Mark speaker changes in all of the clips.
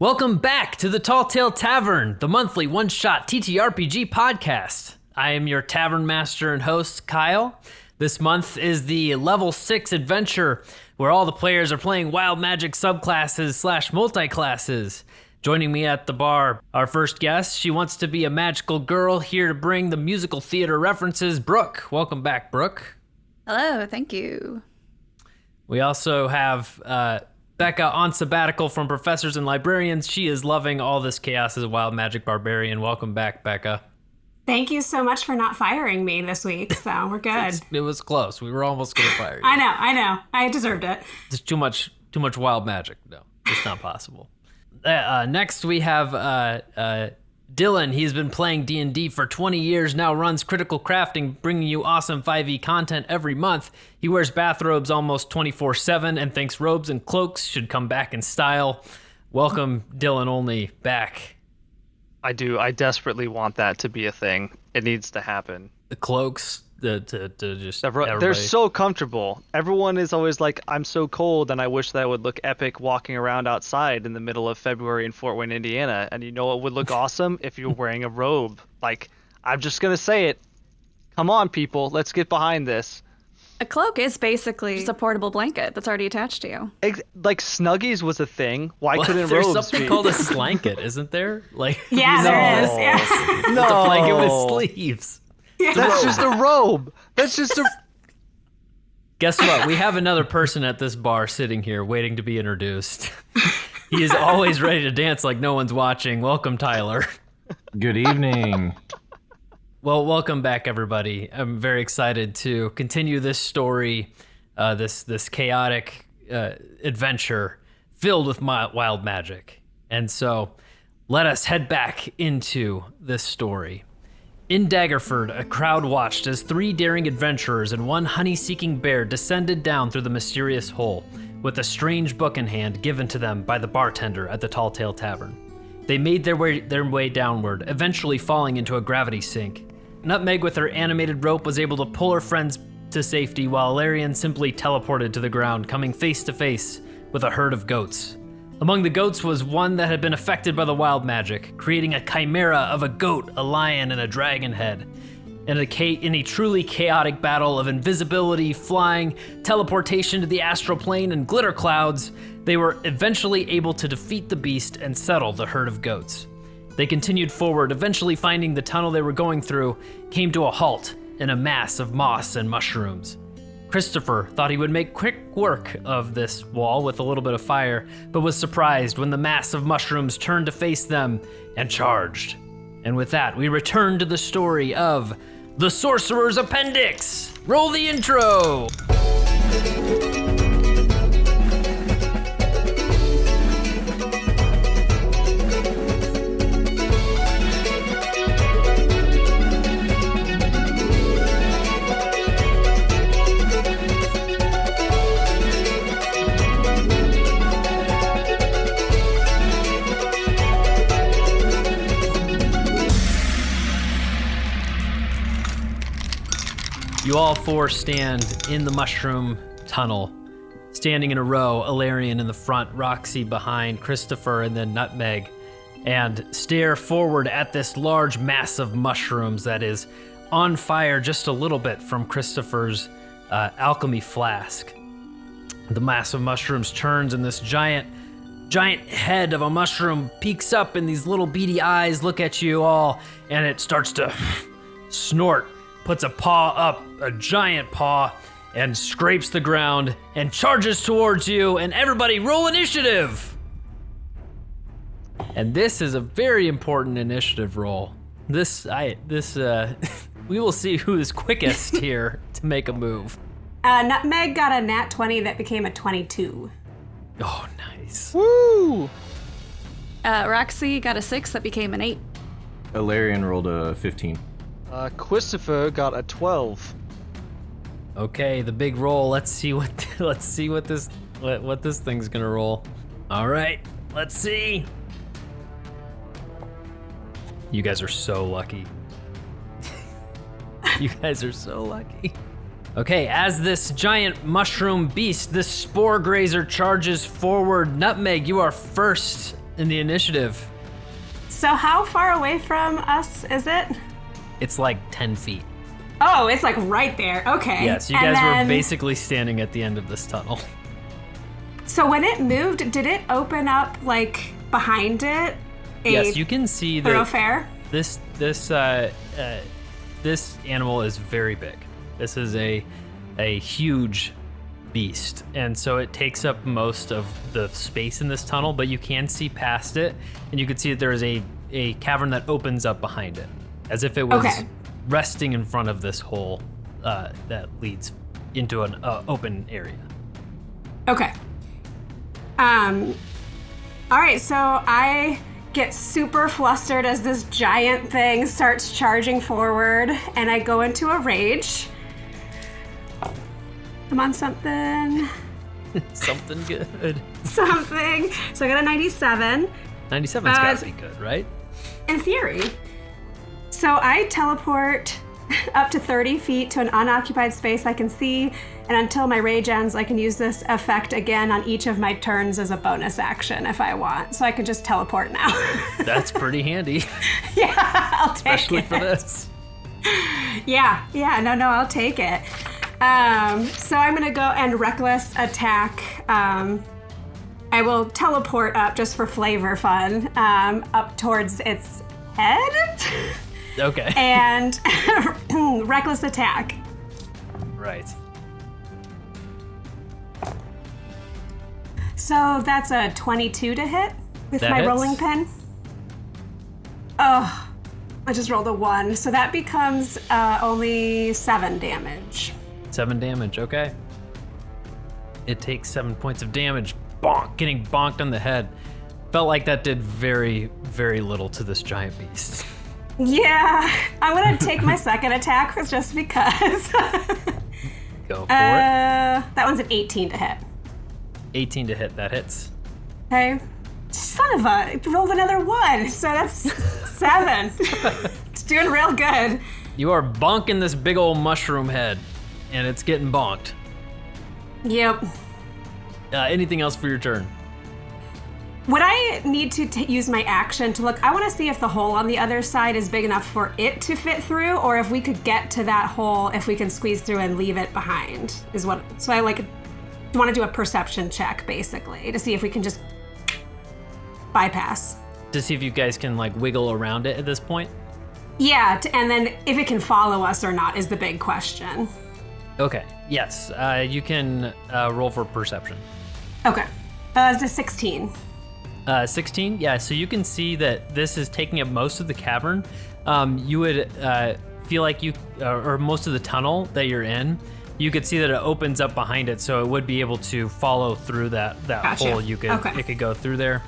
Speaker 1: Welcome back to the Talltale Tavern, the monthly one-shot TTRPG podcast. I am your tavern master and host, Kyle. This month is the level 6 adventure where all the players are playing wild magic subclasses / multi-classes. Joining me at the bar, our first guest, she wants to be a magical girl here to bring the musical theater references, Brooke. Welcome back, Brooke.
Speaker 2: Hello, thank you.
Speaker 1: We also have Becca on sabbatical from Professors and Librarians. She is loving all this chaos as a wild magic barbarian. Welcome back, Becca.
Speaker 3: Thank you so much for not firing me this week, so we're good.
Speaker 1: It was close. We were almost going to fire you.
Speaker 3: I know. I deserved it.
Speaker 1: It's too much wild magic. No, it's not possible. Next, we have Dylan. He's been playing D&D for 20 years, now runs Critical Crafting, bringing you awesome 5e content every month. He wears bathrobes almost 24/7 and thinks robes and cloaks should come back in style. Welcome, Dylan Only, back.
Speaker 4: I do. I desperately want that to be a thing. It needs to happen.
Speaker 1: The cloaks, just
Speaker 4: they're so comfortable. Everyone is always like, I'm so cold, and I wish that I would look epic walking around outside in the middle of February in Fort Wayne, Indiana. And you know what would look awesome? If you're wearing a robe. Like, I'm just going to say it. Come on, people. Let's get behind this.
Speaker 2: A cloak is basically just a portable blanket that's already attached to you.
Speaker 4: Like Snuggies was a thing. Why couldn't
Speaker 1: there's
Speaker 4: robes
Speaker 1: something
Speaker 4: be?
Speaker 1: called a slanket, isn't there? Like,
Speaker 3: Yeah, there is. Yeah.
Speaker 1: It's a blanket with sleeves.
Speaker 4: That's just a robe. That's just a...
Speaker 1: Guess what? We have another person at this bar sitting here waiting to be introduced. He is always ready to dance like no one's watching. Welcome, Tyler.
Speaker 5: Good evening.
Speaker 1: Well, welcome back, everybody. I'm very excited to continue this story, this chaotic adventure filled with wild magic. And so let us head back into this story. In Daggerford, a crowd watched as 3 daring adventurers and 1 honey-seeking bear descended down through the mysterious hole, with a strange book in hand given to them by the bartender at the Talltale Tavern. They made their way downward, eventually falling into a gravity sink. Nutmeg, with her animated rope, was able to pull her friends to safety, while Ilarion simply teleported to the ground, coming face to face with a herd of goats. Among the goats was one that had been affected by the wild magic, creating a chimera of a goat, a lion, and a dragon head. In a truly chaotic battle of invisibility, flying, teleportation to the astral plane, and glitter clouds, they were eventually able to defeat the beast and settle the herd of goats. They continued forward, eventually finding the tunnel they were going through came to a halt in a mass of moss and mushrooms. Cwistopher thought he would make quick work of this wall with a little bit of fire, but was surprised when the mass of mushrooms turned to face them and charged. And with that, we return to the story of the Sorcerer's Appendix. Roll the intro! You all 4 stand in the mushroom tunnel, standing in a row, Ilarion in the front, Roxi behind, Cwistopher, and then Nutmeg, and stare forward at this large mass of mushrooms that is on fire just a little bit from Cwistopher's alchemy flask. The mass of mushrooms turns, and this giant head of a mushroom peeks up, and these little beady eyes look at you all, and it starts to snort, puts a paw up, a giant paw, and scrapes the ground and charges towards you, and everybody roll initiative! And this is a very important initiative roll. We will see who is quickest here to make a move.
Speaker 3: Nutmeg got a nat 20 that became a 22.
Speaker 1: Oh, nice.
Speaker 4: Woo!
Speaker 2: Roxy got a 6 that became an 8.
Speaker 5: Ilarion rolled a 15.
Speaker 4: Cwistopher got a 12.
Speaker 1: Okay, the big roll. Let's see what this thing's gonna roll. All right, let's see. You guys are so lucky. You guys are so lucky. Okay, as this giant mushroom beast, this spore grazer charges forward, Nutmeg, you are first in the initiative.
Speaker 3: So how far away from us is it?
Speaker 1: It's like 10 feet.
Speaker 3: Oh, it's like right there. Okay.
Speaker 1: Yes, you guys were basically standing at the end of this tunnel.
Speaker 3: So when it moved, did it open up like behind it?
Speaker 1: Yes, you can see that
Speaker 3: thoroughfare?
Speaker 1: this animal is very big. This is a huge beast, and so it takes up most of the space in this tunnel, but you can see past it, and you can see that there is a cavern that opens up behind it, as if it was resting in front of this hole that leads into an open area.
Speaker 3: Okay. All right, so I get super flustered as this giant thing starts charging forward, and I go into a rage. Come on, something.
Speaker 1: Something good.
Speaker 3: Something. So I got a 97.
Speaker 1: 97's gotta be good, right?
Speaker 3: In theory. So I teleport up to 30 feet to an unoccupied space I can see, and until my rage ends, I can use this effect again on each of my turns as a bonus action if I want. So I can just teleport now.
Speaker 1: That's pretty handy.
Speaker 3: Yeah, I'll take
Speaker 1: Especially
Speaker 3: it.
Speaker 1: for this.
Speaker 3: Yeah, no, I'll take it. So I'm gonna go and reckless attack. I will teleport up just for flavor fun, up towards its head.
Speaker 1: Okay.
Speaker 3: And reckless attack.
Speaker 1: Right.
Speaker 3: So that's a 22 to hit with
Speaker 1: That
Speaker 3: my
Speaker 1: hits.
Speaker 3: rolling pin. Oh, I just rolled a 1. So that becomes only 7 damage.
Speaker 1: 7 damage, okay. It takes 7 points of damage. Bonk, getting bonked on the head. Felt like that did very, very little to this giant beast.
Speaker 3: Yeah, I'm gonna take my second attack just because.
Speaker 1: Go for it.
Speaker 3: That one's an 18 to hit.
Speaker 1: 18 to hit, that hits.
Speaker 3: Okay. Son of a, it rolled another 1, so that's 7. It's doing real good.
Speaker 1: You are bonking this big old mushroom head, and it's getting bonked.
Speaker 3: Yep.
Speaker 1: Anything else for your turn?
Speaker 3: Would I need to use my action to look? I want to see if the hole on the other side is big enough for it to fit through, or if we could get to that hole, if we can squeeze through and leave it behind. So I want to do a perception check, basically, to see if we can just bypass.
Speaker 1: To see if you guys can wiggle around it at this point?
Speaker 3: Yeah, and then if it can follow us or not is the big question.
Speaker 1: Okay, yes. You can roll for perception.
Speaker 3: Okay. It's a 16.
Speaker 1: 16? Yeah, so you can see that this is taking up most of the cavern. You would feel like or most of the tunnel that you're in, you could see that it opens up behind it, so it would be able to follow through that
Speaker 3: Gotcha.
Speaker 1: hole. It could go through there.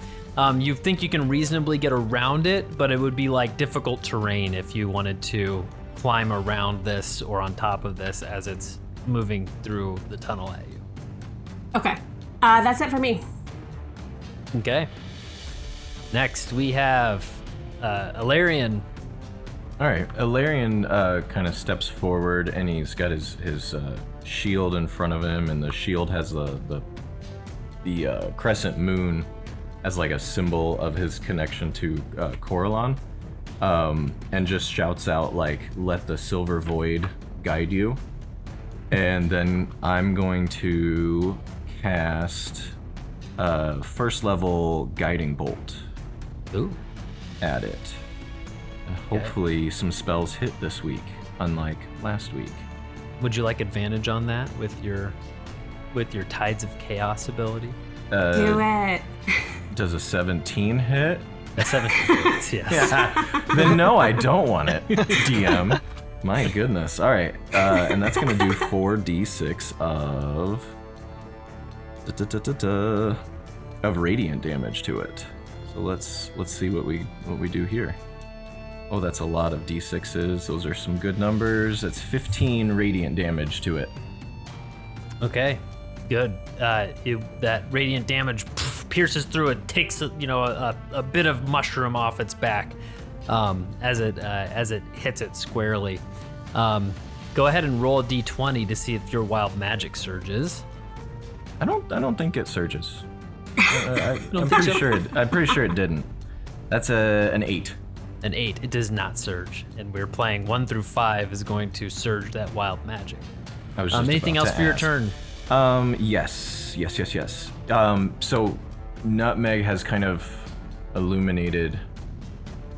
Speaker 1: You think you can reasonably get around it, but it would be difficult terrain if you wanted to climb around this or on top of this as it's moving through the tunnel at you.
Speaker 3: Okay. That's it for me.
Speaker 1: Okay. Next, we have Ilarion.
Speaker 5: All right, Ilarion kind of steps forward, and he's got his shield in front of him, and the shield has the crescent moon as a symbol of his connection to Corellon, and just shouts out "Let the silver void guide you." And then I'm going to cast first level guiding bolt.
Speaker 1: Ooh.
Speaker 5: At it. Hopefully some spells hit this week, unlike last week.
Speaker 1: Would you like advantage on that with your Tides of Chaos ability?
Speaker 3: Do it.
Speaker 5: Does a 17 hit?
Speaker 1: A 17 hits, yes.
Speaker 5: Then no, I don't want it, DM. My goodness. All right, and that's gonna do 4d6 of radiant damage to it. So let's see what we do here. Oh, that's a lot of d6s. Those are some good numbers. That's 15 radiant damage to it.
Speaker 1: Okay, good. That radiant damage pierces through it, takes a bit of mushroom off its back as it hits it squarely. Go ahead and roll a d20 to see if your wild magic surges.
Speaker 5: I don't think it surges. I'm pretty sure it didn't. That's an 8.
Speaker 1: An 8. It does not surge, and we're playing 1 through 5 is going to surge that wild magic.
Speaker 5: I was just
Speaker 1: anything
Speaker 5: about
Speaker 1: else
Speaker 5: to
Speaker 1: for your
Speaker 5: ask.
Speaker 1: turn?
Speaker 5: Yes. So Nutmeg has kind of illuminated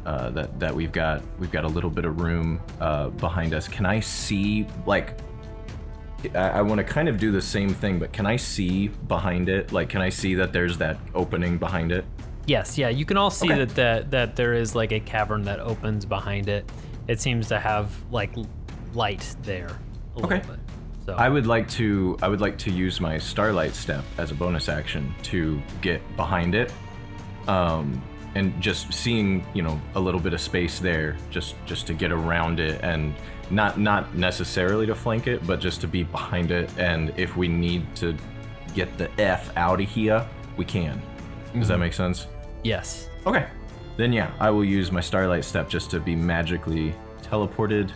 Speaker 5: that we've got a little bit of room behind us. Can I see, like, I want to kind of do the same thing, but can I see behind it? Like, can I see that there's that opening behind it?
Speaker 1: Yes, yeah, you can all see
Speaker 5: Okay.
Speaker 1: that there is like a cavern that opens behind it. It seems to have like light there a little bit. So
Speaker 5: I would like to use my Starlight Step as a bonus action to get behind it, and just seeing a little bit of space there, just to get around it, and not necessarily to flank it, but just to be behind it. And if we need to get the F out of here, we can. Does that make sense?
Speaker 1: yes.
Speaker 5: Okay. Then yeah, I will use my Starlight Step just to be magically teleported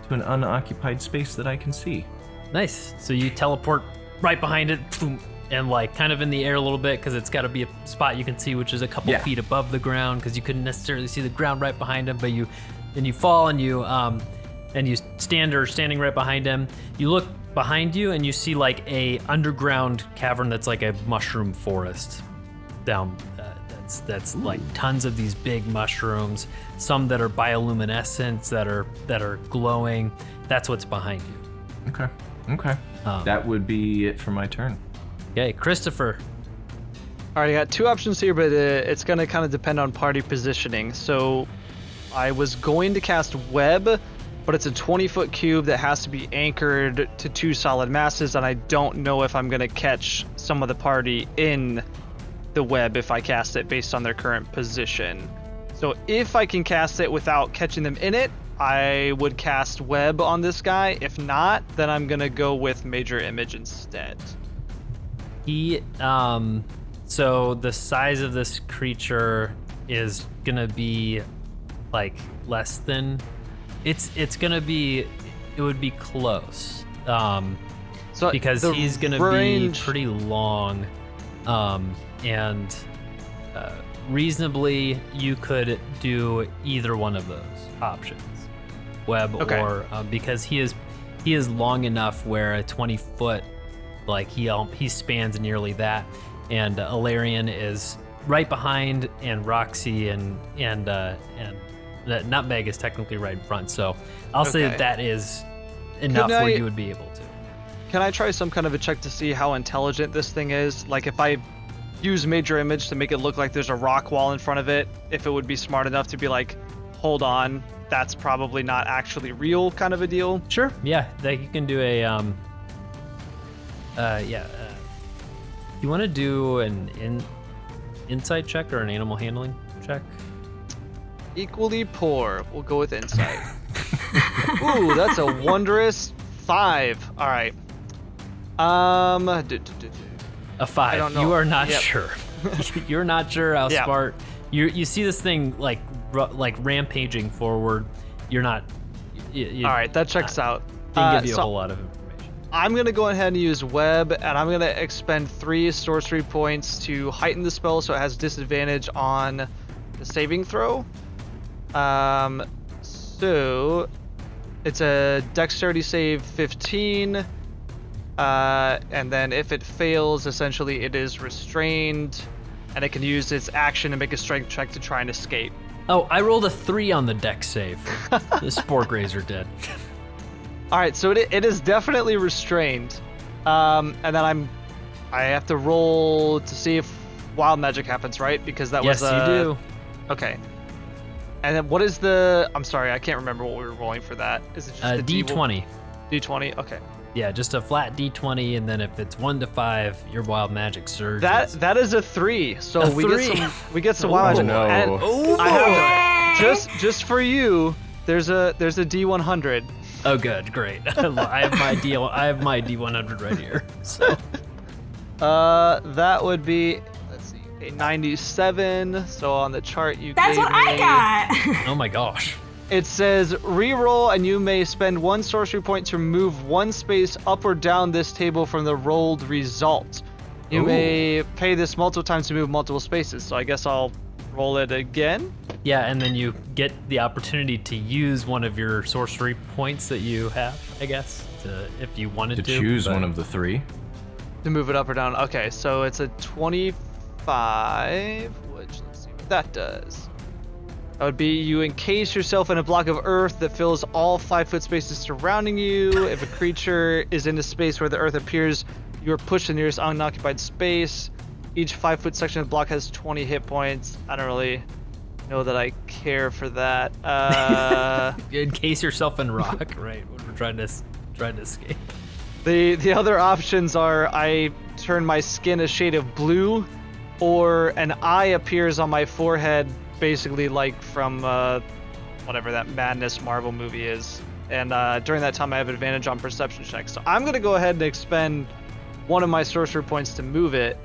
Speaker 5: to an unoccupied space that I can see.
Speaker 1: Nice. So you teleport right behind it, boom, and like kind of in the air a little bit because it's got to be a spot you can see, which is a couple feet above the ground because you couldn't necessarily see the ground right behind him. But you fall and you standing right behind him. You look behind you and you see like a underground cavern that's like a mushroom forest down. That's like tons of these big mushrooms. Some that are bioluminescent, that are glowing. That's what's behind you.
Speaker 5: Okay. That would be it for my turn.
Speaker 1: Okay, Cwistopher.
Speaker 4: All right, I got 2 options here, but it's going to kind of depend on party positioning. So I was going to cast Web, but it's a 20-foot cube that has to be anchored to 2 solid masses, and I don't know if I'm going to catch some of the party in the web if I cast it based on their current position. So if I can cast it without catching them in it, I would cast Web on this guy. If not, then I'm going to go with Major Image instead.
Speaker 1: So the size of this creature is gonna be like less than it would be close.
Speaker 4: So
Speaker 1: because
Speaker 4: the
Speaker 1: he's gonna
Speaker 4: range...
Speaker 1: be pretty long, and reasonably you could do either one of those options, Web or because he is long enough where a 20-foot, like he spans nearly that, and Ilarion is right behind, and Roxy and Nutmeg is technically right in front. So I'll say that is enough where you would be able to.
Speaker 4: Can I try some kind of a check to see how intelligent this thing is? Like if I use Major Image to make it look like there's a rock wall in front of it, if it would be smart enough to be like, hold on, that's probably not actually real kind of a deal.
Speaker 1: Sure. Yeah, like you can do a you want to do an insight check or an animal handling check?
Speaker 4: Equally poor. We'll go with insight. Ooh, that's a wondrous 5. All right.
Speaker 1: A 5.
Speaker 4: I don't know.
Speaker 1: You are not
Speaker 4: Yep.
Speaker 1: sure. You're not sure how smart. You see this thing like rampaging forward. You're not.
Speaker 4: All right, that checks out.
Speaker 1: Didn't give you a whole lot of information.
Speaker 4: I'm going to go ahead and use Web, and I'm going to expend 3 sorcery points to heighten the spell so it has disadvantage on the saving throw. So it's a dexterity save 15, and then if it fails, essentially it is restrained, and it can use its action to make a strength check to try and escape.
Speaker 1: Oh, I rolled a 3 on the dex save. The Spore Grazer did.
Speaker 4: All right, so it is definitely restrained, and then I have to roll to see if wild magic happens, right? Because that was
Speaker 1: yes, you do.
Speaker 4: Okay. And then what is the? I'm sorry, I can't remember what we were rolling for that. Is it just a
Speaker 1: D20?
Speaker 4: D20. Okay.
Speaker 1: Yeah, just a flat D20, and then if it's 1 to 5, your wild magic surges.
Speaker 4: That is a 3. So
Speaker 1: A
Speaker 4: we
Speaker 1: 3.
Speaker 4: get some wild magic.
Speaker 5: no.
Speaker 4: And
Speaker 1: Oh,
Speaker 4: I have just for you. There's a D100.
Speaker 1: Oh, good, great. I have my D100 right here. So
Speaker 4: That would be, let's see, a 97. So on the chart you
Speaker 3: That's
Speaker 4: gave
Speaker 3: what I
Speaker 4: me,
Speaker 3: got.
Speaker 1: oh my gosh.
Speaker 4: It says reroll, and you may spend 1 sorcery point to move 1 space up or down this table from the rolled result. You may pay this multiple times to move multiple spaces, so I guess I'll roll it again.
Speaker 1: Yeah, and then you get the opportunity to use one of your sorcery points that you have, I guess, if you wanted to.
Speaker 5: To choose one of the 3.
Speaker 4: To move it up or down. Okay, so it's a 25, which let's see what that does. That would be you encase yourself in a block of earth that fills all 5-foot spaces surrounding you. If a creature is in a space where the earth appears, you are pushed to the nearest unoccupied space. Each 5-foot section of the block has 20 hit points. I don't really know that I care for that.
Speaker 1: Encase yourself in rock, right? When we're trying to escape.
Speaker 4: The other options are I turn my skin a shade of blue, or an eye appears on my forehead, basically like from whatever that Madness Marvel movie is. And during that time I have advantage on perception checks. So I'm going to go ahead and expend one of my sorcerer points to move it,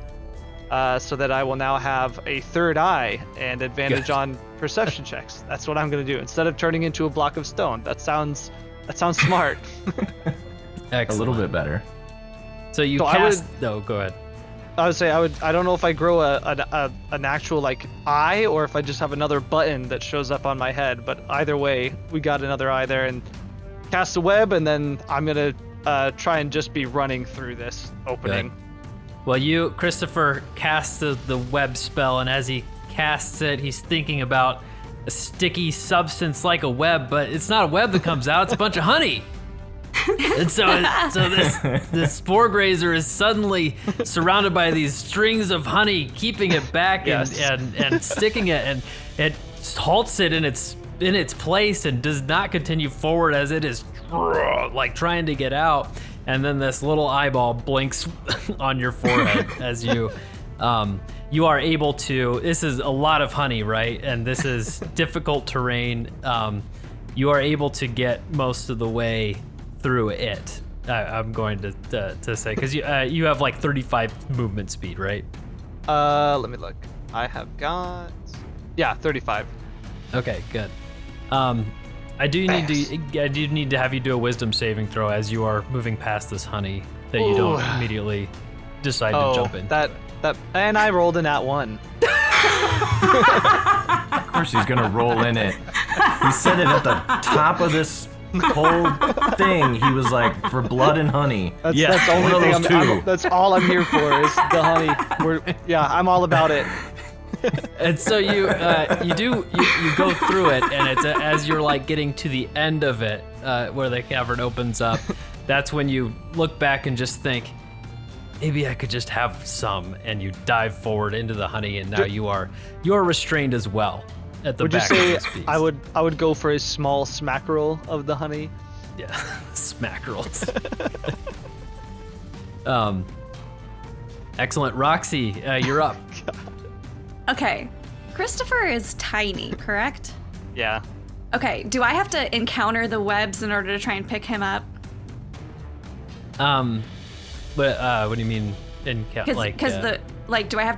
Speaker 4: so that I will now have a third eye and advantage on perception checks. That's what I'm going to do instead of turning into a block of stone. That sounds smart.
Speaker 1: Excellent.
Speaker 5: A little bit better.
Speaker 1: So you cast. No, go ahead.
Speaker 4: I would say I don't know if I grow an actual like eye or if I just have another button that shows up on my head. But either way, we got another eye there, and cast a web, and then I'm gonna try and just be running through this opening.
Speaker 1: Good. Well, Cwistopher casts the web spell, and as he casts it, he's thinking about a sticky substance like a web, but it's not a web that comes out, it's a bunch of honey. And so this spore grazer is suddenly surrounded by these strings of honey, keeping it back and sticking it, and it halts it in its place and does not continue forward as it is like trying to get out. And then this little eyeball blinks on your forehead as you are able to. This is a lot of honey, right? And this is difficult terrain. You are able to get most of the way through it. I'm going to say, because you have like 35 movement speed, right?
Speaker 4: Let me look. I have got 35.
Speaker 1: Okay, good. I do need to have you do a wisdom saving throw as you are moving past this honey that you don't immediately decide to jump in.
Speaker 4: That and I rolled in at 1.
Speaker 5: Of course he's gonna roll in it. He said it at the top of this whole thing. He was like, for blood and honey.
Speaker 4: That's the only thing that's all I'm here for is the honey. I'm all about it.
Speaker 1: And so you go through it, and it's as you're like getting to the end of it, where the cavern opens up. That's when you look back and just think, maybe I could just have some, and you dive forward into the honey, and now you are restrained as well at the back.
Speaker 4: Would you
Speaker 1: of
Speaker 4: say
Speaker 1: this piece.
Speaker 4: I would go for a small smackerel of the honey?
Speaker 1: Yeah, smackerels. Excellent, Roxy, you're up.
Speaker 2: Okay, Cwistopher is tiny, correct?
Speaker 4: Yeah.
Speaker 2: Okay, do I have to encounter the webs in order to try and pick him up?
Speaker 1: But what do you mean encounter?
Speaker 2: Do I have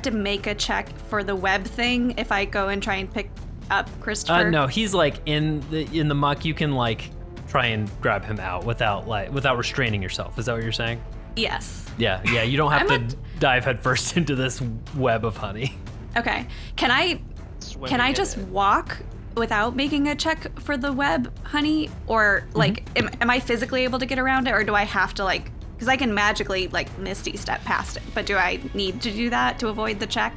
Speaker 2: to make a check for the web thing if I go and try and pick up Cwistopher?
Speaker 1: No, he's like in the muck. You can like try and grab him out without restraining yourself. Is that what you're saying?
Speaker 2: Yes.
Speaker 1: Yeah. You don't have to dive headfirst into this web of honey.
Speaker 2: Okay. Can I just walk without making a check for the web honey, or like am I physically able to get around it, or do I have to like? Because I can magically like misty step past it, but do I need to do that to avoid the check?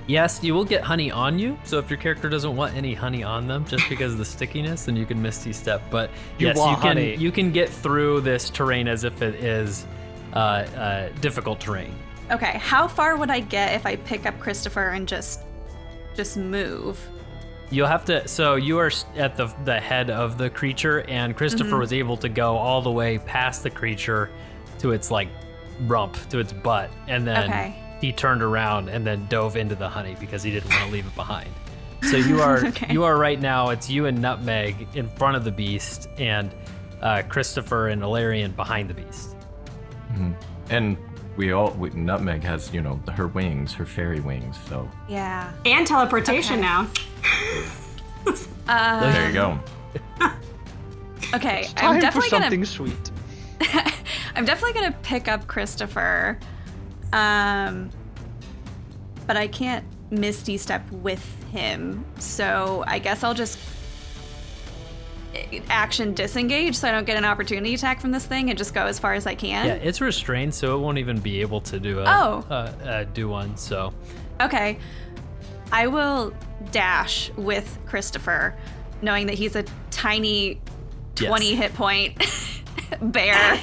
Speaker 1: Yes, you will get honey on you. So if your character doesn't want any honey on them, just because of the stickiness, then you can misty step. But you can get through this terrain as if it is difficult terrain.
Speaker 2: Okay, how far would I get if I pick up Cwistopher and just move?
Speaker 1: You'll have to. So you are at the head of the creature, and Cwistopher was able to go all the way past the creature to its like rump, to its butt, and then he turned around and then dove into the honey because he didn't want to leave it behind. So you are you are right now. It's you and Nutmeg in front of the beast, and Cwistopher and Ilarion behind the beast.
Speaker 5: Mm-hmm. And Nutmeg has, her wings, her fairy wings, so.
Speaker 2: Yeah.
Speaker 3: And teleportation now.
Speaker 5: There you go.
Speaker 2: Okay,
Speaker 4: I'm definitely something sweet.
Speaker 2: I'm definitely gonna pick up Cwistopher, But I can't Misty Step with him, so I guess I'll just action disengage so I don't get an opportunity attack from this thing and just go as far as I can.
Speaker 1: Yeah, it's restrained, so it won't even be able to do do one. So
Speaker 2: okay, I will dash with Cwistopher, knowing that he's a tiny 20 hit point bear.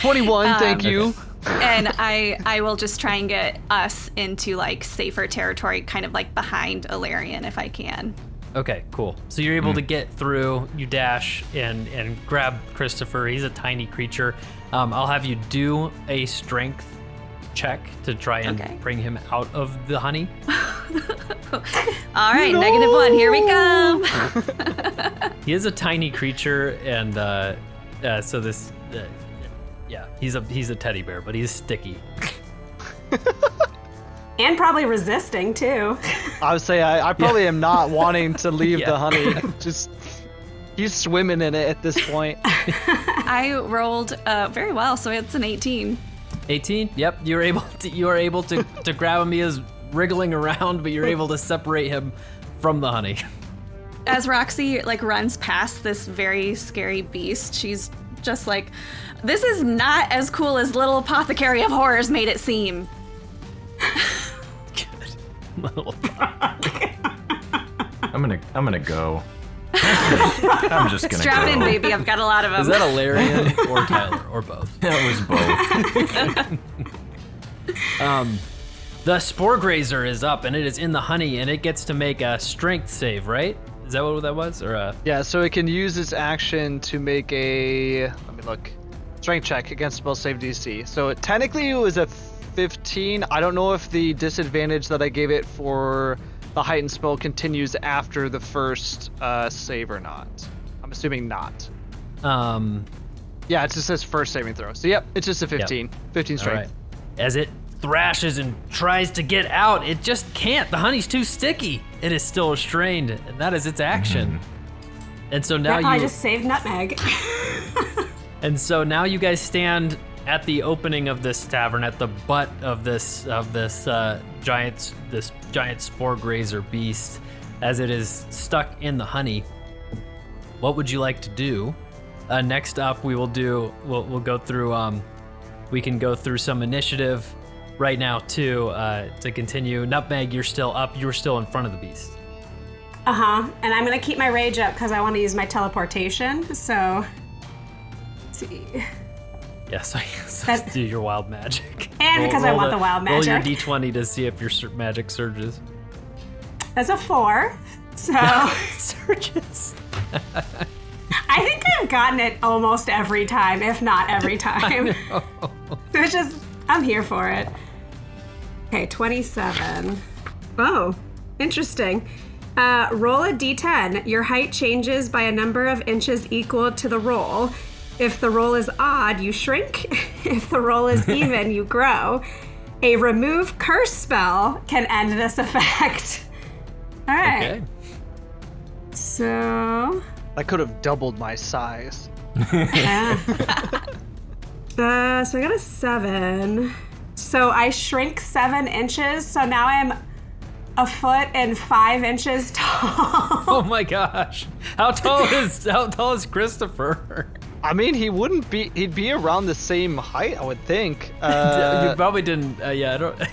Speaker 4: 21, thank you.
Speaker 2: And I will just try and get us into like safer territory, kind of like behind Ilarion if I can.
Speaker 1: Okay, cool. So you're able to get through, you dash and grab Cwistopher. He's a tiny creature. I'll have you do a strength check to try and bring him out of the honey.
Speaker 2: All right, -1, here we come.
Speaker 1: He is a tiny creature, and so this, he's a teddy bear, but he's sticky.
Speaker 3: And probably resisting, too.
Speaker 4: I would say I probably am not wanting to leave the honey. Just, he's swimming in it at this point.
Speaker 2: I rolled very well, so it's an 18.
Speaker 1: 18? Yep, you are able to grab him. He is wriggling around, but you're able to separate him from the honey.
Speaker 2: As Roxi like runs past this very scary beast, she's just like, this is not as cool as Little Apothecary of Horrors made it seem.
Speaker 1: Little
Speaker 5: I'm gonna go. I'm just gonna
Speaker 2: Strap
Speaker 5: go.
Speaker 2: in, baby. I've got a lot of them.
Speaker 1: Is that Ilarion or Tyler or both?
Speaker 5: That was both.
Speaker 1: The Spore Grazer is up, and it is in the honey, and it gets to make a strength save, right? Is that what that was? Or
Speaker 4: Yeah, so it can use its action to make a, let me look, strength check against spell save DC. So technically it was a 15. I don't know if the disadvantage that I gave it for the heightened spell continues after the first save or not. I'm assuming not. Yeah, it just says first saving throw. So yep, it's just a 15.
Speaker 1: Yep.
Speaker 4: 15 strength.
Speaker 1: All right. As it thrashes and tries to get out, it just can't. The honey's too sticky. It is still restrained, and that is its action. And so now
Speaker 3: I just saved Nutmeg.
Speaker 1: And so now you guys stand at the opening of this tavern, at the butt of this giant Spore Grazer beast, as it is stuck in the honey. What would you like to do? Next up, we'll go through. We can go through some initiative right now too to continue. Nutmeg, you're still up. You're still in front of the beast.
Speaker 3: And I'm gonna keep my rage up because I want to use my teleportation. So, let's see.
Speaker 1: Yeah, so do your wild magic.
Speaker 3: And because I want the wild magic.
Speaker 1: Roll your d20 to see if your magic surges.
Speaker 3: That's a 4. So
Speaker 1: Surges.
Speaker 3: I think I've gotten it almost every time, if not every time. It's just, I'm here for it. Okay, 27. Oh, interesting. Roll a d10. Your height changes by a number of inches equal to the roll. If the roll is odd, you shrink. If the roll is even, you grow. A remove curse spell can end this effect. All right.
Speaker 1: Okay.
Speaker 3: So
Speaker 4: I could have doubled my size.
Speaker 3: so I got a 7. So I shrink 7 inches. So now I'm 1.5 feet tall.
Speaker 1: Oh my gosh! How tall is Cwistopher?
Speaker 4: I mean, he'd be around the same height, I would think.
Speaker 1: You probably didn't. Yeah, I don't. You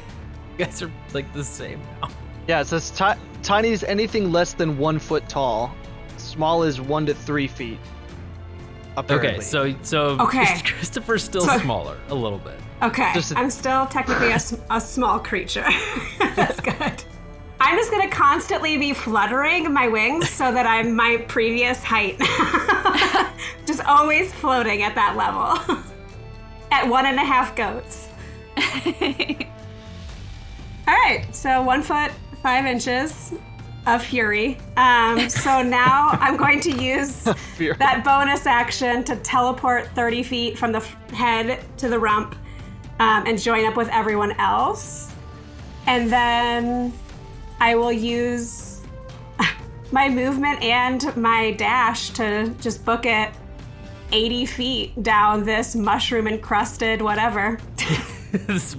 Speaker 1: guys are like the same now.
Speaker 4: Yeah, it says tiny is anything less than 1 foot tall. Small is 1 to 3 feet. Apparently.
Speaker 1: Okay, so Cwistopher's still smaller a little bit.
Speaker 3: Okay, I'm still technically a small creature. That's good. I'm just gonna constantly be fluttering my wings so that I'm my previous height. Just always floating at that level. At 1.5 goats. All right, so 1.5 feet of fury. So now I'm going to use that bonus action to teleport 30 feet from the head to the rump and join up with everyone else. And then I will use my movement and my dash to just book it 80 feet down this mushroom encrusted whatever.
Speaker 1: this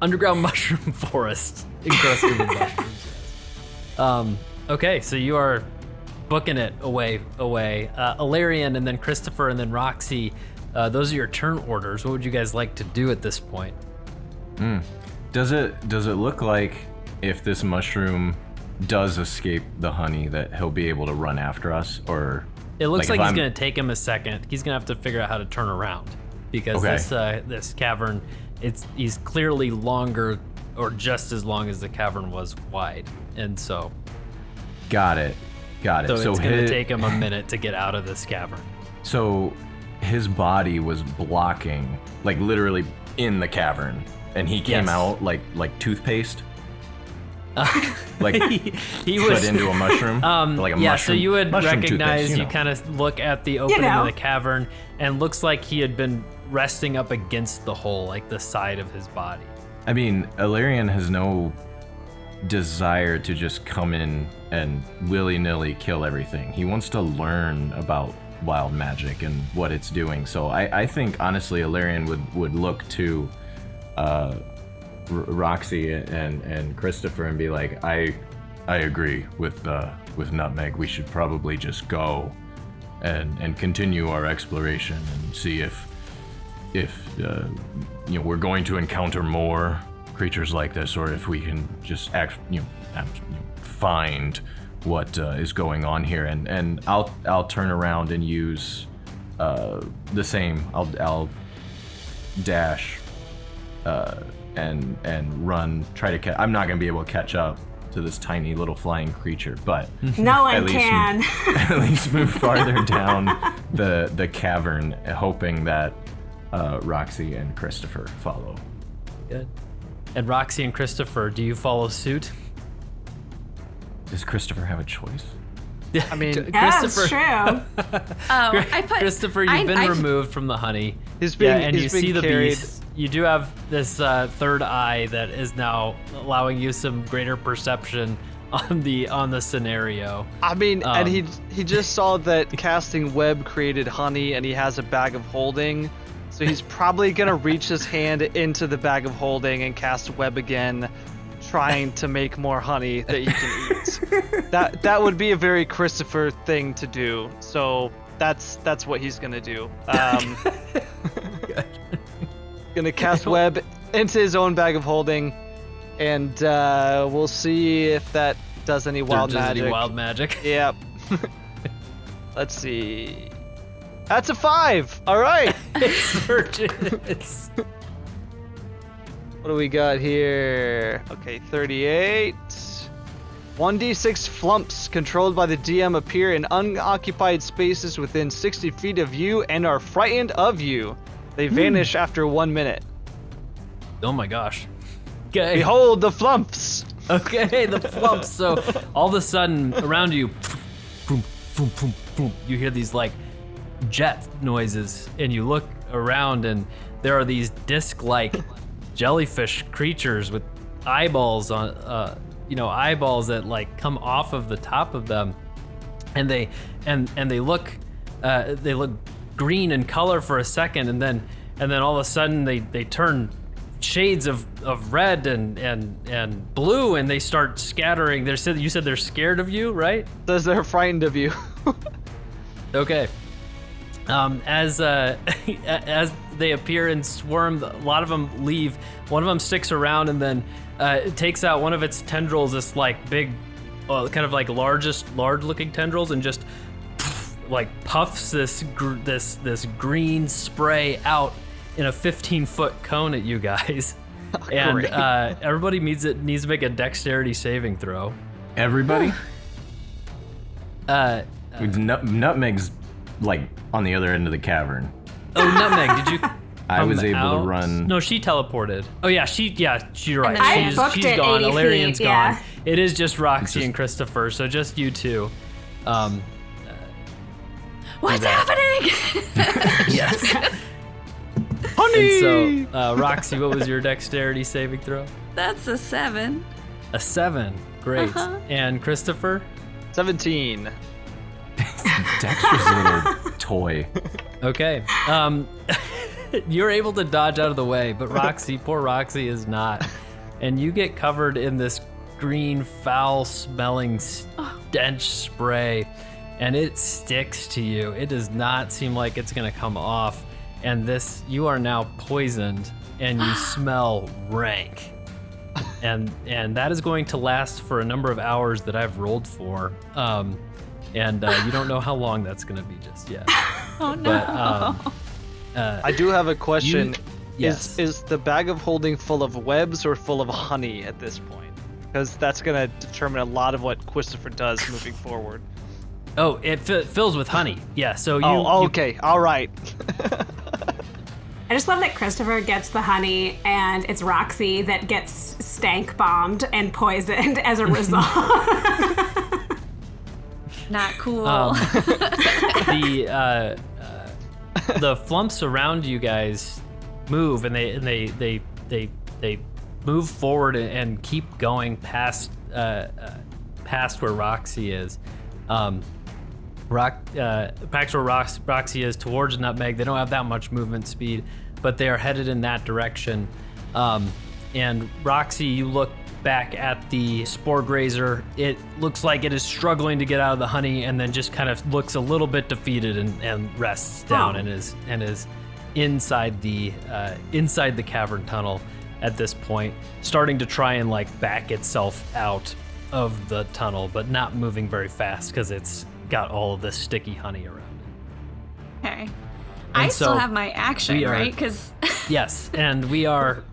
Speaker 1: underground mushroom forest encrusted with mushrooms. Okay, so you are booking it away. Ilarion and then Cwistopher and then Roxy, those are your turn orders. What would you guys like to do at this point?
Speaker 5: Does it look like if this mushroom does escape the honey that he'll be able to run after us, or
Speaker 1: it looks like he's gonna take him a second. He's gonna have to figure out how to turn around because this cavern, he's clearly longer or just as long as the cavern was wide, and so.
Speaker 5: Got it.
Speaker 1: So it's gonna take him a minute to get out of this cavern.
Speaker 5: So his body was blocking, like literally in the cavern, and he came out like toothpaste. Like he was put into a mushroom. Like a mushroom.
Speaker 1: So you would recognize.
Speaker 5: Toothpaste,
Speaker 1: you kind of look at the opening of the cavern, and looks like he had been resting up against the hole, like the side of his body.
Speaker 5: I mean, Ilarion has no desire to just come in and willy-nilly kill everything. He wants to learn about wild magic and what it's doing. So I think honestly Ilarion would look to Roxy and Cwistopher and be like, I agree with Nutmeg. We should probably just go and continue our exploration and see if we're going to encounter more creatures like this, or if we can just find what is going on here. And I'll turn around and use the same. I'll dash and run. Try to catch. I'm not gonna be able to catch up to this tiny little flying creature, but
Speaker 3: no one can.
Speaker 5: At least move farther down the cavern, hoping that Roxy and Cwistopher follow.
Speaker 1: Good. And Roxy and Cwistopher, do you follow suit?
Speaker 5: Does Cwistopher have a choice?
Speaker 4: I mean,
Speaker 3: that's true.
Speaker 1: Cwistopher, you've been removed from the honey.
Speaker 4: He's being,
Speaker 1: and
Speaker 4: he's
Speaker 1: you
Speaker 4: being
Speaker 1: see the
Speaker 4: carried.
Speaker 1: beast. You do have this third eye that is now allowing you some greater perception on the scenario.
Speaker 4: I mean, and he just saw that casting web created honey, and he has a bag of holding. So he's probably gonna reach his hand into the bag of holding and cast web again, trying to make more honey that he can eat. That would be a very Cwistopher thing to do. So that's what he's gonna do. Gonna cast web into his own bag of holding, and we'll see if that does any wild magic. Yep. Let's see. That's a 5. All right.
Speaker 1: It searches.
Speaker 4: What do we got here? Okay, 38. 1d6 flumphs controlled by the DM appear in unoccupied spaces within 60 feet of you and are frightened of you. They vanish after 1 minute.
Speaker 1: Oh my gosh. Okay.
Speaker 4: Behold the flumphs.
Speaker 1: Okay, the flumphs. So all of a sudden around you, boom, boom, boom, boom, you hear these like jet noises, and you look around, and there are these disc-like jellyfish creatures with eyeballs on, eyeballs that like come off of the top of them, and they look green in color for a second, and then all of a sudden they turn shades of red and blue, and they start scattering. You said they're scared of you, right?
Speaker 4: Says they're frightened of you.
Speaker 1: Okay. As they appear and swarm, a lot of them leave. One of them sticks around and then it takes out one of its tendrils, this like big, kind of like large-looking tendrils, and just like puffs this green spray out in a 15-foot cone at you guys. And everybody needs to make a dexterity saving throw.
Speaker 5: Everybody? Nutmeg's like on the other end of the cavern.
Speaker 1: Oh, Nutmeg, did you?
Speaker 5: I was able to run.
Speaker 1: No, she teleported. Oh yeah, you're right.
Speaker 3: I booked
Speaker 1: she's
Speaker 3: it
Speaker 1: gone.
Speaker 3: 80
Speaker 1: Ilarian's
Speaker 3: feet, yeah.
Speaker 1: gone. It is just Roxy and Cwistopher, so just you two.
Speaker 2: What's happening?
Speaker 1: Yes.
Speaker 4: Honey!
Speaker 1: And so, Roxy, what was your dexterity saving throw?
Speaker 2: That's a 7.
Speaker 1: A 7. Great.
Speaker 2: Uh-huh.
Speaker 1: And Cwistopher?
Speaker 4: 17.
Speaker 5: Dexter's little toy.
Speaker 1: Okay. You're able to dodge out of the way, but poor Roxy is not. And you get covered in this green, foul-smelling stench spray, and it sticks to you. It does not seem like it's gonna come off. And you are now poisoned, and you smell rank. And that is going to last for a number of hours that I've rolled for. And you don't know how long that's gonna be just yet.
Speaker 2: Oh no.
Speaker 1: But,
Speaker 4: I do have a question.
Speaker 1: Yes.
Speaker 4: Is the bag of holding full of webs or full of honey at this point? Because that's going to determine a lot of what Cwistopher does moving forward.
Speaker 1: Oh, it fills with honey. Yeah, so you...
Speaker 4: okay. All right.
Speaker 3: I just love that Christopher gets the honey and it's Roxy that gets stank bombed and poisoned as a result.
Speaker 2: Not cool.
Speaker 1: The Flumphs around you guys move, and they move forward and keep going past where Roxy is. Past where Roxy is towards Nutmeg. They don't have that much movement speed, but they are headed in that direction. And Roxy, you look back at the spore grazer. It looks like it is struggling to get out of the honey, and then just kind of looks a little bit defeated and rests down and is inside the cavern tunnel at this point, starting to try and like back itself out of the tunnel, but not moving very fast because it's got all of this sticky honey around it.
Speaker 2: Okay. I still have my action, right? Because
Speaker 1: yes, and we are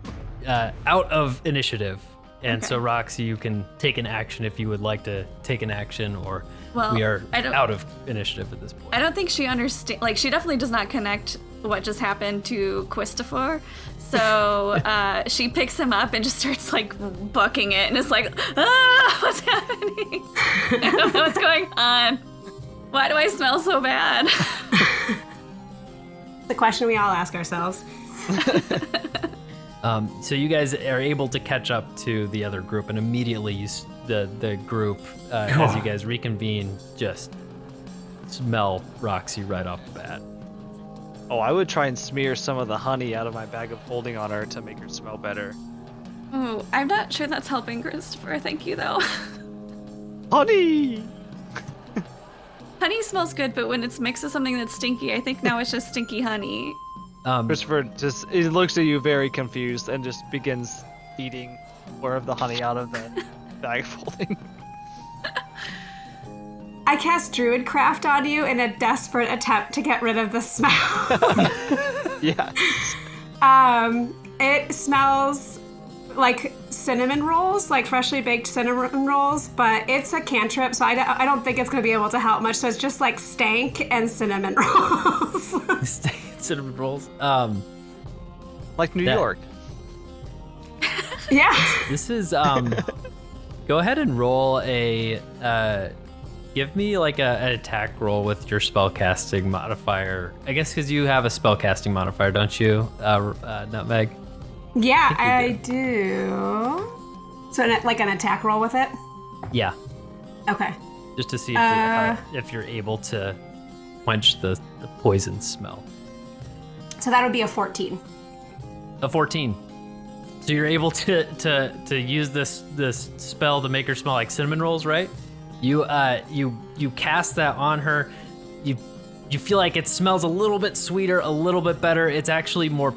Speaker 1: out of initiative. And so, Roxy, you can take an action if you would like to take an action, or we are out of initiative at this point.
Speaker 2: I don't think she understands. Like, she definitely does not connect what just happened to Cwistopher. So she picks him up and just starts like bucking it, and is like, what's happening? I don't know what's going on. Why do I smell so bad?
Speaker 3: The question we all ask ourselves.
Speaker 1: So you guys are able to catch up to the other group, and immediately the group, as you guys reconvene, just smell Roxy right off the bat.
Speaker 4: Oh, I would try and smear some of the honey out of my bag of holding on her to make her smell better.
Speaker 2: Oh, I'm not sure that's helping Cwistopher. Thank you, though.
Speaker 4: Honey!
Speaker 2: Honey smells good, but when it's mixed with something that's stinky, I think now it's just stinky honey.
Speaker 4: Cwistopher he looks at you very confused and just begins eating more of the honey out of the bag of holding.
Speaker 3: I cast Druidcraft on you in a desperate attempt to get rid of the smell.
Speaker 4: Yeah.
Speaker 3: It smells like cinnamon rolls, like freshly baked cinnamon rolls, but it's a cantrip, so I don't think it's going to be able to help much. So it's just like stank and cinnamon rolls.
Speaker 1: Cinnamon rolls.
Speaker 4: Like New York.
Speaker 3: Yeah.
Speaker 1: This is go ahead and roll a give me like an attack roll with your spellcasting modifier. I guess because you have a spellcasting modifier, don't you, Nutmeg?
Speaker 3: Yeah, I do. So like an attack roll with it?
Speaker 1: Yeah.
Speaker 3: Okay.
Speaker 1: Just to see if you're able to quench the poison smell.
Speaker 3: So that would be a 14.
Speaker 1: A 14. So you're able to use this spell to make her smell like cinnamon rolls, right? You cast that on her. You feel like it smells a little bit sweeter, a little bit better. It's actually more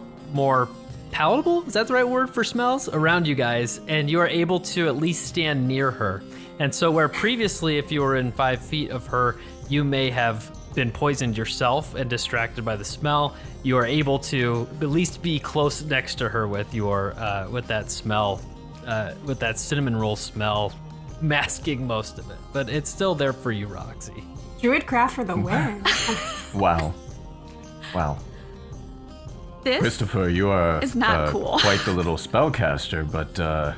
Speaker 1: palatable. Is that the right word for smells around you guys? And you are able to at least stand near her. And so where previously, if you were in 5 feet of her, you may have been poisoned yourself and distracted by the smell, you are able to at least be close next to her with your with that smell, with that cinnamon roll smell, masking most of it. But it's still there for you, Roxy.
Speaker 3: Druidcraft for the win.
Speaker 5: Wow.
Speaker 2: This
Speaker 5: Cwistopher, you are
Speaker 2: is not cool.
Speaker 5: Quite the little spellcaster, but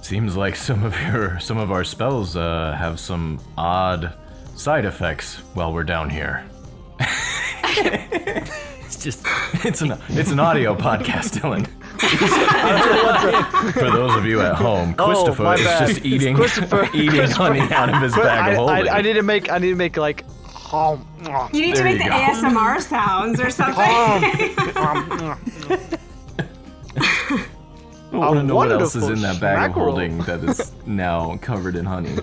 Speaker 5: seems like some of our spells have some odd side effects while we're down here. It's an audio podcast, Dylan. For those of you at home, Cwistopher is just eating honey out of his bag of holding.
Speaker 4: I need to make like
Speaker 3: You need to make the ASMR sounds or something.
Speaker 5: I want to know what else is in that bag of holding that is now covered in honey.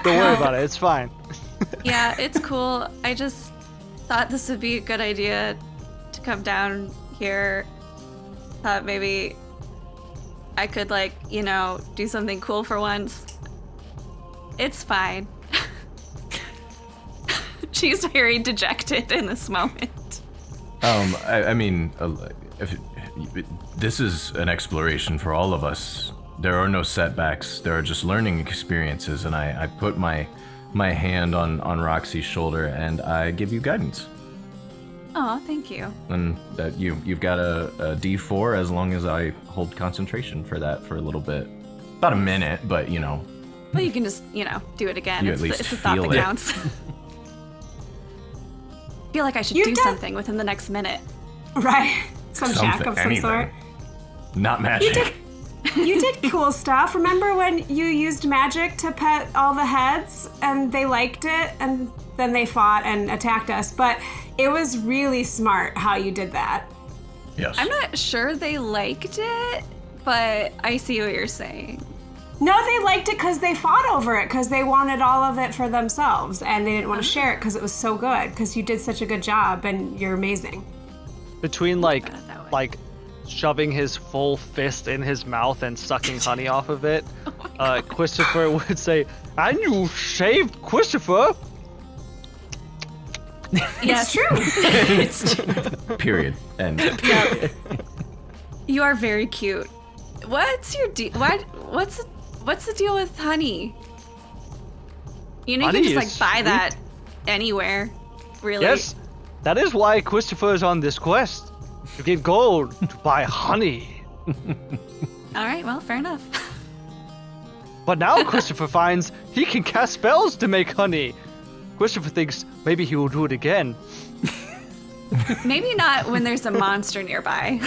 Speaker 4: Don't worry about it. It's fine.
Speaker 2: Yeah, it's cool. I just thought this would be a good idea to come down here. Thought maybe I could, like, you know, do something cool for once. It's fine. She's very dejected in this moment.
Speaker 5: I mean, this is an exploration for all of us. There are no setbacks. There are just learning experiences, and I put my hand on Roxy's shoulder, and I give you guidance.
Speaker 2: Oh, thank you.
Speaker 5: And that you've got a D4 as long as I hold concentration for that for a little bit. About a minute, but you know.
Speaker 2: Well, you can just, you know, do it again.
Speaker 5: You at least
Speaker 2: it's the thought
Speaker 5: feel
Speaker 2: that
Speaker 5: it.
Speaker 2: counts. I feel like I should do something within the next minute.
Speaker 3: Right. Some check of some
Speaker 5: anything.
Speaker 3: sort.
Speaker 5: Not magic.
Speaker 3: You did cool stuff. Remember when you used magic to pet all the heads and they liked it and then they fought and attacked us? But it was really smart how you did that.
Speaker 5: Yes.
Speaker 2: I'm not sure they liked it, but I see what you're saying.
Speaker 3: No, they liked it because they fought over it because they wanted all of it for themselves and they didn't want to share it because it was so good because you did such a good job and you're amazing.
Speaker 4: Between like shoving his full fist in his mouth and sucking honey off of it, Cwistopher would say, "And you saved Cwistopher."
Speaker 2: Yes, true. It's true.
Speaker 5: Period. End.
Speaker 2: Yeah. You are very cute. What's your deal? What's the deal with honey? You know,
Speaker 4: Honey
Speaker 2: you can just like buy
Speaker 4: sweet.
Speaker 2: that anywhere, really.
Speaker 4: Yes, that is why Cwistopher is on this quest. To get gold to buy honey.
Speaker 2: All right, well, fair enough.
Speaker 4: But now Cwistopher finds he can cast spells to make honey. Cwistopher thinks maybe he will do it again.
Speaker 2: Maybe not when there's a monster nearby.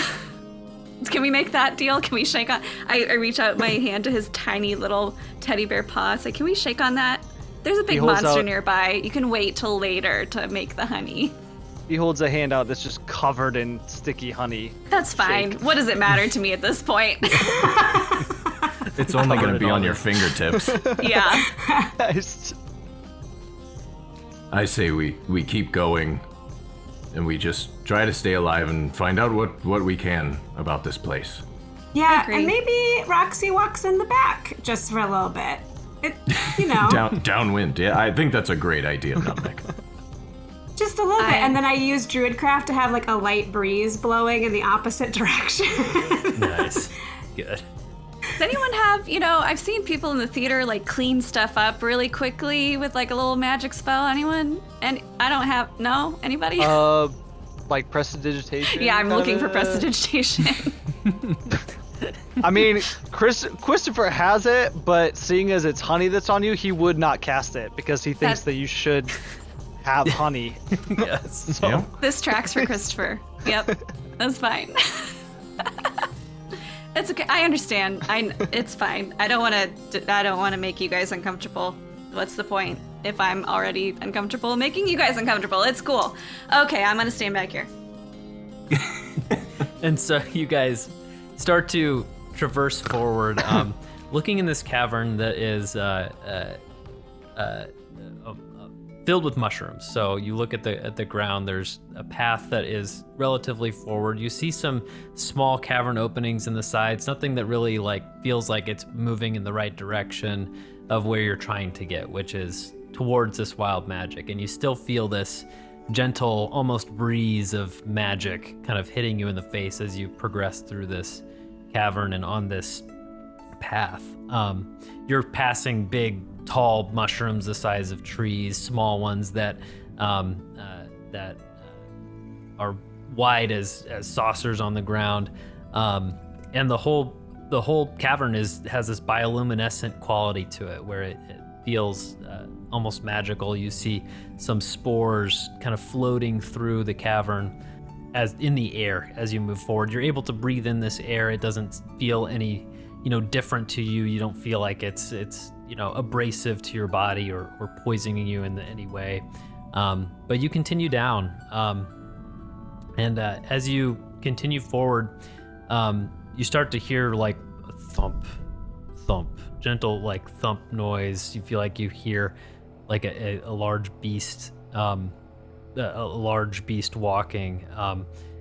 Speaker 2: Can we make that deal? Can we shake on? I reach out my hand to his tiny little teddy bear paw. Say, can we shake on that? There's a big
Speaker 4: holds
Speaker 2: monster
Speaker 4: out-
Speaker 2: nearby. You can wait till later to make the honey.
Speaker 4: He holds a hand out that's just covered in sticky honey.
Speaker 2: That's fine.
Speaker 4: Shake.
Speaker 2: What does it matter to me at this point?
Speaker 5: It's only going to be on your fingertips.
Speaker 2: Yeah.
Speaker 5: I say we keep going, and we just try to stay alive and find out what we can about this place.
Speaker 3: Yeah,
Speaker 2: Agree.
Speaker 3: and maybe Roxy walks in the back just for a little bit. It, you know,
Speaker 5: Downwind. Yeah, I think that's a great idea, Nutmeg.
Speaker 3: just a little bit. And then I use Druidcraft to have like a light breeze blowing in the opposite direction.
Speaker 1: Nice. Good.
Speaker 2: Does anyone have, you know, I've seen people in the theater like clean stuff up really quickly with like a little magic spell. Anyone? And I don't have, no? Anybody?
Speaker 4: Like prestidigitation?
Speaker 2: Yeah, I'm looking for
Speaker 4: kinda?
Speaker 2: prestidigitation.
Speaker 4: I mean, Cwistopher has it, but seeing as it's honey that's on you, he would not cast it because he thinks that you should have honey.
Speaker 1: Yes.
Speaker 4: So,
Speaker 5: Yeah.
Speaker 2: This tracks for Christopher. Yep, that's fine. It's okay. I understand. It's fine. I don't want to make you guys uncomfortable. What's the point if I'm already uncomfortable making you guys uncomfortable? It's cool. Okay, I'm gonna stand back here.
Speaker 1: And so you guys start to traverse forward, looking in this cavern that is filled with mushrooms. So you look at the ground. There's a path that is relatively forward. You see some small cavern openings in the sides. Nothing that really like feels like it's moving in the right direction of where you're trying to get, which is towards this wild magic. And you still feel this gentle, almost breeze of magic kind of hitting you in the face as you progress through this cavern and on this path. You're passing big, tall mushrooms the size of trees, small ones that are wide as saucers on the ground, and the whole cavern has this bioluminescent quality to it, where it feels almost magical. You see some spores kind of floating through the cavern as in the air as you move forward. You're able to breathe in this air. It doesn't feel any different to you. You don't feel like it's abrasive to your body or poisoning you in any way. But you continue down, and as you continue forward, you start to hear like a thump, gentle like thump noise. You feel like you hear like a large beast, a large beast walking.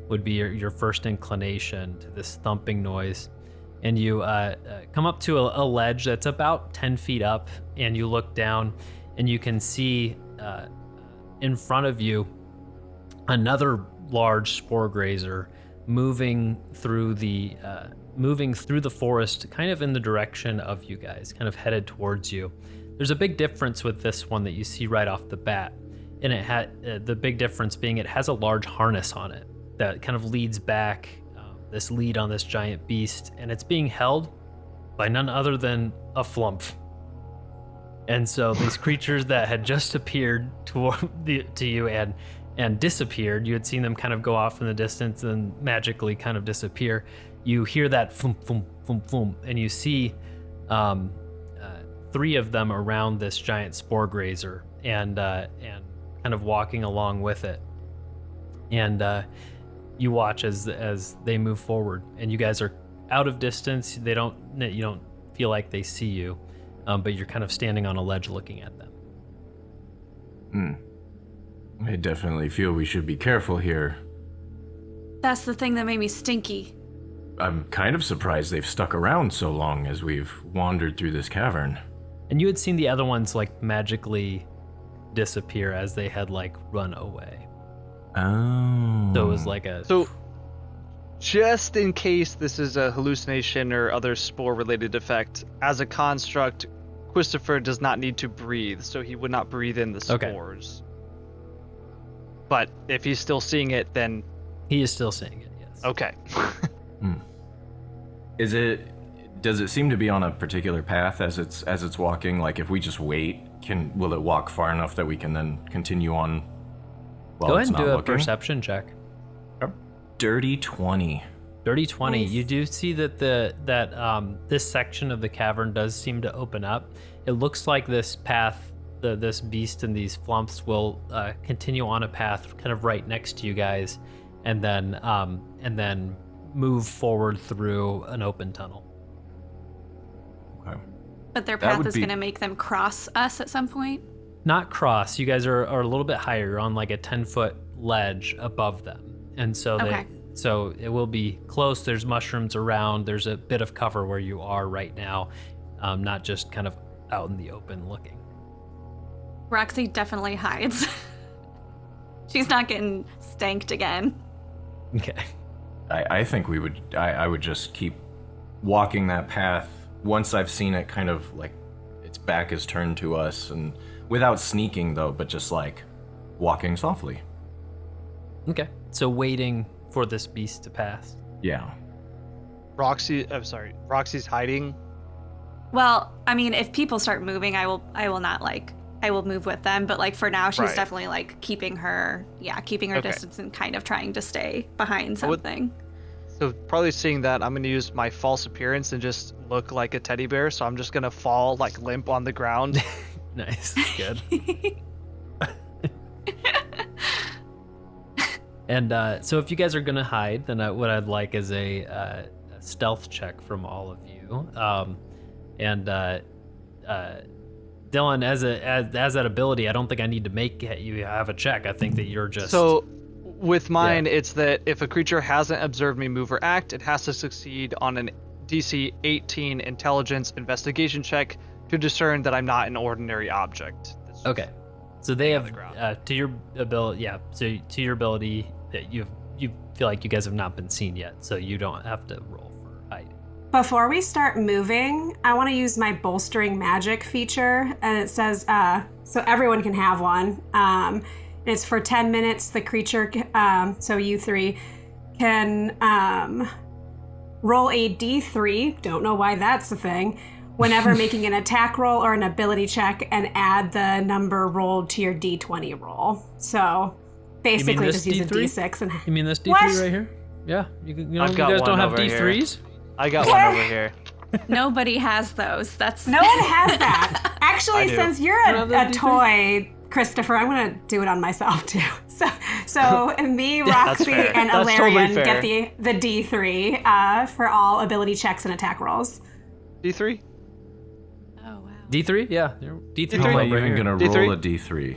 Speaker 1: Would be your first inclination to this thumping noise. And you come up to a ledge that's about 10 feet up, and you look down, and you can see in front of you another large spore grazer moving through the forest, kind of in the direction of you guys, kind of headed towards you. There's a big difference with this one that you see right off the bat, and it had the big difference being it has a large harness on it that kind of leads back this lead on this giant beast, and it's being held by none other than a Flumph. And so these creatures that had just appeared to you and disappeared, you had seen them kind of go off in the distance and magically kind of disappear. You hear that thump, thump, thump, thump, and you see 3 of them around this giant spore grazer and kind of walking along with it. And you watch as they move forward, and you guys are out of distance. You don't feel like they see you, but you're kind of standing on a ledge looking at them.
Speaker 5: I definitely feel we should be careful here.
Speaker 2: That's the thing that made me stinky.
Speaker 5: I'm kind of surprised they've stuck around so long as we've wandered through this cavern.
Speaker 1: And you had seen the other ones like magically disappear as they had like run away.
Speaker 5: Oh.
Speaker 1: So it was like a...
Speaker 4: So, just in case this is a hallucination or other spore-related effect, as a construct, Cwistopher does not need to breathe, so he would not breathe in the spores. Okay. But if he's still seeing it, then...
Speaker 1: He is still seeing it, yes.
Speaker 4: Okay.
Speaker 5: Does it seem to be on a particular path as it's walking? Like, if we just wait, will it walk far enough that we can then continue on?
Speaker 1: Go ahead and do a perception check.
Speaker 5: Dirty 20.
Speaker 1: Dirty 20.
Speaker 2: Nice.
Speaker 1: You do see that this section of the cavern does seem to open up. It looks like this path, this beast and these Flumphs will continue on a path kind of right next to you guys, and then move forward through an open tunnel.
Speaker 5: Okay.
Speaker 2: But their path is going to make them cross us at some point?
Speaker 1: Not cross. You guys are a little bit higher. You're on like a 10-foot ledge above them. And so so it will be close. There's mushrooms around. There's a bit of cover where you are right now, not just kind of out in the open looking.
Speaker 2: Roxy definitely hides. She's not getting stanked again.
Speaker 1: Okay.
Speaker 5: I think I would just keep walking that path once I've seen it kind of like its back is turned to us, and without sneaking though, but just like walking softly.
Speaker 1: Okay. So waiting for this beast to pass.
Speaker 5: Yeah.
Speaker 4: Roxy's hiding.
Speaker 2: Well, I mean, if people start moving, I will move with them, but like for now she's definitely like keeping her distance and kind of trying to stay behind something.
Speaker 4: So probably seeing that, I'm going to use my false appearance and just look like a teddy bear, so I'm just going to fall like limp on the ground.
Speaker 1: Nice. Good. And so if you guys are going to hide, then what I'd like is a stealth check from all of you. Dylan, as that ability, I don't think I need to make you have a check. I think that you're just...
Speaker 4: So with mine, it's that if a creature hasn't observed me move or act, it has to succeed on an DC 18 intelligence investigation check to discern that I'm not an ordinary object.
Speaker 1: Okay. So they have, to your ability, so to your ability, that you feel like you guys have not been seen yet, so you don't have to roll for hiding.
Speaker 3: Before we start moving, I want to use my bolstering magic feature, and it says, so everyone can have one. It's for 10 minutes, the creature, so you 3, can roll a d3, don't know why that's a thing, whenever making an attack roll or an ability check, and add the number rolled to your d20 roll. So basically just use a d6. And
Speaker 1: you mean this d3
Speaker 3: what?
Speaker 1: right here? Yeah. You guys don't have d3s?
Speaker 4: I got one over here.
Speaker 2: Nobody has those.
Speaker 3: No one has that. Actually, since you're a toy, Cwistopher, I'm gonna do it on myself too. So me, Roxy, and
Speaker 4: That's
Speaker 3: Ilarion
Speaker 4: totally
Speaker 3: get the D3 for all ability checks and attack rolls.
Speaker 4: D3?
Speaker 2: Oh, wow.
Speaker 1: D3? Yeah. D3.
Speaker 5: How am I
Speaker 1: over
Speaker 5: even
Speaker 1: here.
Speaker 5: gonna
Speaker 4: D3?
Speaker 5: roll a D3?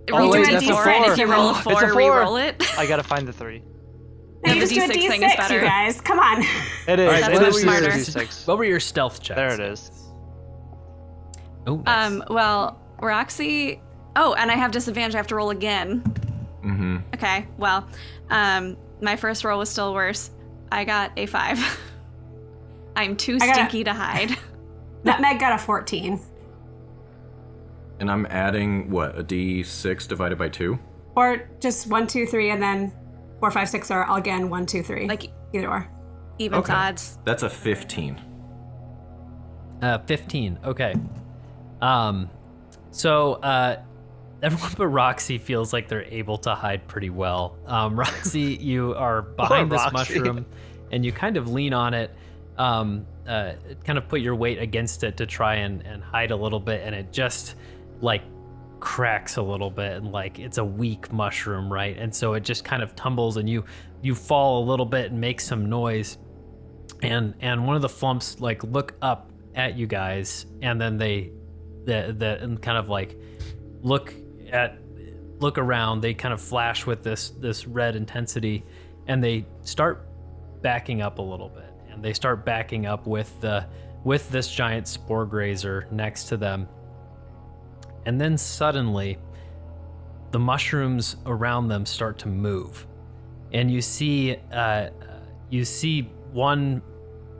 Speaker 2: Redo
Speaker 4: wait,
Speaker 2: a
Speaker 4: that's a
Speaker 2: D4, and
Speaker 4: 4.
Speaker 2: if you roll a
Speaker 4: It's
Speaker 2: 4,
Speaker 4: a 4.
Speaker 2: re-roll it.
Speaker 4: I gotta find the 3.
Speaker 2: No,
Speaker 3: You
Speaker 2: the
Speaker 3: just do a
Speaker 2: D6 thing is
Speaker 3: D6,
Speaker 2: better.
Speaker 3: you guys. Come on.
Speaker 4: It is.
Speaker 1: Alright,
Speaker 4: It
Speaker 1: what
Speaker 4: is
Speaker 1: were
Speaker 2: smarter.
Speaker 4: D6.
Speaker 1: What were your stealth checks?
Speaker 4: There it is.
Speaker 1: Oh, nice.
Speaker 2: Well, Roxy... Oh, and I have disadvantage. I have to roll again.
Speaker 5: Mm-hmm.
Speaker 2: Okay, well, my first roll was still worse. I got a 5. I'm too stinky to hide.
Speaker 3: Nutmeg got a 14.
Speaker 5: And I'm adding, what, a D6 divided by 2?
Speaker 3: Or just 1, 2, 3, and then 4, 5, 6 are again 1, 2, 3.
Speaker 2: Like,
Speaker 3: either or.
Speaker 2: evens odds.
Speaker 5: That's a 15.
Speaker 1: 15. Okay. So everyone but Roxy feels like they're able to hide pretty well. Roxy, you are behind this
Speaker 4: Roxy.
Speaker 1: mushroom, and you kind of lean on it, kind of put your weight against it to try and hide a little bit, and it just like cracks a little bit, and like it's a weak mushroom, right? And so it just kind of tumbles, and you fall a little bit and make some noise, and one of the Flumphs like look up at you guys, and then they and kind of like look around. They kind of flash with this red intensity, and they start backing up a little bit, and they start backing up with this giant spore grazer next to them. And then suddenly the mushrooms around them start to move, and you see one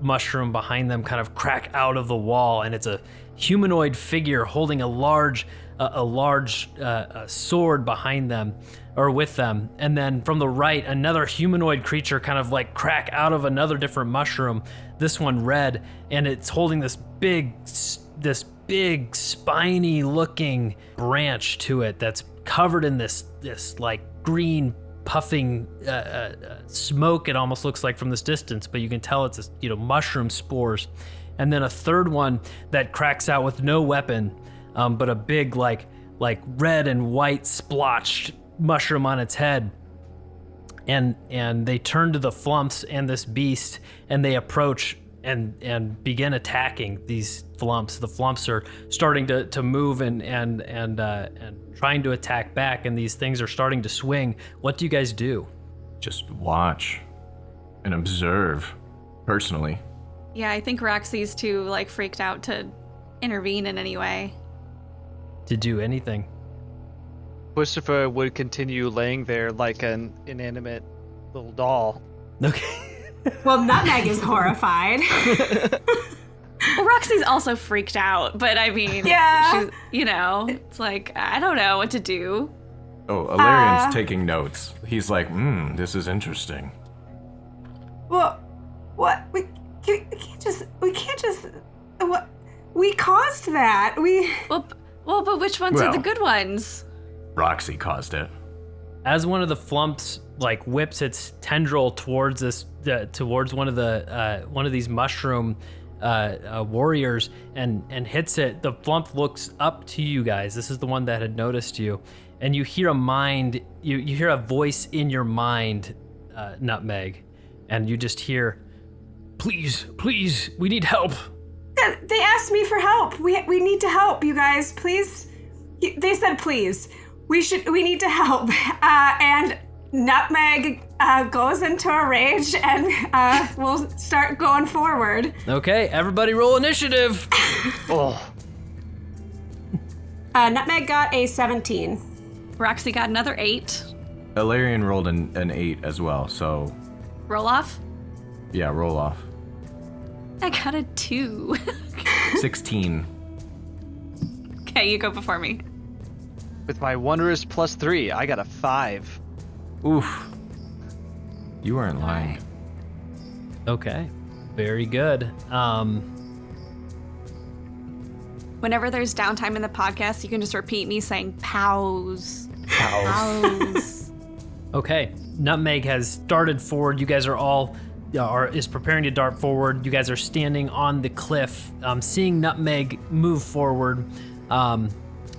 Speaker 1: mushroom behind them kind of crack out of the wall, and it's a humanoid figure holding a large sword behind them, or with them. And then from the right, another humanoid creature kind of like crack out of another different mushroom, this one red, and it's holding this big spiny looking branch to it that's covered in this like green puffing smoke. It almost looks like from this distance, but you can tell it's mushroom spores. And then a third one that cracks out with no weapon, but a big like red and white splotched mushroom on its head. And they turn to the Flumphs and this beast, and they approach and begin attacking these Flumphs. The Flumphs are starting to move and trying to attack back, and these things are starting to swing. What do you guys do?
Speaker 5: Just watch and observe, personally.
Speaker 2: Yeah, I think Roxy's too like freaked out to intervene in any way.
Speaker 1: To do anything?
Speaker 4: Cwistopher would continue laying there like an inanimate little doll.
Speaker 1: Okay.
Speaker 3: Well, Nutmeg is horrified.
Speaker 2: Well, Roxy's also freaked out, but I mean,
Speaker 3: Yeah.
Speaker 2: she's, it's like, I don't know what to do.
Speaker 5: Oh, Ilarion's taking notes. He's like, this is interesting.
Speaker 3: Well, what? We can't just. What? We caused that.
Speaker 2: Well, but which ones are the good ones?
Speaker 5: Roxy caused it.
Speaker 1: As one of the Flumphs like whips its tendril towards one of these mushroom warriors and hits it, the Flumph looks up to you guys. This is the one that had noticed you, and you hear you hear a voice in your mind, Nutmeg, and you just hear, please, we need help.
Speaker 3: They asked me for help. We need to help, you guys. Please. They said please. We need to help. And Nutmeg goes into a rage, and we'll start going forward.
Speaker 1: Okay, everybody roll initiative.
Speaker 4: Oh.
Speaker 3: Nutmeg got a 17.
Speaker 2: Roxy got another 8.
Speaker 5: Ilarion rolled an 8 as well, so
Speaker 2: Roll off.
Speaker 5: yeah, roll off.
Speaker 2: I got a 2.
Speaker 5: 16.
Speaker 2: Okay, you go before me.
Speaker 4: With my wondrous +3, I got a 5.
Speaker 5: Oof. You weren't lying.
Speaker 1: Okay, very good.
Speaker 2: Whenever there's downtime in the podcast, you can just repeat me saying "pows." Pows.
Speaker 1: Okay, Nutmeg has darted forward. You guys are all is preparing to dart forward. You guys are standing on the cliff, seeing Nutmeg move forward.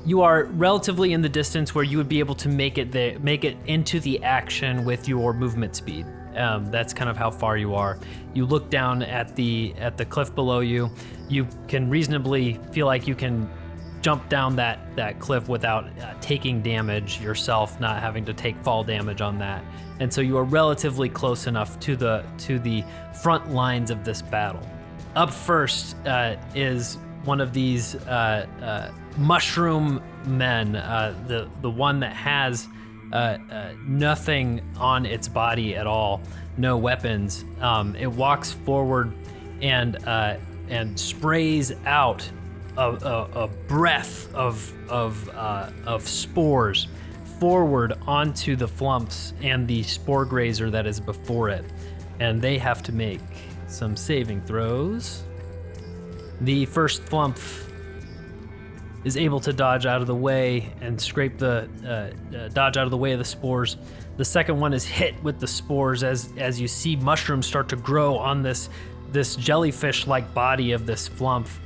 Speaker 1: You are relatively in the distance where you would be able to make it into the action with your movement speed. That's kind of how far you are. You look down at the cliff below you. You can reasonably feel like you can jump down that cliff without taking damage yourself, not having to take fall damage on that. And so you are relatively close enough to the front lines of this battle. Up first is one of these mushroom men, the one that has nothing on its body at all, no weapons. It walks forward and sprays out a breath of spores forward onto the Flumphs and the spore grazer that is before it, and they have to make some saving throws. The first Flumph is able to dodge out of the way and dodge out of the way of the spores. The second one is hit with the spores as you see mushrooms start to grow on this jellyfish-like body of this Flumph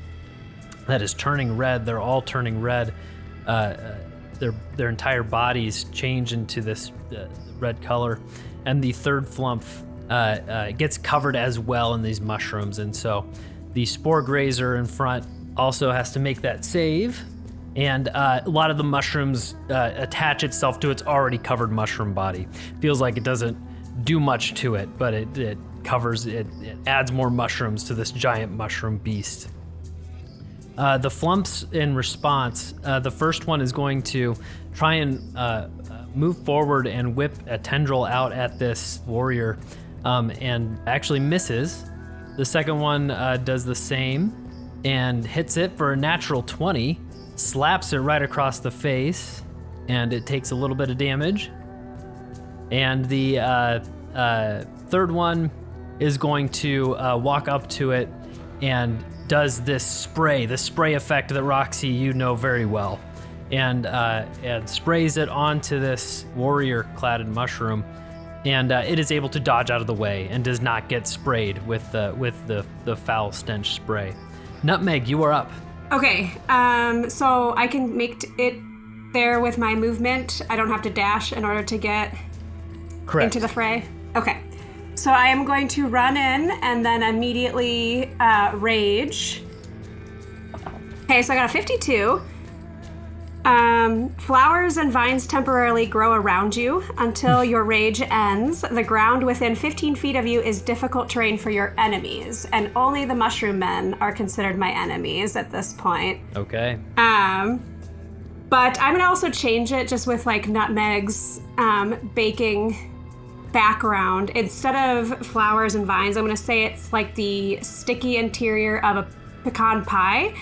Speaker 1: that is turning red. They're all turning red. Their entire bodies change into this red color, and the third Flumph gets covered as well in these mushrooms, and so the spore grazer in front also has to make that save, and a lot of the mushrooms attach itself to its already covered mushroom body. Feels like it doesn't do much to it, but it adds more mushrooms to this giant mushroom beast. The Flumphs in response, the first one is going to try and move forward and whip a tendril out at this warrior, and actually misses. The second one does the same and hits it for a natural 20, slaps it right across the face, and it takes a little bit of damage. And the third one is going to walk up to it and does this spray effect that Roxy, you know very well, and sprays it onto this warrior clad in mushroom, and it is able to dodge out of the way and does not get sprayed with the foul stench spray. Nutmeg, you are up.
Speaker 3: Okay, so I can make it there with my movement. I don't have to dash in order to get into the fray. Okay. So I am going to run in and then immediately rage. Okay, so I got a 52. Flowers and vines temporarily grow around you until your rage ends. The ground within 15 feet of you is difficult terrain for your enemies, and only the mushroom men are considered my enemies at this point.
Speaker 1: Okay.
Speaker 3: But I'm gonna also change it just with like Nutmeg's baking background. Instead of flowers and vines, I'm gonna say it's like the sticky interior of a pecan pie.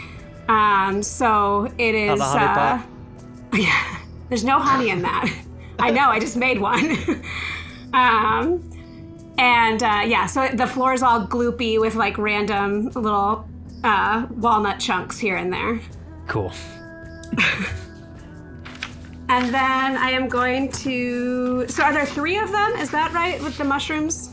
Speaker 3: So it is. Yeah, there's no honey in that. I know, I just made one. So the floor is all gloopy with like random little walnut chunks here and there.
Speaker 1: Cool.
Speaker 3: And then I am going to... So are there 3 of them? Is that right, with the mushrooms?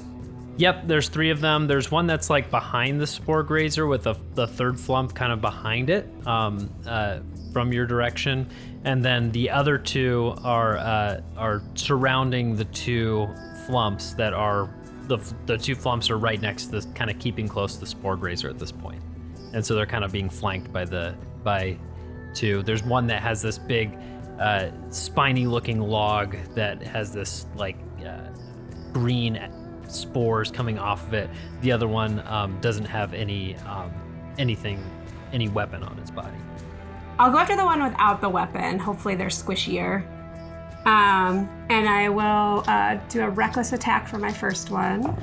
Speaker 1: Yep, there's 3 of them. There's one that's like behind the spore grazer with the third Flumph kind of behind it from your direction. And then the other 2 are surrounding the 2 Flumphs that are... The 2 Flumphs are right next to this, kind of keeping close to the spore grazer at this point. And so they're kind of being flanked by 2. There's one that has this big... spiny looking log that has this like green spores coming off of it. The other one doesn't have any weapon on its body.
Speaker 3: I'll go after the one without the weapon. Hopefully they're squishier. And I will do a reckless attack for my first one.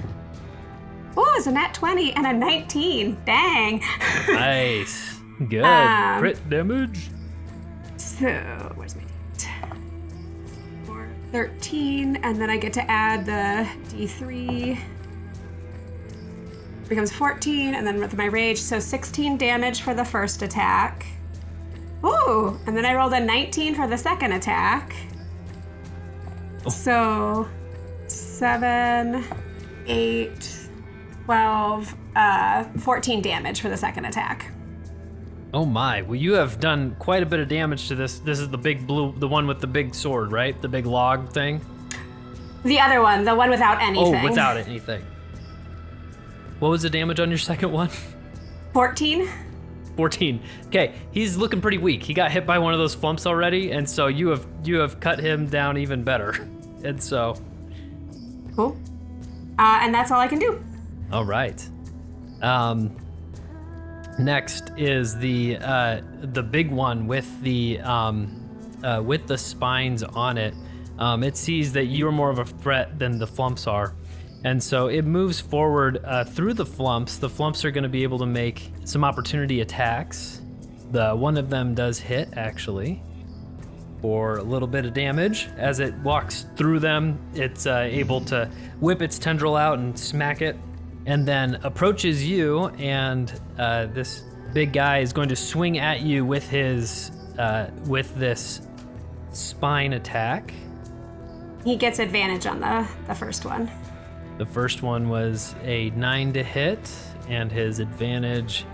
Speaker 3: Oh, it's a nat 20 and a 19. Dang.
Speaker 1: Nice. Good. Crit damage.
Speaker 3: So, where's my d8? 4, 13, and then I get to add the d3. Becomes 14, and then with my rage, so 16 damage for the first attack. Ooh, and then I rolled a 19 for the second attack. Oh. So, 7, 8, 12, 14 damage for the second attack.
Speaker 1: Oh my, well you have done quite a bit of damage to this. This is the big blue, the one with the big sword, right? The big log thing?
Speaker 3: The other one, the one without anything.
Speaker 1: Oh, without anything. What was the damage on your second one?
Speaker 3: 14.
Speaker 1: 14. Okay, he's looking pretty weak. He got hit by one of those flumps already, and so you have cut him down even better. And so...
Speaker 3: Cool. And that's all I can do.
Speaker 1: All right. Next is the big one with the spines on it. It sees that you're more of a threat than the flumps are, and so it moves forward through the flumps. The flumps are going to be able to make some opportunity attacks. One of them does hit actually for a little bit of damage. As it walks through them, it's able to whip its tendril out and smack it, and then approaches you, and this big guy is going to swing at you with his with this spine attack.
Speaker 3: He gets advantage on the first one.
Speaker 1: The first one was a 9 to hit, and his advantage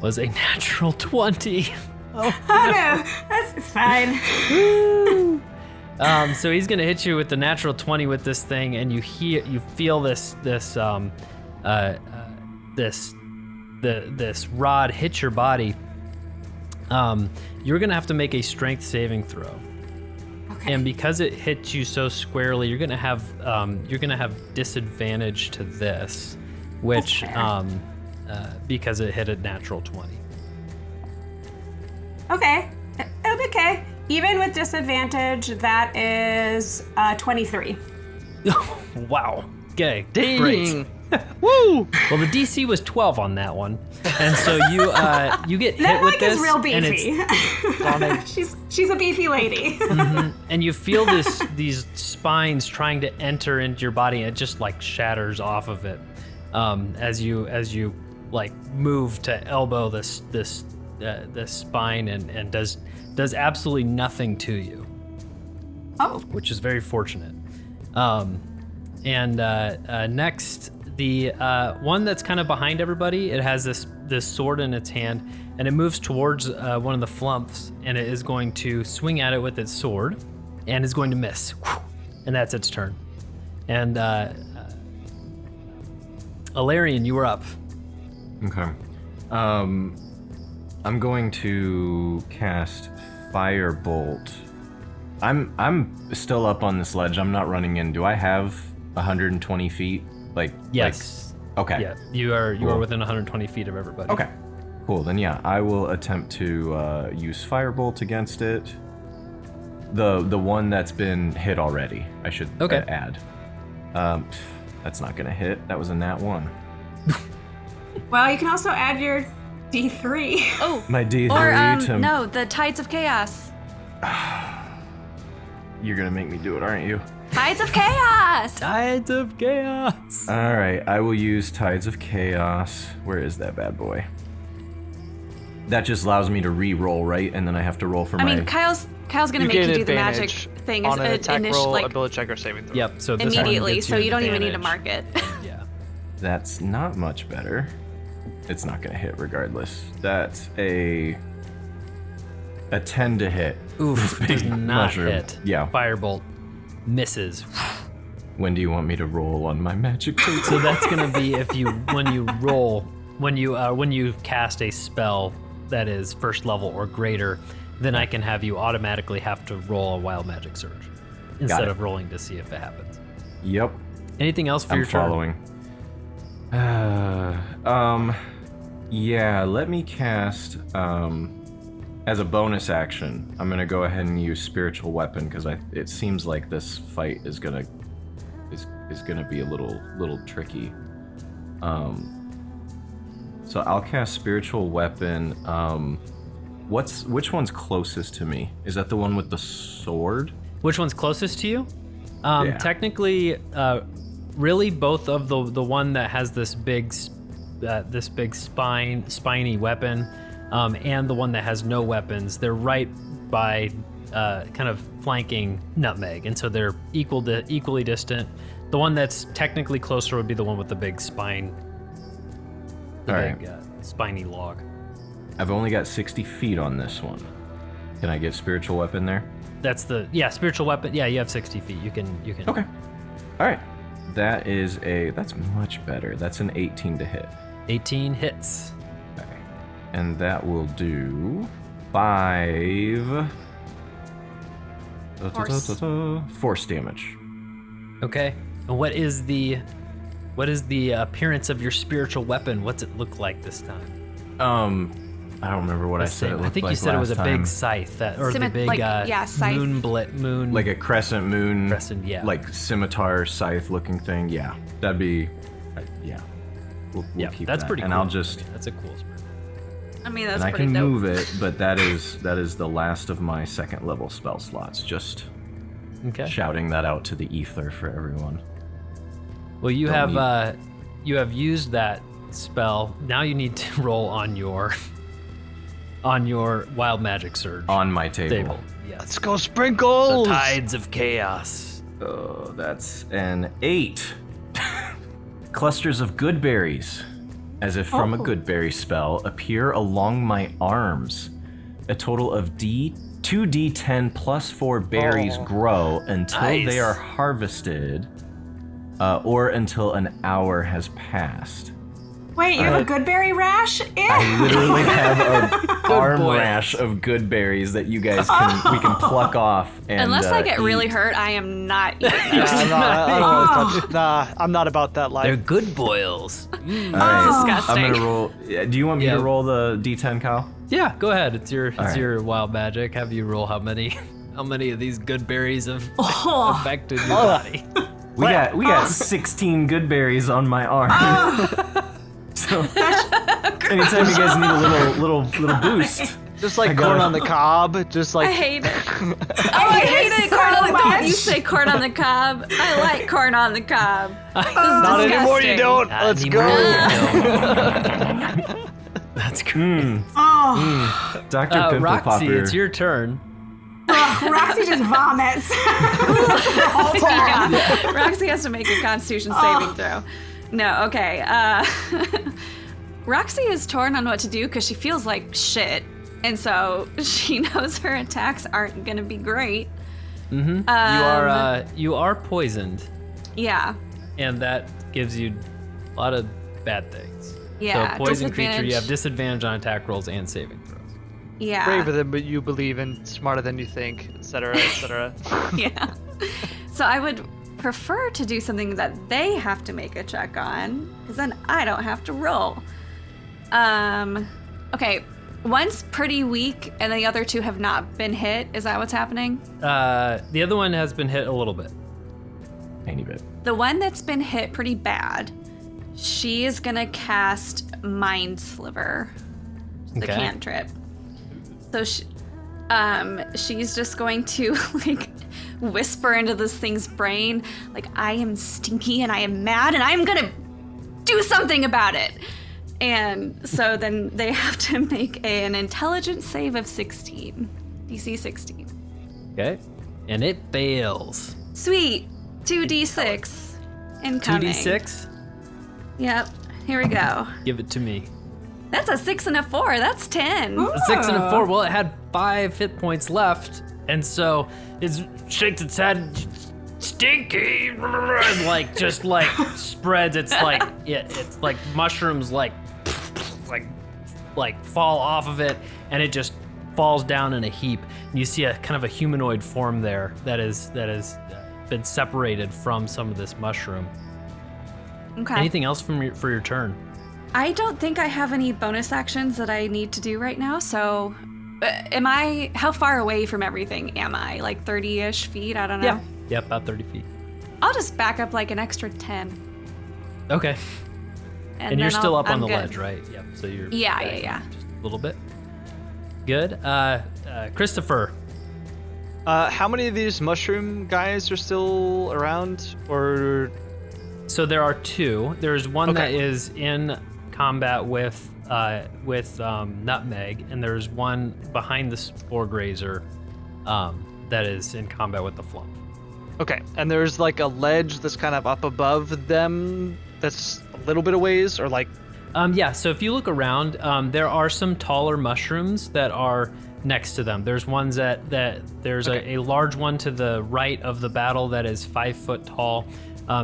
Speaker 1: was a natural 20.
Speaker 3: Oh no, that's fine.
Speaker 1: So he's gonna hit you with the natural 20 with this thing, and you feel this rod hit your body. You're gonna have to make a strength saving throw.
Speaker 3: Okay.
Speaker 1: And because it hit you so squarely, you're gonna have disadvantage to this, which because it hit a natural 20.
Speaker 3: Okay, it'll be okay. Even with disadvantage, that is 23.
Speaker 1: Wow. Okay.
Speaker 4: Dang.
Speaker 1: Great.
Speaker 4: Woo!
Speaker 1: Well, the DC was 12 on that one, and so you get hit
Speaker 3: That
Speaker 1: with
Speaker 3: like
Speaker 1: this,
Speaker 3: is real
Speaker 1: and it's
Speaker 3: beefy. she's a beefy lady.
Speaker 1: and you feel these spines trying to enter into your body, and it just like shatters off of it as you like move to elbow this spine and does absolutely nothing to you.
Speaker 3: Oh.
Speaker 1: Which is very fortunate. Next, the one that's kind of behind everybody, it has this sword in its hand, and it moves towards one of the flumphs, and it is going to swing at it with its sword, and is going to miss. And that's its turn. And Alarian, you are up.
Speaker 5: Okay. I'm going to cast Firebolt. I'm still up on this ledge. I'm not running in. Do I have 120 feet?
Speaker 1: Yes.
Speaker 5: Okay.
Speaker 1: Yeah, you are
Speaker 5: Cool.
Speaker 1: within 120 feet of everybody.
Speaker 5: Okay. Cool. Then yeah, I will attempt to use Firebolt against it. The one that's been hit already. I should add. That's not gonna hit. That was a nat 1.
Speaker 3: Well, you can also add your D3.
Speaker 2: Oh.
Speaker 5: My D3
Speaker 2: Or no, the Tides of Chaos.
Speaker 5: You're gonna make me do it, aren't you?
Speaker 2: Tides of Chaos.
Speaker 1: Tides of Chaos.
Speaker 5: All right, I will use Tides of Chaos. Where is that bad boy? That just allows me to re-roll, right? And then I have to roll for
Speaker 2: I mean, Kyle's gonna make you do the magic thing
Speaker 4: on an attack roll,
Speaker 2: like
Speaker 4: ability check, or saving throw.
Speaker 1: Yep. So this one
Speaker 2: immediately,
Speaker 1: gets
Speaker 2: so you don't even need to
Speaker 1: advantage.
Speaker 2: mark it.
Speaker 1: Yeah.
Speaker 5: That's not much better. It's not gonna hit regardless. That's a 10 to hit.
Speaker 1: Oof. Does not
Speaker 5: mushroom.
Speaker 1: hit.
Speaker 5: Yeah.
Speaker 1: Firebolt misses.
Speaker 5: When do you want me to roll on my magic table?
Speaker 1: So that's gonna be when you cast a spell that is first level or greater, then I can have you automatically have to roll a wild magic surge instead of rolling to see if it happens.
Speaker 5: Yep.
Speaker 1: Anything else for
Speaker 5: I'm
Speaker 1: your
Speaker 5: following. Yeah, let me cast as a bonus action. I'm gonna go ahead and use spiritual weapon because it seems like this fight is gonna be a little tricky. So I'll cast spiritual weapon. Which one's closest to me? Is that the one with the sword?
Speaker 1: Which one's closest to you?
Speaker 5: Yeah.
Speaker 1: Technically, really both of the one that has this big spiny weapon, and the one that has no weapons. They're right by kind of flanking Nutmeg, and so they're equally distant. The one that's technically closer would be the one with the big spine.
Speaker 5: All right.
Speaker 1: Spiny log.
Speaker 5: I've only got 60 feet on this one. Can I get spiritual weapon there?
Speaker 1: That's spiritual weapon. Yeah, you have 60 feet. You can.
Speaker 5: Okay. All right. That's much better. That's an 18 to hit.
Speaker 1: 18 hits.
Speaker 5: Okay. And that will do 5 force damage.
Speaker 1: Okay. And what is the appearance of your spiritual weapon? What's it look like this time?
Speaker 5: I don't remember what I said. It looked
Speaker 1: I think
Speaker 5: like
Speaker 1: you said it was a
Speaker 5: last
Speaker 1: big scythe, the big
Speaker 2: scythe.
Speaker 1: moon,
Speaker 5: like a crescent moon,
Speaker 1: yeah,
Speaker 5: like scimitar scythe looking thing. Yeah, that'd be, yeah. We'll keep
Speaker 1: that's
Speaker 5: that.
Speaker 1: pretty
Speaker 5: and
Speaker 1: cool.
Speaker 5: That's
Speaker 1: a cool spell.
Speaker 2: I mean, that's
Speaker 5: and I
Speaker 2: pretty
Speaker 5: can
Speaker 2: dope.
Speaker 5: move it, but that is the last of my second level spell slots. Just shouting that out to the ether for everyone.
Speaker 1: Well, you have used that spell. Now you need to roll on your wild magic surge.
Speaker 5: On my table.
Speaker 1: Yes.
Speaker 4: Let's go sprinkles!
Speaker 1: The tides of chaos.
Speaker 5: Oh, that's an 8. Clusters of good berries, as if from a good berry spell, appear along my arms. A total of 2d10 plus 4 berries grow until they are harvested, or until an hour has passed.
Speaker 3: Wait, you have a good berry rash?
Speaker 5: I literally have a arm rash of good berries that you guys we can pluck off and
Speaker 2: Unless I get really
Speaker 5: eat.
Speaker 2: hurt, I am not eating those.
Speaker 4: I'm not about that life.
Speaker 1: They're good boils.
Speaker 5: All right,
Speaker 2: disgusting.
Speaker 5: I'm gonna roll. Do you want me to roll the d10, Kyle?
Speaker 1: Yeah, go ahead. It's your
Speaker 5: right.
Speaker 1: your wild magic. Have you roll how many of these good berries have affected your body?
Speaker 5: We got 16 good berries on my arm. So anytime you guys need a little boost,
Speaker 4: just like corn on the cob, just like
Speaker 2: I hate it. I hate it. Corn on the cob. You say corn on the cob. I like corn on the cob.
Speaker 4: not anymore. You don't. Let's go.
Speaker 1: That's great.
Speaker 5: Dr. Pimple
Speaker 1: Roxy,
Speaker 5: Popper.
Speaker 1: it's your turn.
Speaker 3: Roxy just vomits the whole time.
Speaker 2: Yeah. Roxy has to make a Constitution saving throw. No, okay. Roxy is torn on what to do because she feels like shit, and so she knows her attacks aren't gonna be great.
Speaker 1: You are poisoned,
Speaker 2: Yeah.
Speaker 1: and that gives you a lot of bad things.
Speaker 2: Yeah,
Speaker 1: So poison creature,
Speaker 2: disadvantage.
Speaker 1: you have disadvantage on attack rolls and saving throws.
Speaker 2: Yeah.
Speaker 4: braver than you believe and smarter than you think, etc., etc.
Speaker 2: Yeah. So I would prefer to do something that they have to make a check on, because then I don't have to roll. Okay, one's pretty weak, and the other two have not been hit. Is that what's happening?
Speaker 1: The other one has been hit a little bit.
Speaker 5: Tiny bit.
Speaker 2: The one that's been hit pretty bad, she is gonna cast Mind Sliver, the
Speaker 1: Okay.
Speaker 2: cantrip. So she's just going to like whisper into this thing's brain, like, I am stinky and I am mad and I'm gonna do something about it. And so then they have to make an intelligence save of 16, DC 16.
Speaker 1: Okay. And it fails.
Speaker 2: Sweet, 2d6 incoming.
Speaker 1: 2d6?
Speaker 2: Yep, here we go.
Speaker 1: Give it to me.
Speaker 2: That's a 6 and a 4, that's 10.
Speaker 1: A 6 and a 4. Well, it had 5 hit points left, and so it shakes its head, stinky, and like just like spreads. It's like it's like mushrooms like fall off of it, and it just falls down in a heap. And you see a kind of a humanoid form there that is been separated from some of this mushroom.
Speaker 2: Okay.
Speaker 1: Anything else for your turn?
Speaker 2: I don't think I have any bonus actions that I need to do right now, so how far away from everything am I? Like 30-ish feet? I don't know.
Speaker 1: Yeah, about 30 feet.
Speaker 2: I'll just back up like an extra 10.
Speaker 1: Okay. And
Speaker 2: then
Speaker 1: you're still up on
Speaker 2: I'm
Speaker 1: the
Speaker 2: good.
Speaker 1: ledge, right? Yep. So you're
Speaker 2: Yeah.
Speaker 1: just a little bit. Good. Cwistopher.
Speaker 4: How many of these mushroom guys are still around? Or
Speaker 1: So there are 2. There's one that
Speaker 4: Okay.
Speaker 1: is in combat with Nutmeg, and there's one behind the Spore Grazer that is in combat with the Flump.
Speaker 4: okay, and there's like a ledge that's kind of up above them. That's a little bit of ways, or like
Speaker 1: Yeah, so if you look around, there are some taller mushrooms that are next to them. There's ones that there's a large one to the right of the battle that is 5 foot tall.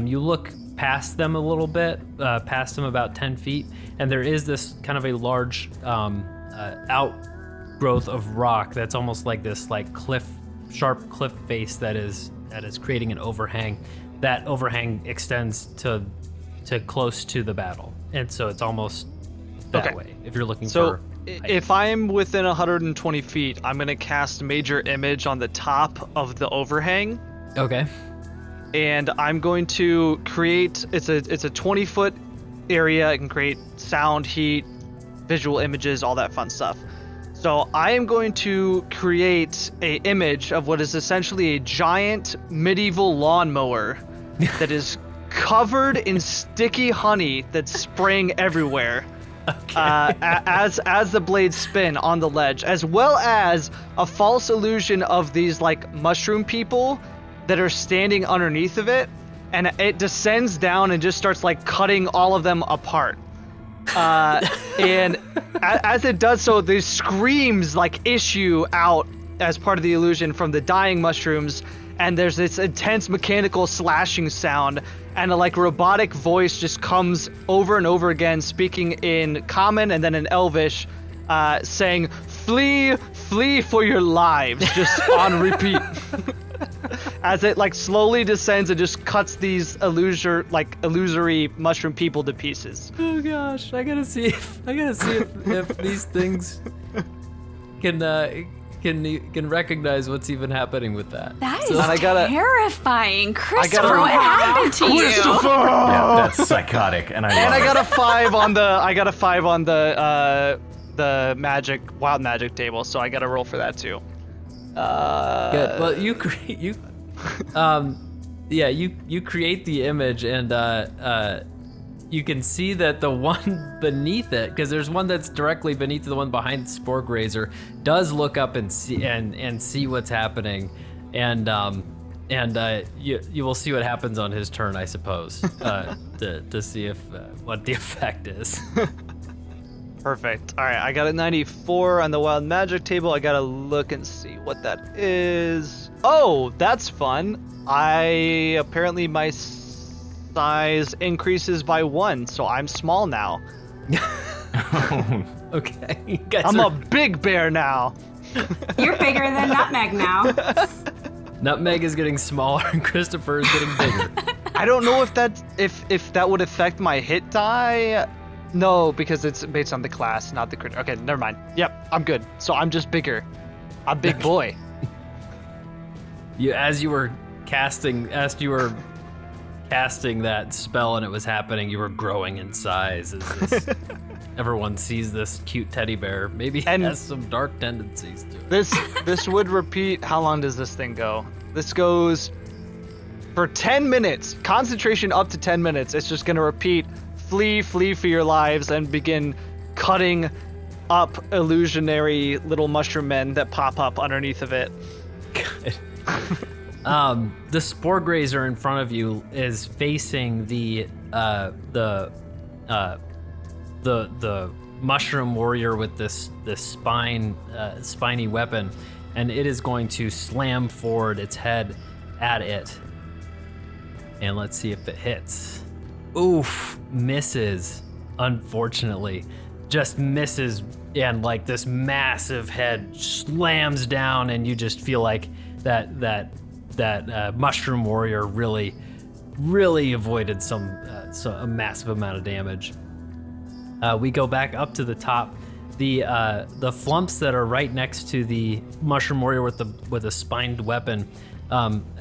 Speaker 1: You look past them a little bit, past them about 10 feet, and there is this kind of a large outgrowth of rock that's almost like this sharp cliff face that is creating an overhang. That overhang extends to close to the battle, and so it's almost that way if you're looking for
Speaker 4: if I'm within 120 feet, I'm going to cast Major Image on the top of the overhang.
Speaker 1: Okay.
Speaker 4: And I'm going to create, it's a 20-foot area. I can create sound, heat, visual images, all that fun stuff. So I am going to create a image of what is essentially a giant medieval lawnmower that is covered in sticky honey that's spraying everywhere. Okay. As the blades spin on the ledge, as well as a false illusion of these like mushroom people that are standing underneath of it, and it descends down and just starts like cutting all of them apart. And as it does so, these screams like issue out as part of the illusion from the dying mushrooms, and there's this intense mechanical slashing sound, and a like robotic voice just comes over and over again, speaking in Common and then in Elvish, saying, "Flee, flee for your lives," just on repeat. As it like slowly descends and just cuts these illusory mushroom people to pieces.
Speaker 1: Oh gosh, I gotta see if these things can recognize what's even happening with that.
Speaker 2: That is terrifying, Cwistopher. What happened to you?
Speaker 4: Cwistopher!
Speaker 5: Yeah, that's psychotic, and I
Speaker 4: got a 5 on the wild magic table, so I got to roll for that too.
Speaker 1: Good. Well, you create the image, and you can see that the one beneath it, because there's one that's directly beneath the one behind Spore Grazer, does look up and see what's happening, and you will see what happens on his turn, I suppose, to see if what the effect is.
Speaker 4: Perfect. All right, I got a 94 on the wild magic table. I gotta look and see what that is. Oh, that's fun. Apparently my size increases by 1, so I'm small now.
Speaker 1: Okay.
Speaker 4: I'm a big bear now.
Speaker 3: You're bigger than Nutmeg now.
Speaker 1: Nutmeg is getting smaller and Cwistopher is getting bigger.
Speaker 4: I don't know if that would affect my hit die. No, because it's based on the class, not the crit. Okay, never mind. Yep, I'm good. So I'm just bigger. I'm big boy.
Speaker 1: As you were casting that spell and it was happening, you were growing in size as everyone sees this cute teddy bear. Maybe he has some dark tendencies to it.
Speaker 4: This would repeat. How long does this thing go? This goes for 10 minutes. Concentration up to 10 minutes. It's just gonna repeat. Flee for your lives, and begin cutting up illusionary little mushroom men that pop up underneath of it.
Speaker 1: Good. The Spore Grazer in front of you is facing the mushroom warrior with this spiny weapon, and it is going to slam forward its head at it. And let's see if it hits. Oof, misses, unfortunately. Just misses, and like this massive head slams down, and you just feel like that mushroom warrior really avoided a massive amount of damage. We go back up to the top. The Flumphs that are right next to the mushroom warrior with a spined weapon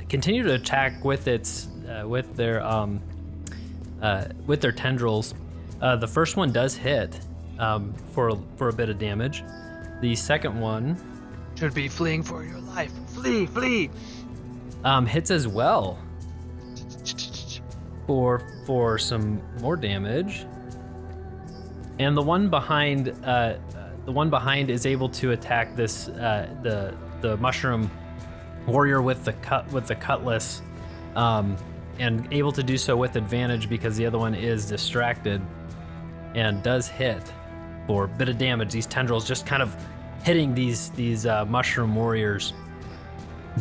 Speaker 1: continue to attack with their tendrils. The first one does hit for a bit of damage. The second one
Speaker 4: should be fleeing for your life. Flee!
Speaker 1: Hits as well for some more damage. And the one behind is able to attack this the mushroom warrior with the cutlass. And able to do so with advantage because the other one is distracted. and does hit for a bit of damage. These tendrils just kind of hitting these mushroom warriors,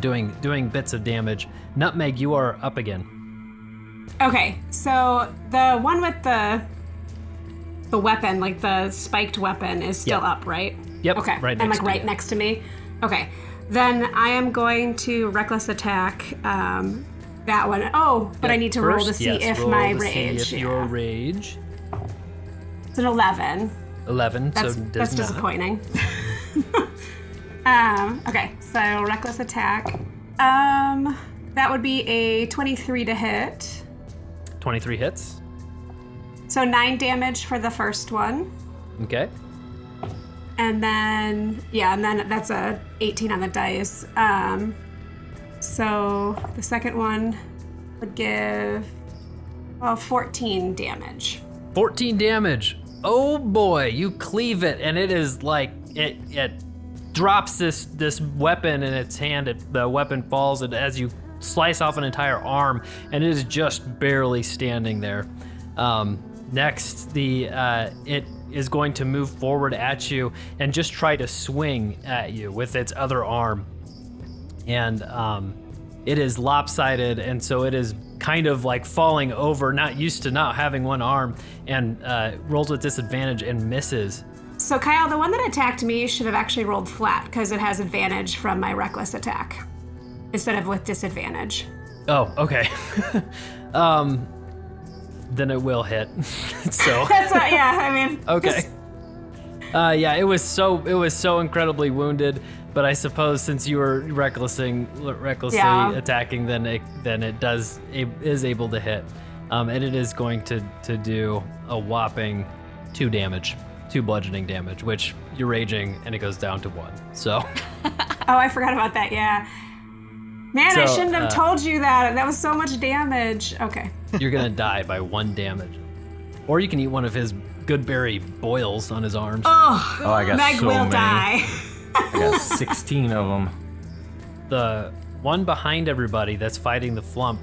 Speaker 1: doing bits of damage. Nutmeg, you are up again.
Speaker 3: Okay, so the one with the weapon, like the spiked weapon, is still up, right?
Speaker 1: Yep.
Speaker 3: Okay.
Speaker 1: Right
Speaker 3: and
Speaker 1: next
Speaker 3: like
Speaker 1: to
Speaker 3: right
Speaker 1: you.
Speaker 3: next to me. Okay. Then I am going to reckless attack that one. Oh, but I need to roll to see if
Speaker 1: roll
Speaker 3: my
Speaker 1: to
Speaker 3: rage.
Speaker 1: See if your rage.
Speaker 3: It's an 11.
Speaker 1: 11.
Speaker 3: That's,
Speaker 1: so does
Speaker 3: that's
Speaker 1: not.
Speaker 3: disappointing. Okay, so reckless attack. That would be a 23 to hit.
Speaker 1: 23 hits.
Speaker 3: So 9 damage for the first one.
Speaker 1: Okay.
Speaker 3: And then that's a 18 on the dice. So the second one would give 14 damage.
Speaker 1: 14 damage. Oh boy, you cleave it, and it is like it drops this weapon in its hand. The weapon falls, and as you slice off an entire arm, and it is just barely standing there. Next, it is going to move forward at you and just try to swing at you with its other arm. And it is lopsided, and so it is kind of like falling over, not used to not having one arm, and rolls with disadvantage and misses.
Speaker 3: So Kyle, the one that attacked me should have actually rolled flat because it has advantage from my reckless attack instead of with disadvantage.
Speaker 1: Oh, okay. Then it will hit. So
Speaker 3: That's what, yeah, I mean.
Speaker 1: okay. Yeah, it was so incredibly wounded, but I suppose since you were recklessly attacking, then it is able to hit, and it is going to do a whopping 2 bludgeoning damage, which you're raging, and it goes down to 1. So.
Speaker 3: Oh, I forgot about that. Yeah. Man, I
Speaker 1: So,
Speaker 3: shouldn't have told you that. That was so much damage. Okay.
Speaker 1: You're gonna die by 1 damage, or you can eat one of his good berry boils on his arms.
Speaker 3: Oh,
Speaker 5: I got
Speaker 3: Meg
Speaker 5: so
Speaker 3: will
Speaker 5: many.
Speaker 3: die.
Speaker 5: I got 16 of them.
Speaker 1: The one behind everybody that's fighting the Flumph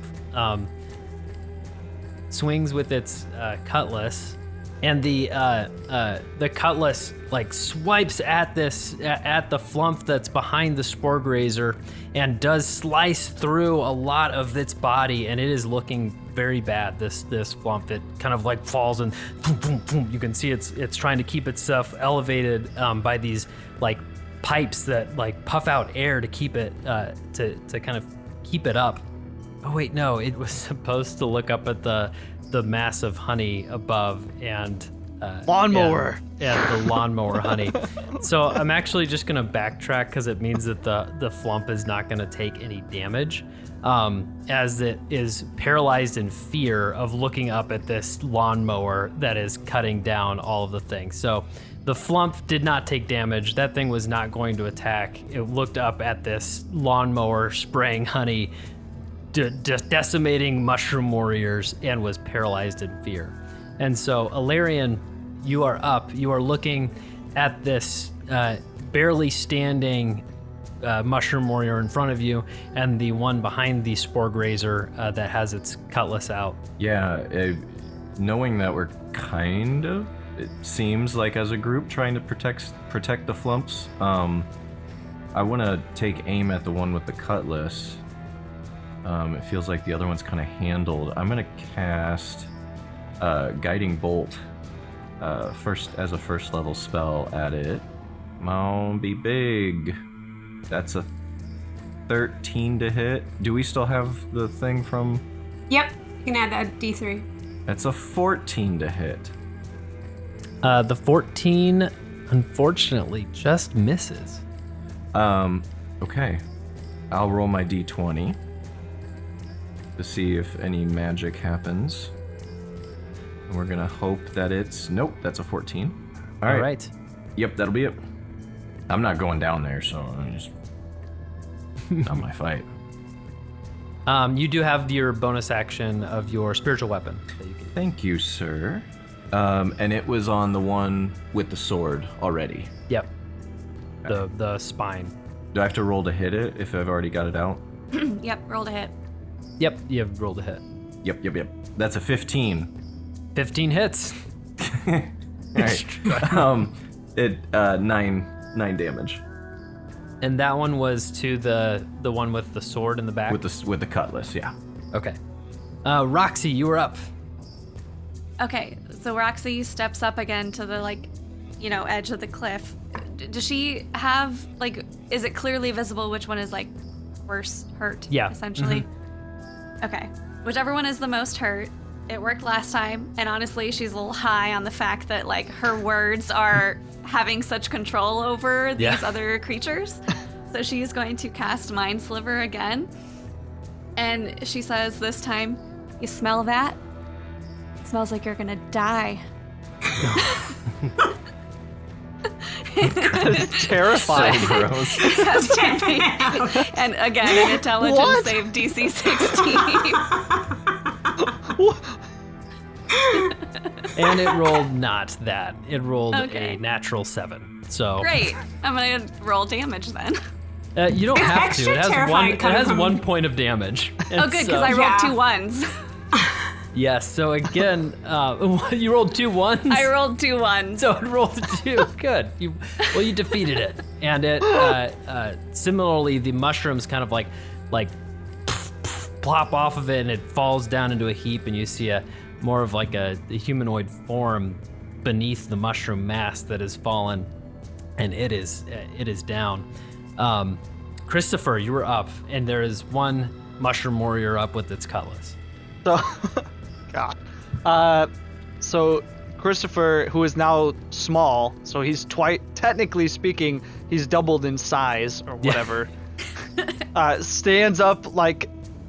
Speaker 1: swings with its cutlass, and the cutlass like swipes at the Flumph that's behind the Spore Grazer, and does slice through a lot of its body, and it is looking very bad. This Flumph, it kind of like falls, and boom, boom, boom. You can see it's trying to keep itself elevated by these like pipes that like puff out air to keep it to kind of keep it up. Oh wait, no, it was supposed to look up at the mass of honey above and
Speaker 4: Lawnmower.
Speaker 1: and the lawnmower honey. So I'm actually just gonna backtrack because it means that the Flumph is not gonna take any damage, as it is paralyzed in fear of looking up at this lawnmower that is cutting down all of the things. So the Flumph did not take damage. That thing was not going to attack. It looked up at this lawnmower spraying honey, decimating mushroom warriors, and was paralyzed in fear. And so, Alarian, you are up. You are looking at this barely standing mushroom warrior in front of you, and the one behind the Spore Grazer that has its cutlass out.
Speaker 5: Yeah, knowing that we're kind of, it seems like as a group trying to protect the Flumphs, I want to take aim at the one with the cutlass. It feels like the other one's kind of handled. I'm gonna cast Guiding Bolt first as a first level spell at it. Come on, be big. That's a 13 to hit. Do we still have the thing from?
Speaker 3: Yep, you can add that D3.
Speaker 5: That's a 14 to hit.
Speaker 1: The 14, unfortunately, just misses.
Speaker 5: Okay. I'll roll my D20 to see if any magic happens. And we're gonna hope that it's... Nope, that's a 14. All right. Yep, that'll be it. I'm not going down there, so I'm just... not my fight.
Speaker 1: You do have your bonus action of your spiritual weapon that you can.
Speaker 5: Thank you, sir. And it was on the one with the sword already.
Speaker 1: Yep. The spine.
Speaker 5: Do I have to roll to hit it if I've already got it out?
Speaker 2: Yep, roll to hit.
Speaker 1: Yep, you have rolled a hit.
Speaker 5: Yep. That's a 15.
Speaker 1: 15 hits.
Speaker 5: All right. Nine damage
Speaker 1: And that one was to the one with the sword in the back?
Speaker 5: with the cutlass. Yeah.
Speaker 1: Okay. Roxy, you were up.
Speaker 2: Okay, so Roxy steps up again to the edge of the cliff. Does she have is it clearly visible which one is worse hurt?
Speaker 1: Yeah.
Speaker 2: Essentially. Mm-hmm. Okay. Whichever one is the most hurt. It worked last time, and honestly, she's a little high on the fact that her words are having such control over these other creatures. So she's going to cast Mind Sliver again. And she says this time, "You smell that? It smells like you're gonna die."
Speaker 4: It's terrifying.
Speaker 5: So gross.
Speaker 2: And again, an intelligence save DC 16.
Speaker 1: And it rolled not that. It rolled a natural 7. So
Speaker 2: Great. I'm gonna roll damage then.
Speaker 1: You don't have to.
Speaker 3: extra
Speaker 1: It has
Speaker 3: terrifying
Speaker 1: one. It
Speaker 3: coming
Speaker 1: has
Speaker 3: from-
Speaker 1: 1 point of damage. And
Speaker 2: Oh, good,
Speaker 1: so-
Speaker 2: because I rolled
Speaker 3: Yeah.
Speaker 2: 2 ones.
Speaker 1: Yes. So again, you rolled 2 ones.
Speaker 2: I rolled 2 ones.
Speaker 1: So it rolled 2. Good. You defeated it, and it similarly the mushrooms kind of like plop off of it, and it falls down into a heap, and you see more of a humanoid form beneath the mushroom mass that has fallen, and it is down. Cwistopher, you were up, and there is one mushroom warrior up with its cutlass.
Speaker 4: So, God. So Cwistopher, who is now small, so he's technically speaking, he's doubled in size or whatever, stands up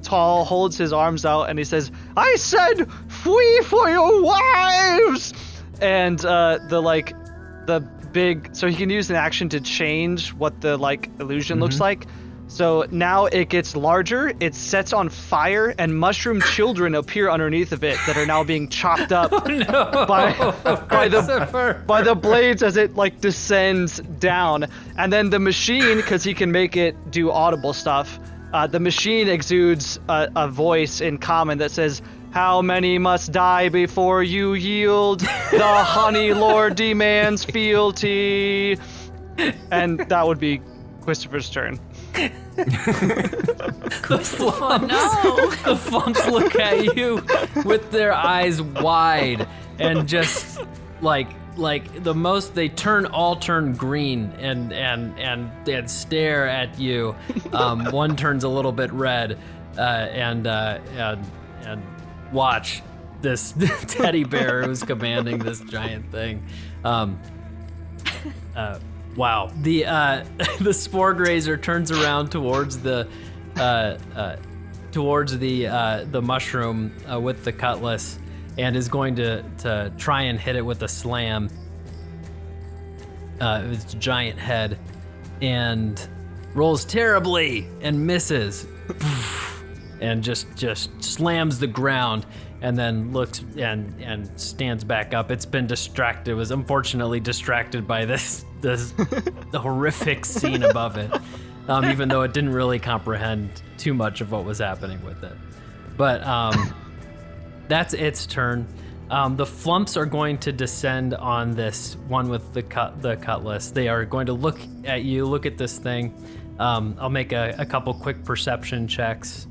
Speaker 4: tall, holds his arms out, and he says, "I said, flee for your wives!" And the big, so he can use an action to change what the illusion looks like. So now it gets larger, it sets on fire, and mushroom children appear underneath of it that are now being chopped up by the blades as it descends down. And then the machine, because he can make it do audible stuff, the machine exudes a voice in common that says, "How many must die before you yield? The honey lord demands fealty." And that would be Cwistopher's turn.
Speaker 1: The Flumphs,
Speaker 2: No.
Speaker 1: the Flumphs look at you with their eyes wide and just they turn green and stare at you. One turns a little bit red and watch this teddy bear who's commanding this giant thing. Wow. The spore grazer turns around towards the mushroom with the cutlass and is going to try and hit it with a slam. Its giant head, and rolls terribly and misses, and just slams the ground. And then looks and stands back up. It's been distracted. It was unfortunately distracted by the horrific scene above it, even though it didn't really comprehend too much of what was happening with it. But that's its turn. The Flumphs are going to descend on this one with the cutlass. They are going to look at you, look at this thing. I'll make a couple quick perception checks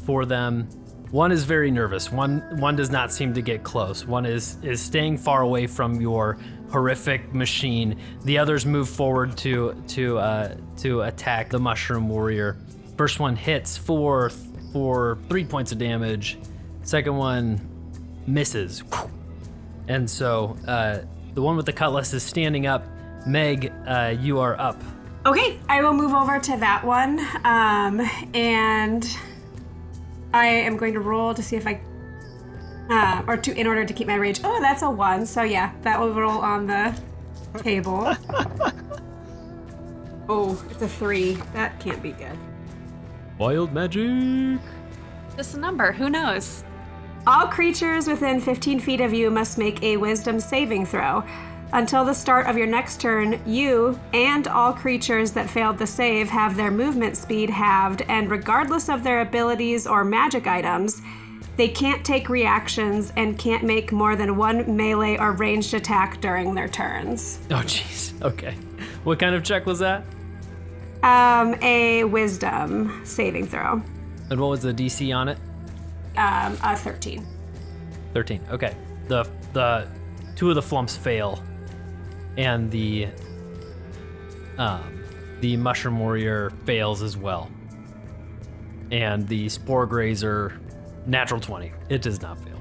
Speaker 1: for them. One is very nervous. One does not seem to get close. One is staying far away from your horrific machine. The others move forward to attack the mushroom warrior. First one hits for 3 points of damage. Second one misses. And so the one with the cutlass is standing up. Meg, you are up.
Speaker 3: Okay, I will move over to that one, and I am going to roll to see if I, in order to keep my rage. Oh, that's a 1, so yeah, that will roll on the table. Oh, it's a 3. That can't be good.
Speaker 1: Wild magic.
Speaker 2: Just a number, who knows?
Speaker 3: All creatures within 15 feet of you must make a wisdom saving throw. Until the start of your next turn, you and all creatures that failed the save have their movement speed halved, and regardless of their abilities or magic items, They can't take reactions and can't make more than one melee or ranged attack during their turns.
Speaker 1: Oh, jeez. Okay. What kind of check was that?
Speaker 3: A wisdom saving throw.
Speaker 1: And what was the DC on it?
Speaker 3: A 13.
Speaker 1: 13. Okay. The two of the flumps fail, and the mushroom warrior fails as well. And the spore grazer, natural 20. It does not fail.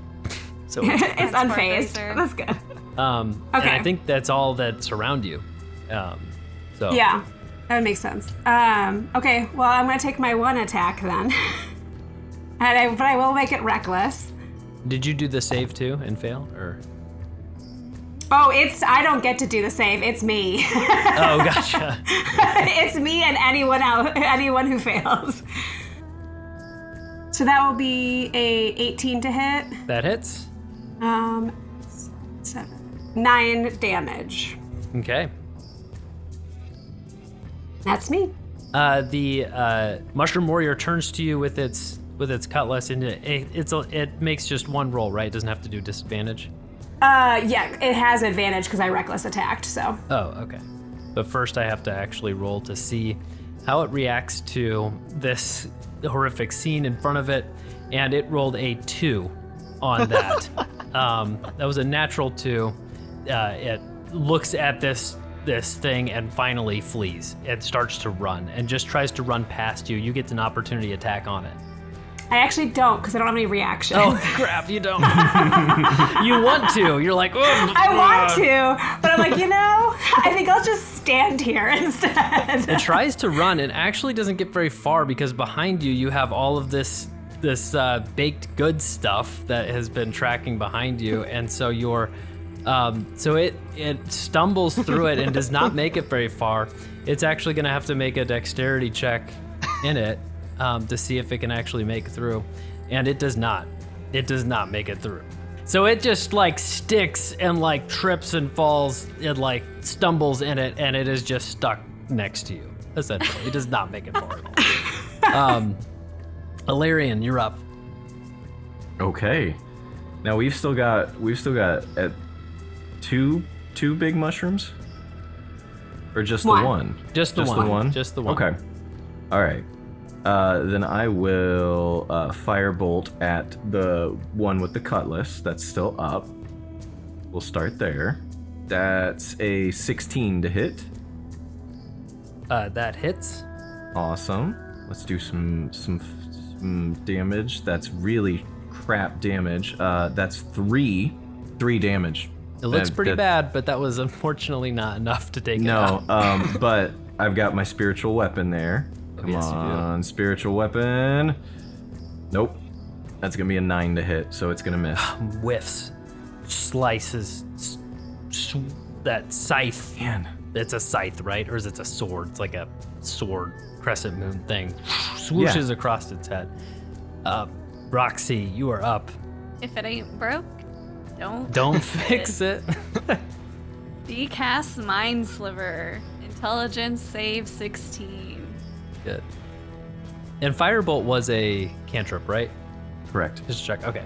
Speaker 1: So
Speaker 3: it's unfazed. That's good.
Speaker 1: Okay. And I think that's all that's around you. So
Speaker 3: yeah, that would make sense. Okay, well, I'm gonna take my one attack then, but I will make it reckless.
Speaker 1: Did you do the save too and fail, or?
Speaker 3: Oh, I don't get to do the save. It's me.
Speaker 1: Oh, gotcha.
Speaker 3: It's me and anyone who fails. So that will be a 18 to hit.
Speaker 1: That hits.
Speaker 3: 9 damage.
Speaker 1: Okay.
Speaker 3: That's me.
Speaker 1: The mushroom warrior turns to you with its cutlass, and it makes just one roll, right? It doesn't have to do disadvantage.
Speaker 3: Yeah, it has advantage because I reckless attacked. So.
Speaker 1: Oh, okay. But first, I have to actually roll to see how it reacts to this horrific scene in front of it, and it rolled a 2 on that. That was a natural 2. It looks at this thing and finally flees. It starts to run and just tries to run past you. You get an opportunity attack on it.
Speaker 3: I actually don't, because I don't have any reactions.
Speaker 1: Oh, crap, you don't. You want to. You're like, oh.
Speaker 3: I want to, but I'm like, I think I'll just stand here instead.
Speaker 1: It tries to run and actually doesn't get very far because behind you, you have all of this baked goods stuff that has been tracking behind you. And so it stumbles through it and does not make it very far. It's actually going to have to make a dexterity check in it. To see if it can actually make it through. And it does not. It does not make it through. So it just sticks and trips and falls and stumbles in it, and it is just stuck next to you, essentially. It does not make it far at all. Ilarion, you're up.
Speaker 5: Okay. Now we've still got two big mushrooms? Or just the one?
Speaker 1: Just the one. Just the one.
Speaker 5: Okay. All right. Then I will firebolt at the one with the cutlass that's still up. We'll start there. That's a 16 to hit.
Speaker 1: That hits.
Speaker 5: Awesome. Let's do some damage. That's really crap damage. That's 3 damage.
Speaker 1: It looks pretty bad, but that was unfortunately not enough to take it out.
Speaker 5: No, but I've got my spiritual weapon there. Come on, spiritual weapon. Nope. That's going to be a 9 to hit, so it's going to miss.
Speaker 1: Whiffs. Slices. That scythe.
Speaker 5: Man.
Speaker 1: It's a scythe, right? Or is it a sword? It's like a sword crescent moon thing. Swooshes across its head. Roxy, you are up.
Speaker 2: If it ain't broke,
Speaker 1: don't fix it.
Speaker 2: Decast Mind Sliver. Intelligence save 16.
Speaker 1: Good. And Firebolt was a cantrip, right?
Speaker 5: Correct.
Speaker 1: Just check. Okay.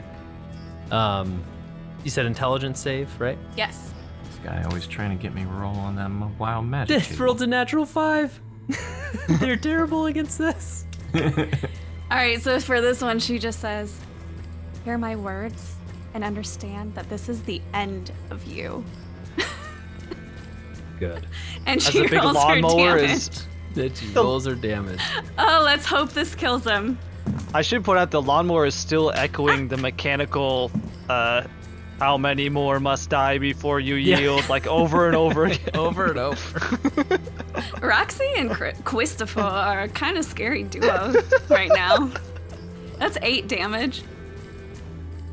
Speaker 1: You said intelligence save, right?
Speaker 2: Yes.
Speaker 5: This guy always trying to get me roll on that wild magic.
Speaker 1: This rolled a natural 5. They're terrible against this.
Speaker 2: All right, so for this one, she just says, "Hear my words and understand that this is the end of you."
Speaker 1: Good.
Speaker 2: And she rolls her damage.
Speaker 1: She rolls her damage.
Speaker 2: Oh, let's hope this kills him.
Speaker 4: I should point out the lawnmower is still echoing the mechanical, how many more must die before you yield, over and over again.
Speaker 1: Over and over.
Speaker 2: Roxy and Cwistopher are a kind of scary duo right now. That's 8 damage.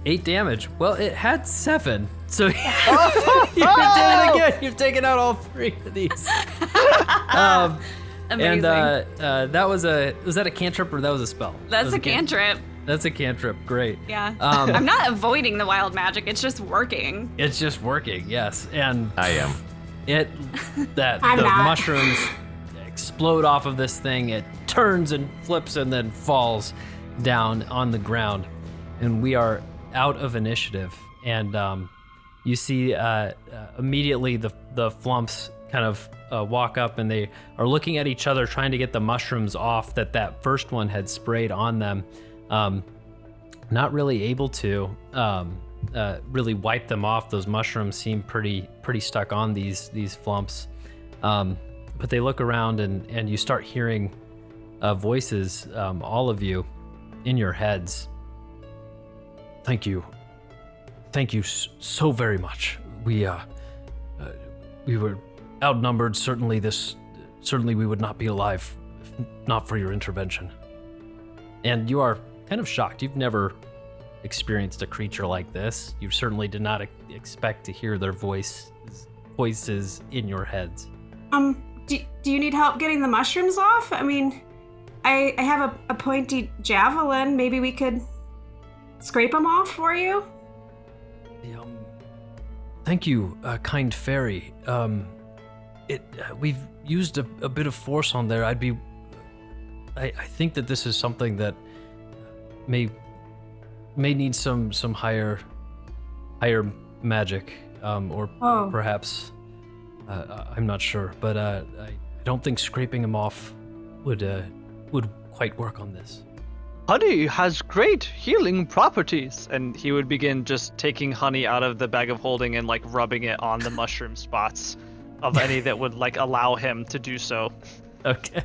Speaker 1: 8 damage. Well, it had 7. So you did it again. You've taken out all 3 of these.
Speaker 2: Amazing.
Speaker 1: And was that a cantrip or that was a spell?
Speaker 2: That's a cantrip.
Speaker 1: That's a cantrip. Great.
Speaker 2: Yeah. I'm not avoiding the wild magic. It's just working.
Speaker 1: It's just working. Yes. And
Speaker 5: I am.
Speaker 1: The mushrooms explode off of this thing. It turns and flips and then falls down on the ground. and we are out of initiative. And you see immediately the Flumphs kind of walk up, and they are looking at each other, trying to get the mushrooms off that first one had sprayed on them. Not really able to really wipe them off. Those mushrooms seem pretty stuck on these Flumphs. But they look around, and you start hearing voices, all of you, in your heads. Thank you so very much. We were outnumbered. Certainly we would not be alive if not for your intervention. And you are kind of shocked. You've never experienced a creature like this. You certainly did not expect to hear their voices in your heads.
Speaker 3: Do you need help getting the mushrooms off? I mean, I have a pointy javelin. Maybe we could scrape them off for you?
Speaker 1: Thank you, kind fairy. We've used a bit of force on there. I think that this is something that may need some higher magic, or perhaps I'm not sure, but I don't think scraping them off would quite work on this.
Speaker 4: Honey has great healing properties. And he would begin just taking honey out of the bag of holding and like rubbing it on the mushroom spots of any that would like allow him to do so.
Speaker 1: Okay.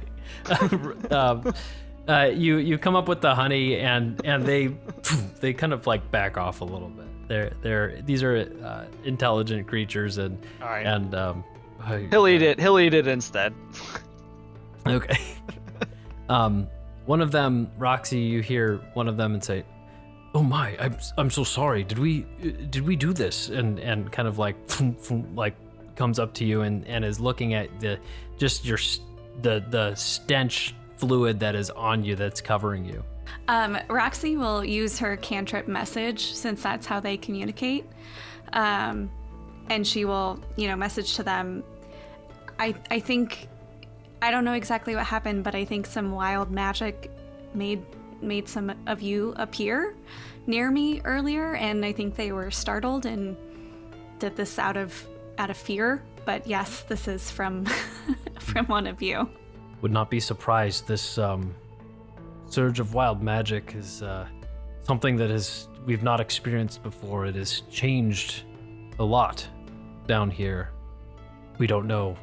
Speaker 1: You come up with the honey, and they kind of like back off a little bit. These are intelligent creatures, and
Speaker 4: all right.
Speaker 1: And
Speaker 4: he'll eat it instead.
Speaker 1: Okay. One of them, Roxy, you hear one of them and say, "Oh my, I'm so sorry. Did we do this?" And kind of like comes up to you and is looking at the stench fluid that is on you, that's covering you.
Speaker 2: Roxy will use her cantrip message, since that's how they communicate. And she will, message to them. I think, I don't know exactly what happened, but I think some wild magic made some of you appear near me earlier, and I think they were startled and did this out of fear. But yes, this is from from one of you.
Speaker 1: Would not be surprised. This surge of wild magic is something that we've not experienced before. It has changed a lot down here. We don't know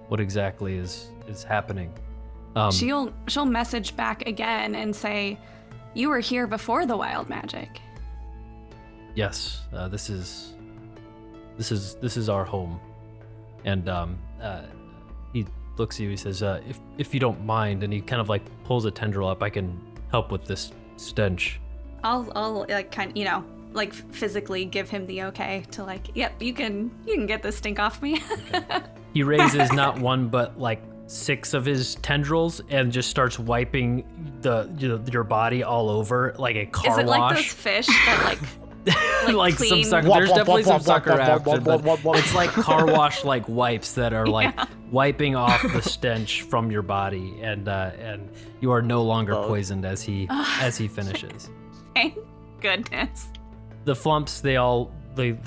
Speaker 1: what exactly is happening.
Speaker 2: She'll message back again and say, "You were here before the wild magic."
Speaker 1: Yes, this is our home, and he looks at you. He says, "If you don't mind," and he kind of like pulls a tendril up. "I can help with this stench."
Speaker 2: I'll like kind of, like physically give him the okay to like, "Yep, you can get this stink off me."
Speaker 1: Okay. He raises not one but like 6 of his tendrils and just starts wiping your body all over like a car wash.
Speaker 2: Is it like those fish that like
Speaker 1: some sucker? There's definitely some sucker action, but it's like car wash like wipes that are like wiping off the stench from your body, and you are no longer poisoned as he finishes.
Speaker 2: Thank goodness.
Speaker 1: The Flumphs, they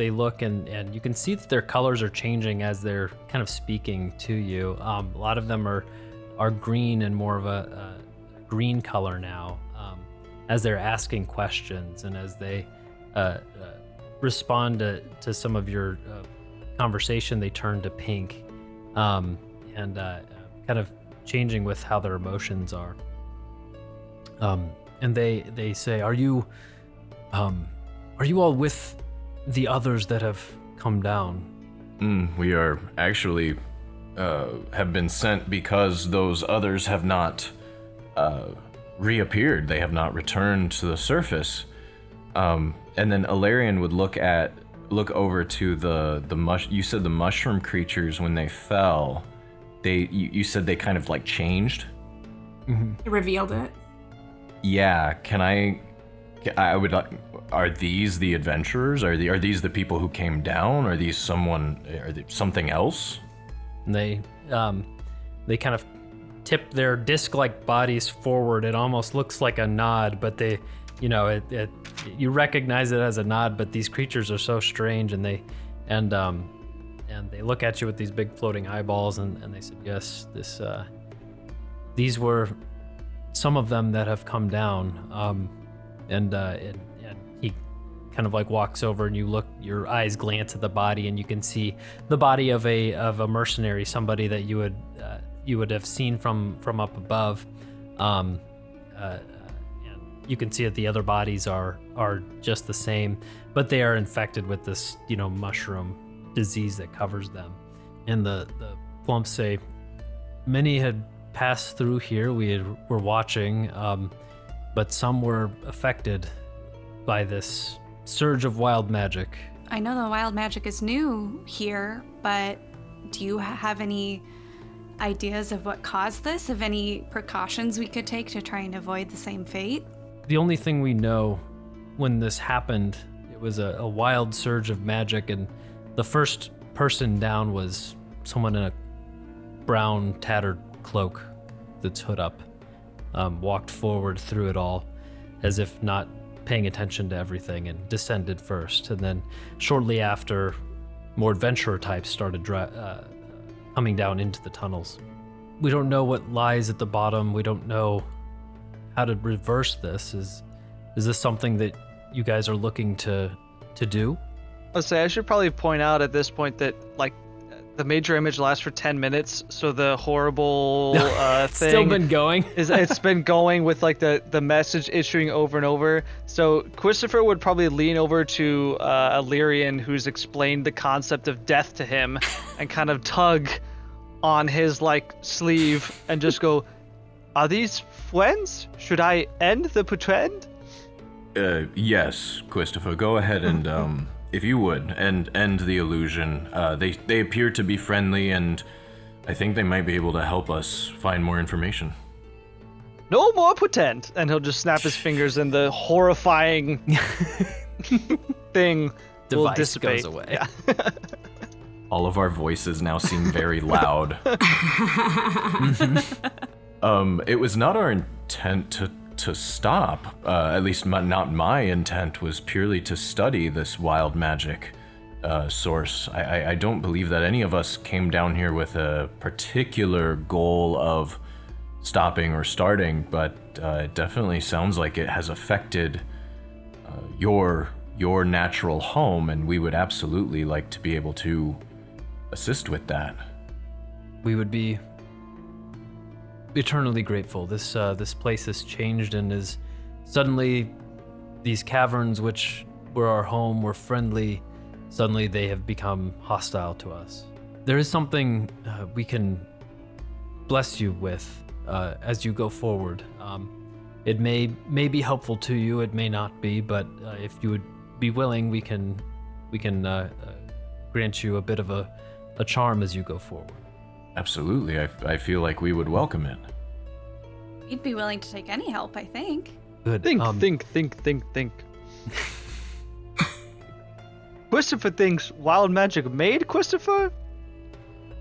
Speaker 1: look, and you can see that their colors are changing as they're kind of speaking to you. A lot of them are green and more of a green color now, as they're asking questions and as they respond to some of your conversation. They turn to pink, and kind of changing with how their emotions are. And they say, "Are you all with the others that have come down?"
Speaker 5: We are actually have been sent because those others have not reappeared. They have not returned to the surface. And then Alarian would look over to you said the mushroom creatures, when they fell, you said they kind of like changed?
Speaker 3: Mm-hmm. It revealed it.
Speaker 5: Yeah, I would like, are these the adventurers? Are these the people who came down? Are they something else?
Speaker 1: And they kind of tip their disc-like bodies forward. It almost looks like a nod, but they you recognize it as a nod, but these creatures are so strange, and they look at you with these big floating eyeballs, and they said, yes, these were some of them that have come down, and he kind of like walks over, and your eyes glance at the body, and you can see the body of a mercenary, somebody that you would have seen from up above. And you can see that the other bodies are just the same, but they are infected with this mushroom disease that covers them. And the Flumphs say, many had passed through here. Were watching, but some were affected by this surge of wild magic.
Speaker 2: I know the wild magic is new here, but do you have any ideas of what caused this? Of any precautions we could take to try and avoid the same fate?
Speaker 1: The only thing we know when this happened, it was a wild surge of magic, and the first person down was someone in a brown, tattered cloak that's hood up, walked forward through it all as if not paying attention to everything, and descended first. And then shortly after, more adventurer types started coming down into the tunnels. We don't know what lies at the bottom. We don't know how to reverse this. Is this something that you guys are looking to do?
Speaker 4: I'll say I should probably point out at this point that the major image lasts for 10 minutes, so the horrible thing
Speaker 1: still been going.
Speaker 4: It's been going with the message issuing over and over. So Cwistopher would probably lean over to Illyrian, who's explained the concept of death to him, and kind of tug on his sleeve and just go, "Are these friends? Should I end the pretend?"
Speaker 5: Yes, Cwistopher, go ahead and if you would, and end the illusion. They appear to be friendly, and I think they might be able to help us find more information.
Speaker 4: No more pretend. And he'll just snap his fingers, and the horrifying thing will
Speaker 1: Device
Speaker 4: dissipate.
Speaker 1: goes away.
Speaker 4: Yeah.
Speaker 5: All of our voices now seem very loud. It was not our intent to stop. At least not my intent was purely to study this wild magic source. I don't believe that any of us came down here with a particular goal of stopping or starting, but it definitely sounds like it has affected your natural home, and we would absolutely like to be able to assist with that.
Speaker 1: We would be eternally grateful. This place has changed, and is suddenly these caverns, which were our home, were friendly. Suddenly they have become hostile to us. There is something we can bless you with as you go forward. It may be helpful to you. It may not be, but if you would be willing, we can grant you a bit of a charm as you go forward.
Speaker 5: Absolutely. I feel like we would welcome it.
Speaker 2: You'd be willing to take any help, I think.
Speaker 1: Good.
Speaker 4: Think. Cwistopher thinks wild magic made Cwistopher?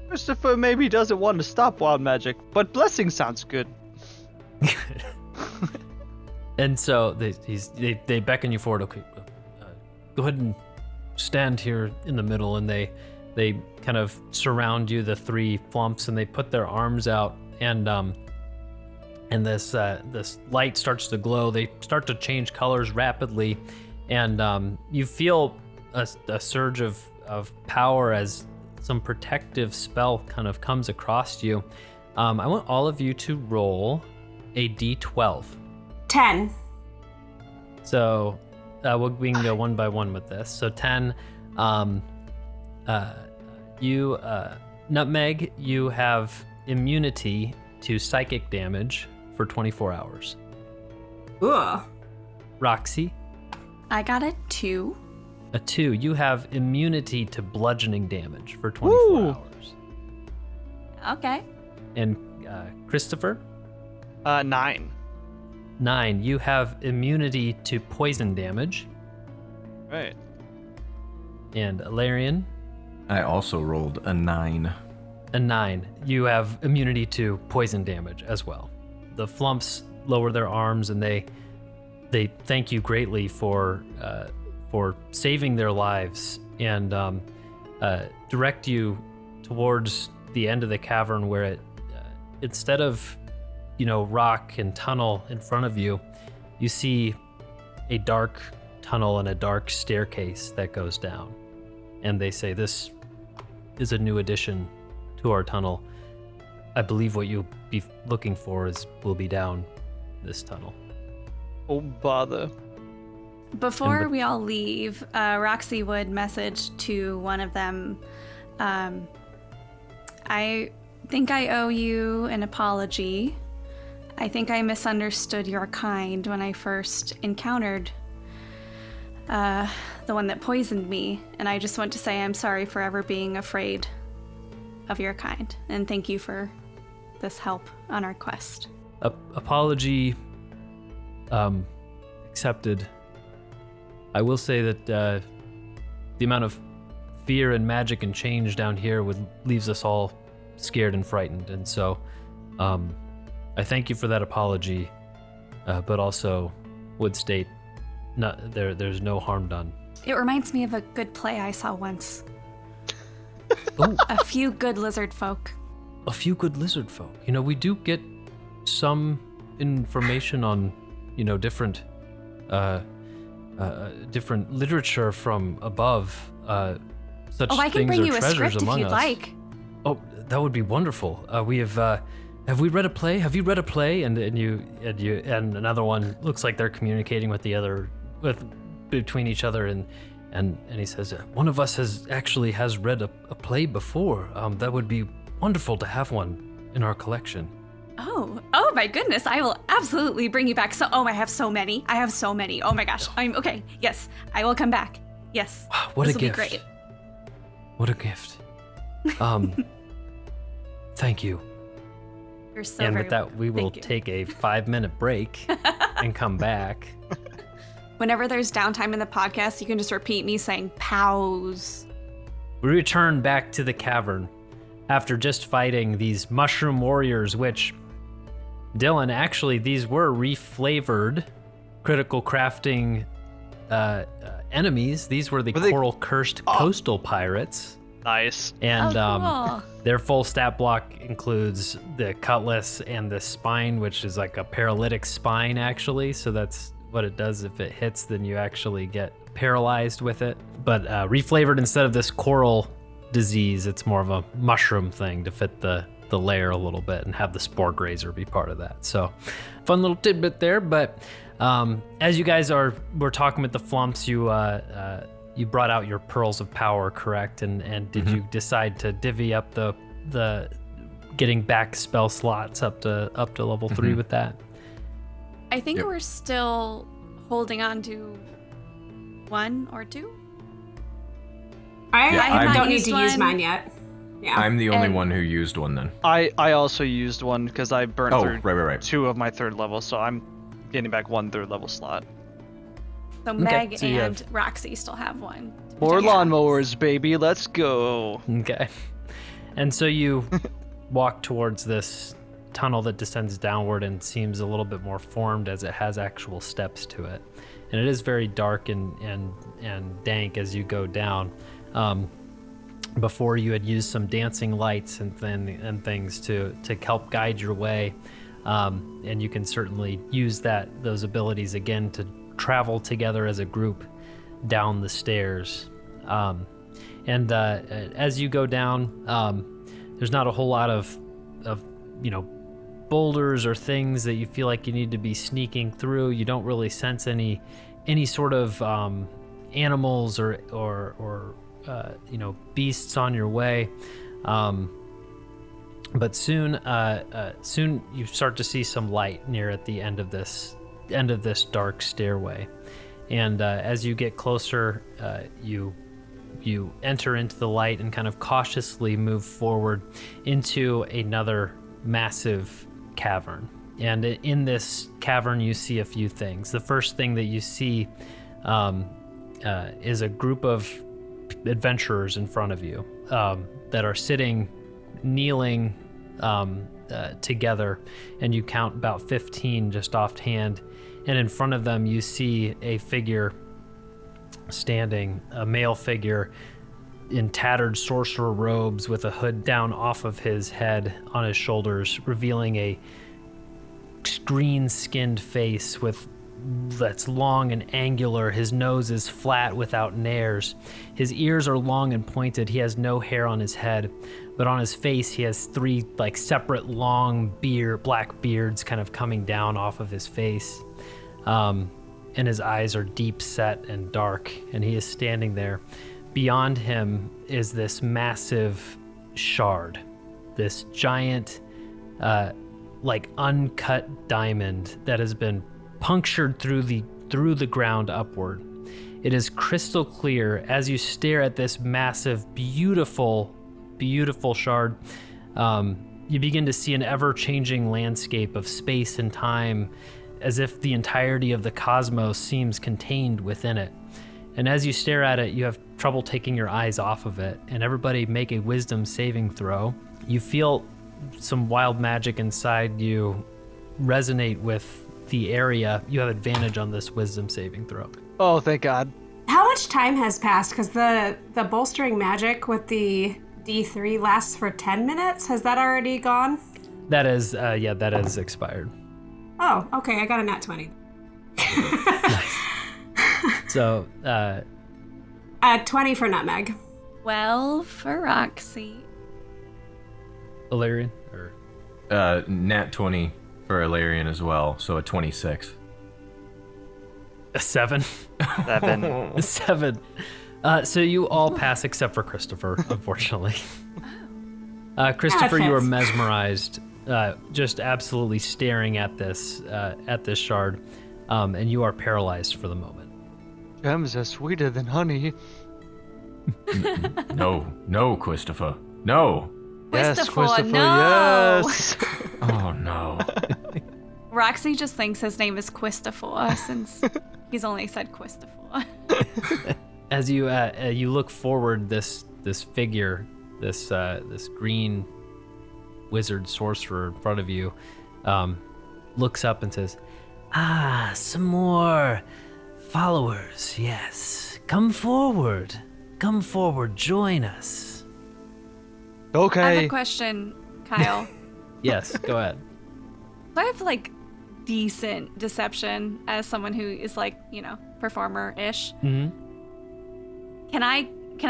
Speaker 4: Cwistopher maybe doesn't want to stop wild magic, but blessing sounds good.
Speaker 1: And so they beckon you forward. Okay, go ahead and stand here in the middle, and they kind of surround you, the three Flumphs, and they put their arms out, and this light starts to glow. They start to change colors rapidly, and you feel a surge of power as some protective spell kind of comes across you. I want all of you to roll a d12.
Speaker 3: 10.
Speaker 1: So we can go one by one with this. So 10. You, Nutmeg, you have immunity to psychic damage for 24 hours.
Speaker 3: Ugh.
Speaker 1: Roxy,
Speaker 2: I got a 2.
Speaker 1: a 2. You have immunity to bludgeoning damage for 24
Speaker 4: Ooh.
Speaker 1: hours.
Speaker 2: Okay.
Speaker 1: And Cwistopher,
Speaker 4: 9.
Speaker 1: 9. You have immunity to poison damage.
Speaker 4: Right.
Speaker 1: And Illyrian,
Speaker 5: I also rolled a 9.
Speaker 1: a 9. You have immunity to poison damage as well. The Flumphs lower their arms, and they they thank you greatly for saving their lives and direct you towards the end of the cavern where it instead of rock and tunnel in front of you, you see a dark tunnel and a dark staircase that goes down. And they say, this is a new addition to our tunnel. I believe what you'll be looking for will be down this tunnel.
Speaker 4: Oh, bother.
Speaker 2: Before we all leave, Roxy would message to one of them, I think I owe you an apology. I think I misunderstood your kind when I first encountered the one that poisoned me, and I just want to say I'm sorry for ever being afraid of your kind, and thank you for this help on our quest.
Speaker 1: Apology accepted. I will say that the amount of fear and magic and change down here leaves us all scared and frightened, and so I thank you for that apology, but also would state there's no harm done.
Speaker 2: It reminds me of a good play I saw once.
Speaker 1: Oh,
Speaker 2: A Few Good Lizard Folk.
Speaker 1: A Few Good Lizard Folk. We do get some information on, different different literature from above. Such
Speaker 2: I can
Speaker 1: things
Speaker 2: bring
Speaker 1: are
Speaker 2: you a
Speaker 1: treasures
Speaker 2: script if
Speaker 1: among
Speaker 2: you'd
Speaker 1: us.
Speaker 2: like.
Speaker 1: Oh, that would be wonderful. Have we read a play? Have you read a play? And another one looks like they're communicating with the other, between each other, and he says, one of us has read a play before. That would be wonderful to have one in our collection.
Speaker 2: Oh my goodness, I will absolutely bring you back. I have so many. Oh my gosh. I'm okay. Yes, I will come back. Yes.
Speaker 1: Wow, what
Speaker 2: this
Speaker 1: a
Speaker 2: will
Speaker 1: gift.
Speaker 2: be great.
Speaker 1: What a gift. Thank you.
Speaker 2: You're so
Speaker 1: And
Speaker 2: very
Speaker 1: with that,
Speaker 2: welcome.
Speaker 1: we will
Speaker 2: Thank you.
Speaker 1: take a 5-minute break and come back.
Speaker 2: Whenever there's downtime in the podcast, you can just repeat me saying pause.
Speaker 1: We return back to the cavern after just fighting these mushroom warriors, which, Dylan, actually, these were reflavored critical crafting enemies. These were the coral-cursed coastal pirates.
Speaker 4: Nice.
Speaker 1: And
Speaker 2: cool.
Speaker 1: their full stat block includes the cutlass and the spine, which is like a paralytic spine, actually. So that's what it does. If it hits, then you actually get paralyzed with it. But reflavored, instead of this coral disease, it's more of a mushroom thing to fit the layer a little bit and have the spore grazer be part of that. So fun little tidbit there. But as you guys were talking with the Flumphs, you brought out your pearls of power, correct? And did you decide to divvy up the getting back spell slots up to level 3 with that?
Speaker 2: I think we're still holding on to 1 or 2.
Speaker 3: I don't need
Speaker 2: used
Speaker 3: to
Speaker 2: one.
Speaker 3: use mine yet. Yeah.
Speaker 5: I'm the only
Speaker 2: And-
Speaker 5: one who used one then.
Speaker 4: I also used one because I burnt through
Speaker 5: right.
Speaker 4: 2 of my 3rd level, so I'm getting back 1 3rd level slot.
Speaker 2: So Meg
Speaker 1: so you
Speaker 2: and
Speaker 1: have-
Speaker 2: Roxy still have one.
Speaker 4: More
Speaker 2: Yeah.
Speaker 4: lawnmowers, baby. Let's go.
Speaker 1: Okay. And so you walk towards this tunnel that descends downward and seems a little bit more formed as it has actual steps to it. And it is very dark and dank as you go down. Before you had used some dancing lights and things to help guide your way. And you can certainly use those abilities again to travel together as a group down the stairs. And as you go down, there's not a whole lot of boulders or things that you feel like you need to be sneaking through. You don't really sense any sort of animals or beasts on your way. But soon you start to see some light near at the end of this dark stairway. And as you get closer, you enter into the light and kind of cautiously move forward into another massive cavern. And in this cavern, you see a few things. The first thing that you see is a group of adventurers in front of you that are sitting, kneeling, together, and you count about 15 just offhand. And in front of them, you see a figure standing, a male figure in tattered sorcerer robes with a hood down off of his head on his shoulders, revealing a green-skinned face that's long and angular. His nose is flat without nares. His ears are long and pointed. He has no hair on his head, but on his face he has 3 separate long black beards kind of coming down off of his face. And his eyes are deep set and dark, and he is standing there. Beyond him is this massive shard, this giant, uncut diamond that has been punctured through the ground upward. It is crystal clear as you stare at this massive, beautiful, beautiful shard. You begin to see an ever-changing landscape of space and time, as if the entirety of the cosmos seems contained within it. And as you stare at it, you have trouble taking your eyes off of it. And everybody make a wisdom saving throw. You feel some wild magic inside you resonate with the area. You have advantage on this wisdom saving throw.
Speaker 4: Oh, thank God.
Speaker 3: How much time has passed? Because the bolstering magic with the D3 lasts for 10 minutes. Has that already gone?
Speaker 1: That is, that is expired.
Speaker 3: Oh, okay. I got a nat 20.
Speaker 1: Nice. So,
Speaker 3: 20 for nutmeg.
Speaker 2: 12 for Roxy.
Speaker 1: Ilarion? Or
Speaker 5: Nat 20 for Ilarion as well, so a 26.
Speaker 1: a 7?
Speaker 4: 7.
Speaker 1: A 7. So you all pass except for Cwistopher, unfortunately. Cwistopher, you are mesmerized, just absolutely staring at this shard, and you are paralyzed for the moment.
Speaker 4: Gems are sweeter than honey.
Speaker 5: No, Cwistopher. No.
Speaker 4: Yes,
Speaker 2: Cwistopher, no.
Speaker 4: Yes.
Speaker 5: Oh, no.
Speaker 2: Roxy just thinks his name is Cwistopher since he's only said Cwistopher.
Speaker 1: As you look forward, this figure, this green wizard sorcerer in front of you, looks up and says, some more followers, yes. Come forward, join us.
Speaker 4: Okay.
Speaker 2: I have a question, Kyle.
Speaker 1: Yes, go ahead.
Speaker 2: Do I have decent deception as someone who is performer-ish?
Speaker 1: Mm-hmm.
Speaker 2: Can I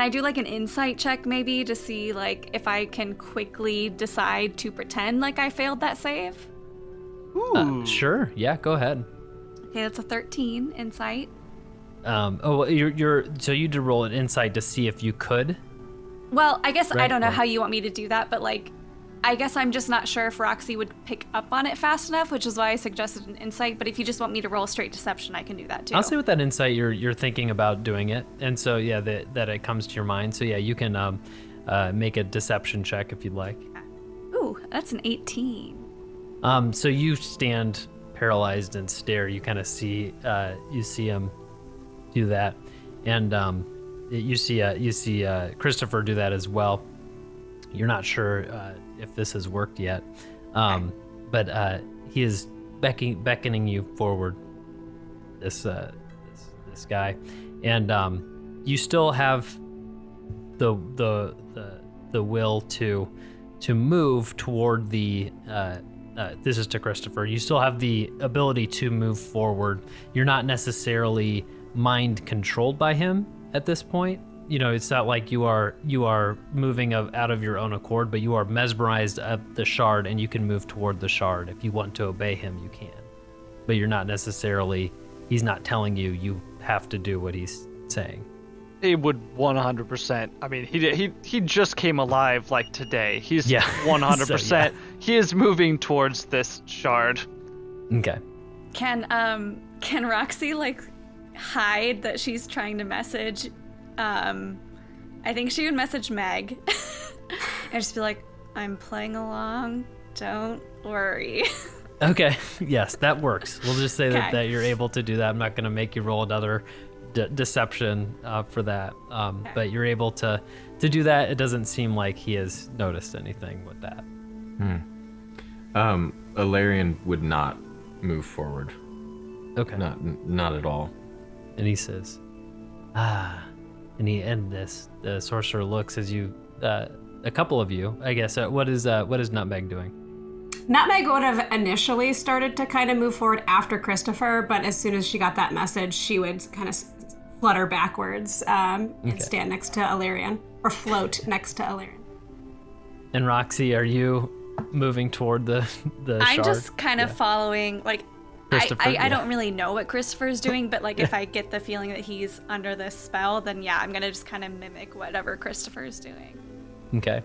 Speaker 2: do an insight check maybe to see if I can quickly decide to pretend like I failed that save?
Speaker 1: Sure. Yeah, go ahead.
Speaker 2: Okay, that's a 13 insight.
Speaker 1: You're so you did roll an insight to see if you could.
Speaker 2: Well, I guess
Speaker 1: Right,
Speaker 2: I don't know
Speaker 1: right.
Speaker 2: how you want me to do that, but I guess I'm just not sure if Roxy would pick up on it fast enough, which is why I suggested an insight. But if you just want me to roll a straight deception, I can do that too.
Speaker 1: I'll say with that insight you're thinking about doing it, and so yeah, that it comes to your mind. So yeah, you can make a deception check if you'd like.
Speaker 2: Ooh, that's an 18.
Speaker 1: So you stand paralyzed and stare. You kind of see him do that, and you see Cwistopher do that as well. You're not sure if this has worked yet, but he is beckoning you forward. This guy, and you still have the will to move toward the. This is to Cwistopher. You still have the ability to move forward. You're not necessarily mind controlled by him at this point. It's not like you are moving out of your own accord, but you are mesmerized at the shard, and you can move toward the shard. If you want to obey him, you can. But you're not necessarily. He's not telling you have to do what he's saying.
Speaker 4: He would 100%. I mean, he just came alive today. He's 100%.
Speaker 1: So, yeah.
Speaker 4: He is moving towards this shard.
Speaker 1: Okay.
Speaker 2: Can Roxy hide that she's trying to message? I think she would message Meg and just be like, "I'm playing along. Don't worry."
Speaker 1: Okay. Yes, that works. We'll just say
Speaker 2: Okay.
Speaker 1: that you're able to do that. I'm not going to make you roll another deception for that. But you're able to do that. It doesn't seem like he has noticed anything with that.
Speaker 5: Alarian would not move forward.
Speaker 1: Okay.
Speaker 5: Not at all.
Speaker 1: And he says, the sorcerer looks as you, a couple of you, I guess. What is Nutmeg doing?
Speaker 3: Nutmeg would have initially started to kind of move forward after Cwistopher, but as soon as she got that message, she would kind of flutter backwards and stand next to Alarian, or float next to Alarian.
Speaker 1: And Roxy, are you moving toward the
Speaker 2: I'm
Speaker 1: shard?
Speaker 2: just kind of following, like, I don't really know what Cwistopher's doing, but like if I get the feeling that he's under this spell, then yeah, I'm gonna just kind of mimic whatever Cwistopher's doing.
Speaker 1: Okay.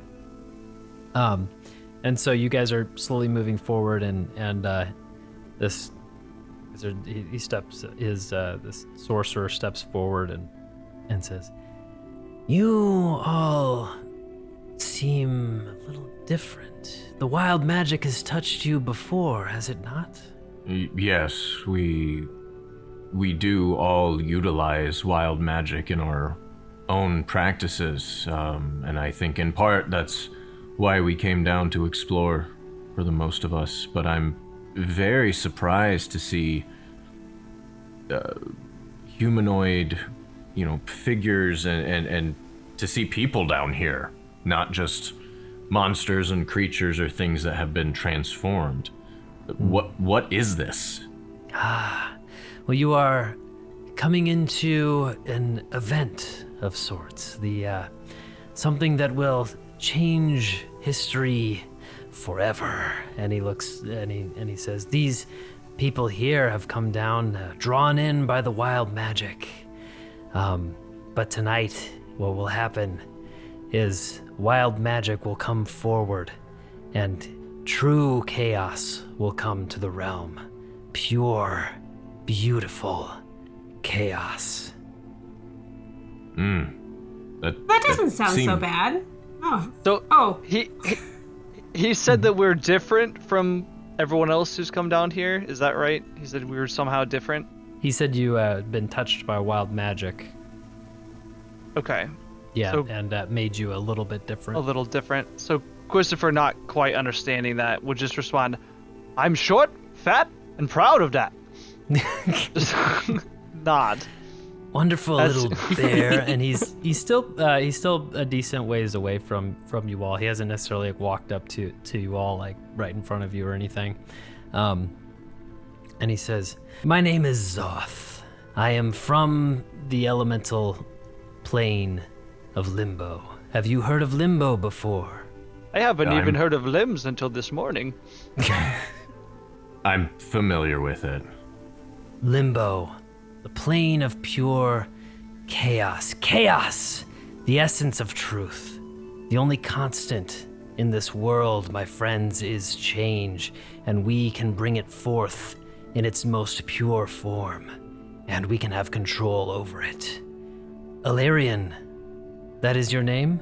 Speaker 1: And so you guys are slowly moving forward, and this sorcerer steps forward and says, "You all seem a little different. The wild magic has touched you before, has it not?"
Speaker 5: Yes, we do all utilize wild magic in our own practices, and I think in part that's why we came down to explore for the most of us, but I'm very surprised to see humanoid, figures and to see people down here, not just monsters and creatures or things that have been transformed. What is this?
Speaker 1: Well, you are coming into an event of sorts. Something that will change history forever. And he looks and he says, "These people here have come down, drawn in by the wild magic. But tonight, what will happen is wild magic will come forward, and true chaos will come to the realm. Pure, beautiful chaos."
Speaker 3: That doesn't sound so bad.
Speaker 4: He said that we're different from everyone else who's come down here. Is that right? He said we were somehow different.
Speaker 1: He said you had been touched by wild magic.
Speaker 4: Okay.
Speaker 1: Yeah, so, and that made you a little bit different.
Speaker 4: A little different. So Cwistopher, not quite understanding that, would just respond, "I'm short, fat, and proud of that." Just nod.
Speaker 1: Wonderful little bear, and he's still a decent ways away from you all. He hasn't necessarily walked up to you all like right in front of you or anything. And he says, "My name is Zoth. I am from the elemental plane of Limbo. Have you heard of Limbo before?"
Speaker 4: I haven't even heard of limbs until this morning.
Speaker 5: I'm familiar with it.
Speaker 1: Limbo, the plane of pure chaos. Chaos, the essence of truth. The only constant in this world, my friends, is change, and we can bring it forth in its most pure form, and we can have control over it. Alarian, that is your name?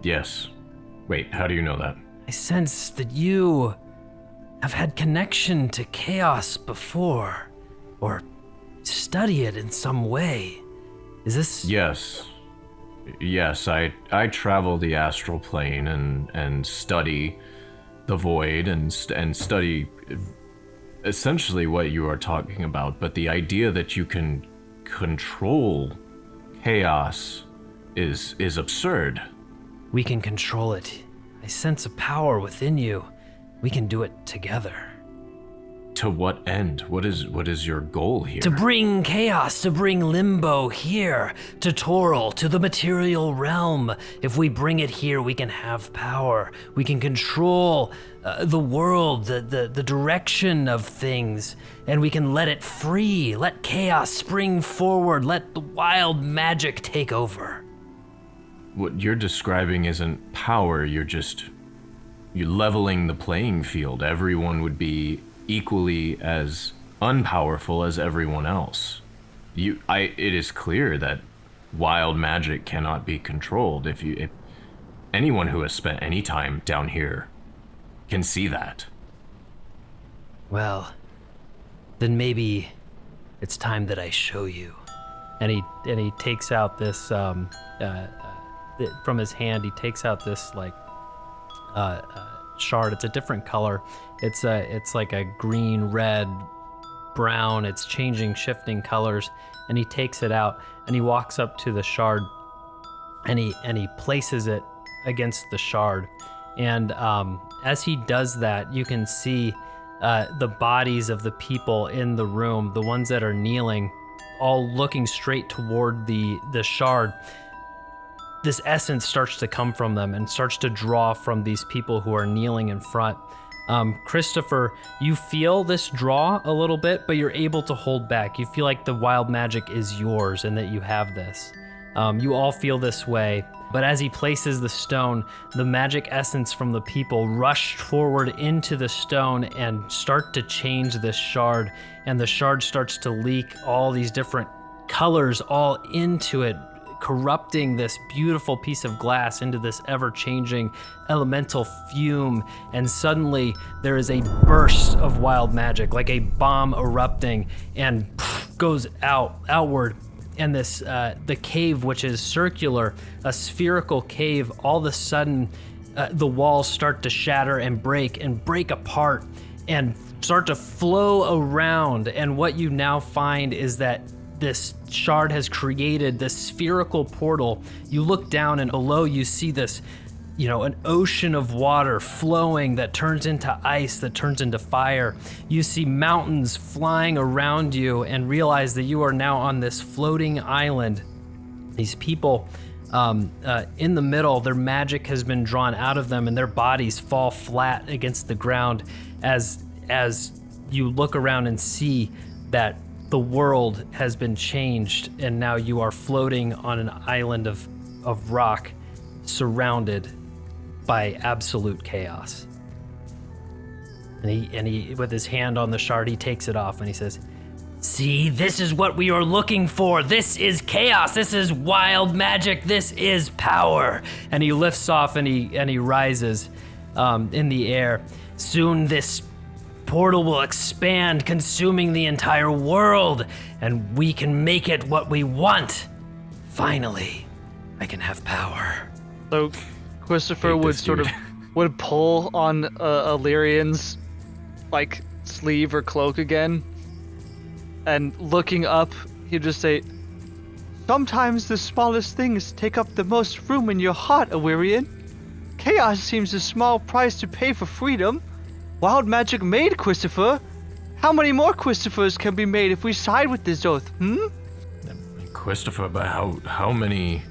Speaker 5: Yes. Wait, how do you know that?
Speaker 1: I sense that you have had connection to chaos before, or study it in some way. Is this...
Speaker 5: Yes, I travel the astral plane and study the void and study essentially what you are talking about, but the idea that you can control chaos is absurd.
Speaker 1: We can control it. I sense a power within you. We can do it together.
Speaker 5: To what end? What is your goal here?
Speaker 1: To bring chaos, to bring Limbo here, to Toril, to the material realm. If we bring it here, we can have power. We can control the world, the direction of things, and we can let it free. Let chaos spring forward. Let the wild magic take over.
Speaker 5: What you're describing isn't power. You're leveling the playing field. Everyone would be equally as unpowerful as everyone else. It is clear that wild magic cannot be controlled. If anyone who has spent any time down here can see that.
Speaker 1: Well, then maybe it's time that I show you. And he takes out this from his hand. He takes out this shard. It's a different color. It's like a green, red, brown. It's changing, shifting colors. And he takes it out and he walks up to the shard and he places it against the shard. And as he does that, you can see the bodies of the people in the room, the ones that are kneeling, all looking straight toward the shard. This essence starts to come from them and starts to draw from these people who are kneeling in front. Cwistopher, you feel this draw a little bit, but you're able to hold back. You feel like the wild magic is yours and that you have this. You all feel this way, but as he places the stone, the magic essence from the people rush forward into the stone and start to change this shard, and the shard starts to leak all these different colors all into it, corrupting this beautiful piece of glass into this ever-changing elemental fume. And suddenly there is a burst of wild magic, like a bomb erupting, and goes outward. And this the cave, which is circular, a spherical cave, all of a sudden the walls start to shatter and break apart and start to flow around. And what you now find is that this shard has created this spherical portal. You look down and below you see this, an ocean of water flowing that turns into ice, that turns into fire. You see mountains flying around you and realize that you are now on this floating island. These people in the middle, their magic has been drawn out of them and their bodies fall flat against the ground as you look around and see that the world has been changed, and now you are floating on an island of rock surrounded by absolute chaos. And he with his hand on the shard, he takes it off and he says, "See, this is what we are looking for. This is chaos. This is wild magic. This is power." And he lifts off and he rises in the air. "Soon this portal will expand, consuming the entire world, and we can make it what we want. Finally, I can have power."
Speaker 4: So Cwistopher would pull on Illyrian's sleeve or cloak again, and looking up, he'd just say, "Sometimes the smallest things take up the most room in your heart, Illyrian. Chaos seems a small price to pay for freedom. Wild magic made Cwistopher. How many more Cwistophers can be made if we side with this oath,
Speaker 5: Cwistopher, but how many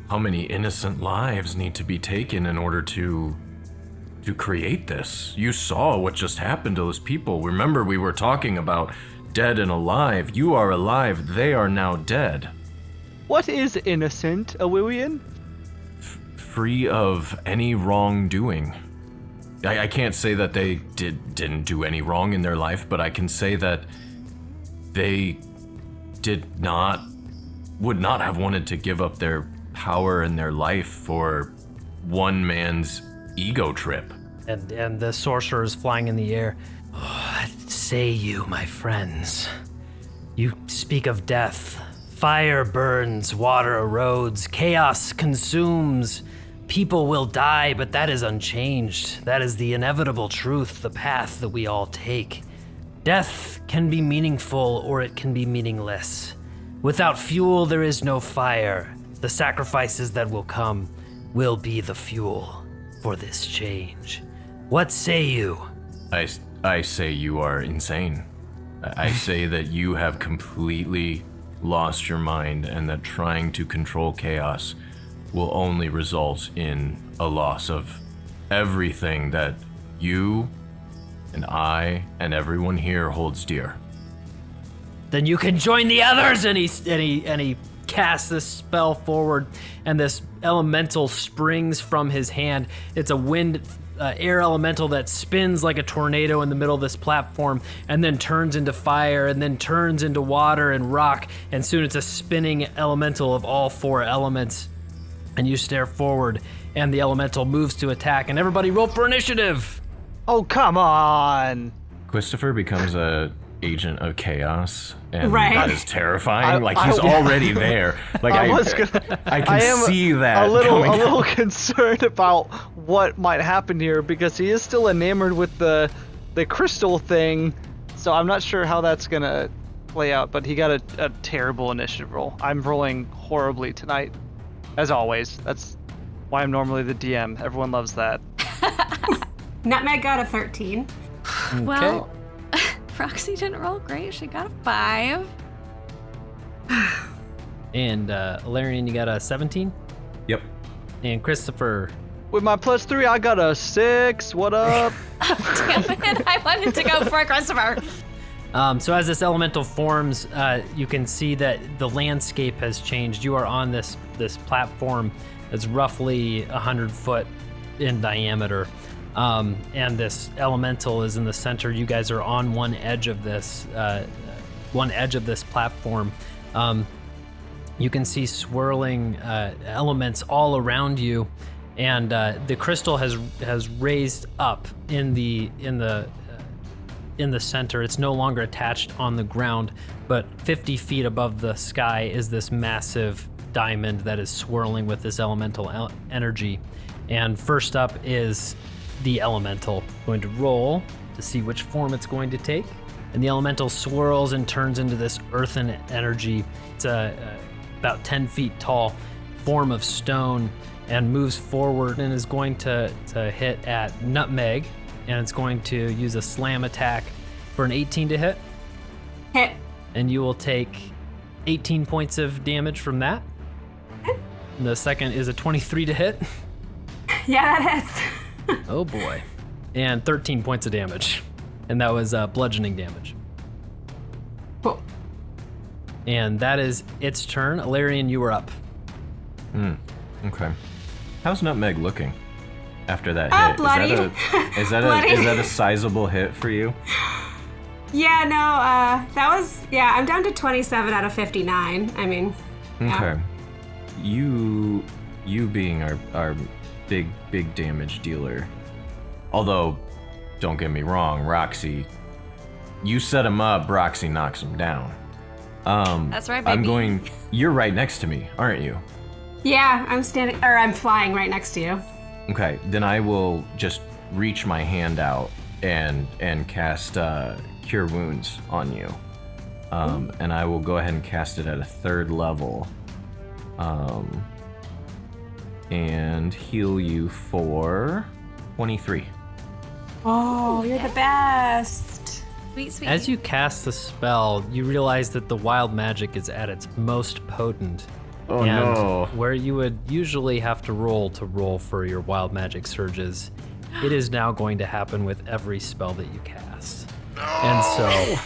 Speaker 5: innocent lives need to be taken in order to create this? You saw what just happened to those people. Remember, we were talking about dead and alive. You are alive, they are now dead.
Speaker 4: What is innocent, Illyrian?
Speaker 5: Free of any wrongdoing. I can't say that they didn't do any wrong in their life, but I can say that they would not have wanted to give up their power and their life for one man's ego trip.
Speaker 1: And the sorcerer is flying in the air. "What say you, my friends? You speak of death. Fire burns, water erodes, chaos consumes. People will die, but that is unchanged. That is the inevitable truth, the path that we all take. Death can be meaningful or it can be meaningless. Without fuel, there is no fire. The sacrifices that will come will be the fuel for this change. What say you?"
Speaker 5: I say you are insane. I say that you have completely lost your mind and that trying to control chaos will only result in a loss of everything that you and I and everyone here holds dear.
Speaker 1: "Then you can join the others!" And he casts this spell forward, and this elemental springs from his hand. It's a wind air elemental that spins like a tornado in the middle of this platform, and then turns into fire, and then turns into water and rock, and soon it's a spinning elemental of all four elements. And you stare forward, and the elemental moves to attack, and everybody roll for initiative!
Speaker 4: Oh, come on!
Speaker 5: Cwistopher becomes a agent of chaos, and
Speaker 3: Right.
Speaker 5: that is terrifying. He's already there. I can see that.
Speaker 4: a little
Speaker 5: coming.
Speaker 4: concerned about what might happen here because he is still enamored with the crystal thing. So I'm not sure how that's gonna play out. But he got a terrible initiative roll. I'm rolling horribly tonight, as always. That's why I'm normally the DM. Everyone loves that.
Speaker 3: Nutmeg got a 13.
Speaker 2: Well, Roxy didn't roll great. She got a 5.
Speaker 1: And Ilarion, you got a 17?
Speaker 5: Yep.
Speaker 1: And Cwistopher.
Speaker 4: With my +3, I got a 6. What up?
Speaker 2: Damn it, I wanted to go for Christopher.
Speaker 1: So as this elemental forms, you can see that the landscape has changed. You are on this platform that's roughly 100 foot in diameter. And this elemental is in the center. You guys are on one edge of this platform. You can see swirling elements all around you, and the crystal has raised up in the center. It's no longer attached on the ground, but 50 feet above the sky is this massive diamond that is swirling with this elemental energy. And first up is the elemental. Going to roll to see which form it's going to take. And the elemental swirls and turns into this earthen energy. It's about 10 feet tall form of stone and moves forward and is going to hit at Nutmeg. And it's going to use a slam attack for an 18 to hit.
Speaker 3: Hit.
Speaker 1: And you will take 18 points of damage from that. And the second is a 23 to hit.
Speaker 3: Yeah, that hits.
Speaker 1: Oh boy. And 13 points of damage. And that was bludgeoning damage.
Speaker 3: Cool.
Speaker 1: And that is its turn. Ilarion, you are up.
Speaker 5: Okay. How's Nutmeg looking after that
Speaker 3: Oh,
Speaker 5: hit?
Speaker 3: bloody.
Speaker 5: Is that a sizable hit for you?
Speaker 3: Yeah, no, that was, I'm down to 27 out of 59. I mean, yeah.
Speaker 5: Okay. You being our big damage dealer. Although, don't get me wrong, Roxy, you set him up, Roxy knocks him down.
Speaker 2: That's right, baby.
Speaker 5: You're right next to me, aren't you?
Speaker 3: Yeah, I'm flying right next to you.
Speaker 5: Okay, then I will just reach my hand out and cast Cure Wounds on you. And I will go ahead and cast it at a 3rd level. And heal you for 23.
Speaker 3: Oh, you're the best.
Speaker 2: Sweet.
Speaker 1: As you cast the spell, you realize that the wild magic is at its most potent.
Speaker 5: Oh,
Speaker 1: and
Speaker 5: no.
Speaker 1: where you would usually have to roll for your wild magic surges, it is now going to happen with every spell that you cast. No! And so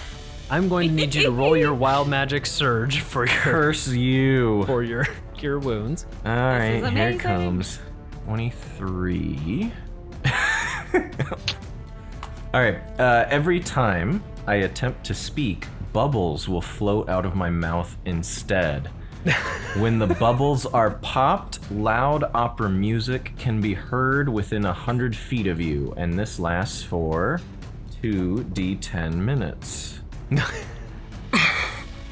Speaker 1: I'm going to need you to roll your wild magic surge for your
Speaker 5: Curse you.
Speaker 1: for your cure wounds.
Speaker 5: All right, here it
Speaker 2: amazing.
Speaker 5: comes. 23. All right, every time I attempt to speak, bubbles will float out of my mouth instead. When the bubbles are popped, loud opera music can be heard within 100 feet of you, and this lasts for 2d10 minutes.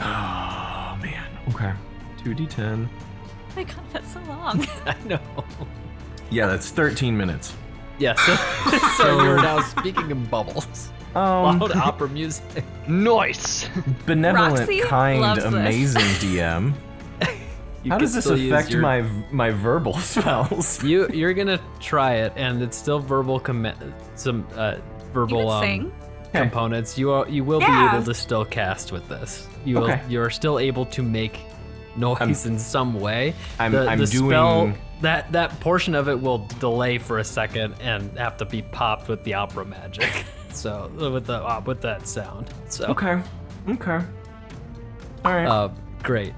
Speaker 5: Oh, man. Okay. 2d10.
Speaker 2: Oh my god, that's so long.
Speaker 1: I know.
Speaker 5: Yeah, that's 13 minutes.
Speaker 1: Yeah, so you're now speaking in bubbles. Loud opera music.
Speaker 4: Nice.
Speaker 5: Benevolent,
Speaker 2: Roxy
Speaker 5: kind,
Speaker 2: loves this.
Speaker 5: amazing DM.
Speaker 1: You
Speaker 5: How
Speaker 1: can
Speaker 5: does this
Speaker 1: still use
Speaker 5: affect
Speaker 1: your-
Speaker 5: my verbal spells?
Speaker 1: You're gonna try it, and it's still verbal some verbal
Speaker 2: You would sing.
Speaker 1: components. You will be
Speaker 3: Yeah.
Speaker 1: able to still cast with this.
Speaker 5: Okay.
Speaker 1: You're still able to make noise in some way.
Speaker 5: I'm
Speaker 1: the spell,
Speaker 5: doing-
Speaker 1: that portion of it will delay for a second and have to be popped with the opera magic. So with that sound. So
Speaker 5: Okay. All right.
Speaker 1: great.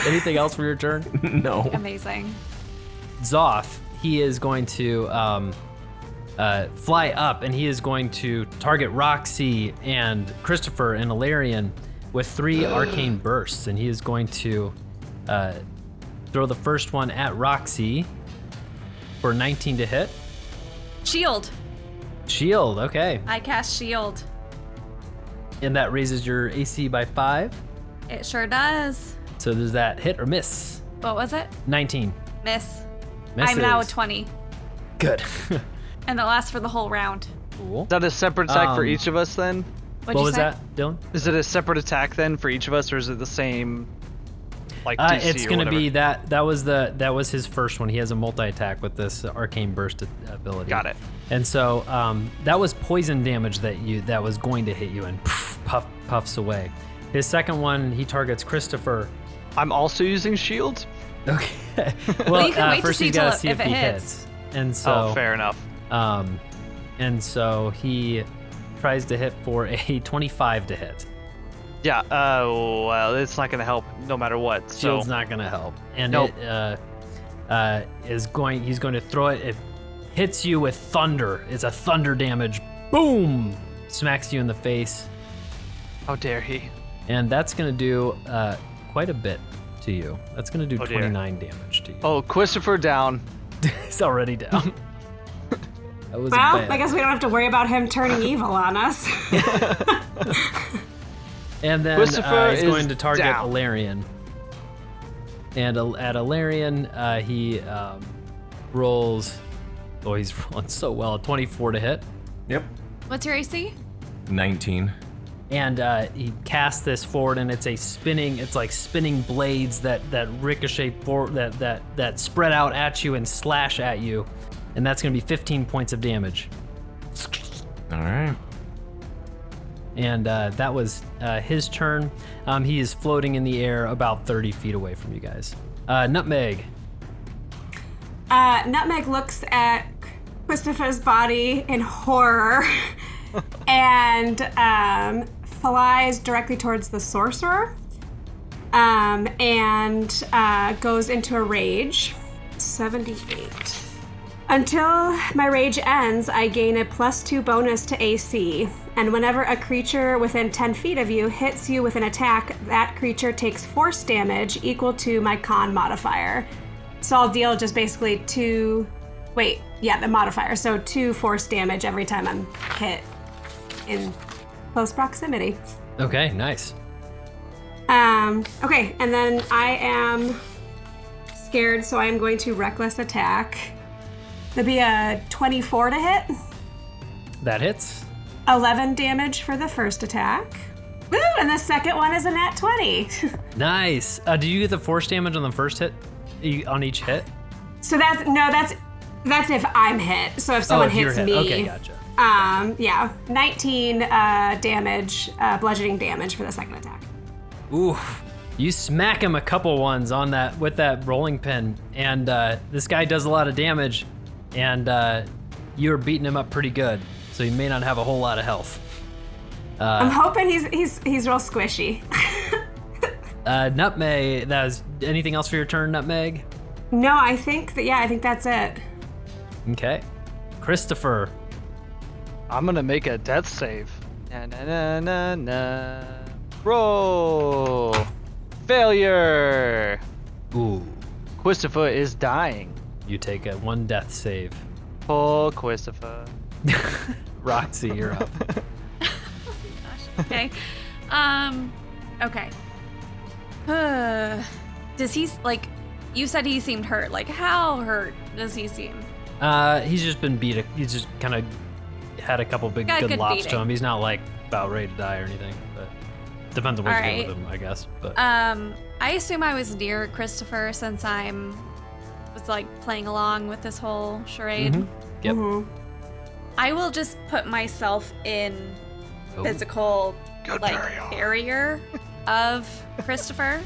Speaker 1: Anything else for your turn?
Speaker 5: No.
Speaker 2: Amazing.
Speaker 1: Zoth, he is going to fly up, and he is going to target Roxy and Cwistopher and Ilarion with 3 arcane bursts, and he is going to throw the first one at Roxy for 19 to hit.
Speaker 2: Shield.
Speaker 1: Shield, okay.
Speaker 2: I cast shield.
Speaker 1: And that raises your AC by 5.
Speaker 2: It sure does.
Speaker 1: So does that hit or miss?
Speaker 2: What was it?
Speaker 1: 19.
Speaker 2: Miss.
Speaker 1: Misses.
Speaker 2: I'm now a 20.
Speaker 1: Good.
Speaker 2: And that lasts for the whole round.
Speaker 1: Cool.
Speaker 4: Is that a separate attack for each of us then?
Speaker 1: What
Speaker 2: you
Speaker 1: was
Speaker 2: say?
Speaker 1: that, Dylan?
Speaker 4: Is it a separate attack then for each of us, or is it the same, like DC
Speaker 1: It's
Speaker 4: or
Speaker 1: gonna
Speaker 4: whatever?
Speaker 1: be that was his first one. He has a multi-attack with this arcane burst ability.
Speaker 4: Got it.
Speaker 1: And so that was poison damage that was going to hit you and puffs away. His second one, he targets Cwistopher.
Speaker 4: I'm also using shield?
Speaker 1: Okay. Well,
Speaker 2: you can wait to
Speaker 1: first
Speaker 2: see
Speaker 1: you gotta
Speaker 2: till
Speaker 1: see if
Speaker 2: it
Speaker 1: he
Speaker 2: hits.
Speaker 1: hits. And so
Speaker 4: Fair enough.
Speaker 1: and so he tries to hit for a 25 to hit.
Speaker 4: Yeah, well, it's not going to help no matter what. So
Speaker 1: Shield's not gonna help. And
Speaker 4: Nope.
Speaker 1: he's going to throw it. It hits you with thunder. It's a thunder damage. Boom! Smacks you in the face.
Speaker 4: how dare he?
Speaker 1: And that's gonna do quite a bit to you. That's gonna do
Speaker 4: Oh, dear.
Speaker 1: 29 damage to you.
Speaker 4: Oh, Cwistopher down.
Speaker 1: He's already down. That was
Speaker 3: Well,
Speaker 1: bad.
Speaker 3: I guess we don't have to worry about him turning evil on us.
Speaker 1: And then
Speaker 4: Cwistopher
Speaker 1: he's
Speaker 4: is
Speaker 1: going to target
Speaker 4: down.
Speaker 1: Alarian. And at Alarian, he rolls. Oh, he's rolling so well. A 24 to hit.
Speaker 5: Yep.
Speaker 2: What's your AC?
Speaker 5: 19.
Speaker 1: And he casts this forward, and it's like spinning blades that ricochet forward, that spread out at you and slash at you. And that's going to be 15 points of damage.
Speaker 5: All right.
Speaker 1: And that was his turn. He is floating in the air about 30 feet away from you guys. Nutmeg.
Speaker 3: Nutmeg looks at Cwistopher's body in horror and flies directly towards the sorcerer and goes into a rage. 78. Until my rage ends, I gain a +2 bonus to AC, and whenever a creature within 10 feet of you hits you with an attack, that creature takes force damage equal to my con modifier. So I'll deal just basically the modifier. So 2 force damage every time I'm hit in close proximity.
Speaker 1: Okay, nice.
Speaker 3: Okay, and then I am scared, so I am going to reckless attack. That'd be a 24 to hit.
Speaker 1: That hits.
Speaker 3: 11 damage for the first attack. Woo! And the second one is a nat 20.
Speaker 1: Nice. Do you get the force damage on the first hit? On each hit?
Speaker 3: So that's if I'm hit. So if someone
Speaker 1: if you're
Speaker 3: hits
Speaker 1: hit.
Speaker 3: me.
Speaker 1: Okay, gotcha.
Speaker 3: 19 damage, bludgeoning damage for the second attack.
Speaker 1: Oof. You smack him a couple ones on that with that rolling pin, and this guy does a lot of damage, and you're beating him up pretty good, so he may not have a whole lot of health.
Speaker 3: I'm hoping he's real squishy.
Speaker 1: Nutmeg, that was anything else for your turn, Nutmeg?
Speaker 3: No, I think that's it.
Speaker 1: Okay. Cwistopher.
Speaker 4: I'm going to make a death save. Na. Roll. Failure.
Speaker 1: Ooh.
Speaker 4: Cwistopher is dying.
Speaker 1: You take a 1 death save.
Speaker 4: Poor Cwistopher.
Speaker 1: Roxy, you're up.
Speaker 2: Okay. Okay. Does he, like, you said he seemed hurt. Like, how hurt does he seem?
Speaker 1: He's just been beat. He's just kind of had a couple good
Speaker 2: good
Speaker 1: lops to
Speaker 2: beating.
Speaker 1: him. He's not like about ready to die or anything, but depends on what you do
Speaker 2: Alright.
Speaker 1: with him, I guess. But
Speaker 2: I assume I was near Cwistopher since was like playing along with this whole charade.
Speaker 1: Yep.
Speaker 2: I will just put myself in
Speaker 1: Oh.
Speaker 2: physical barrier of Cwistopher,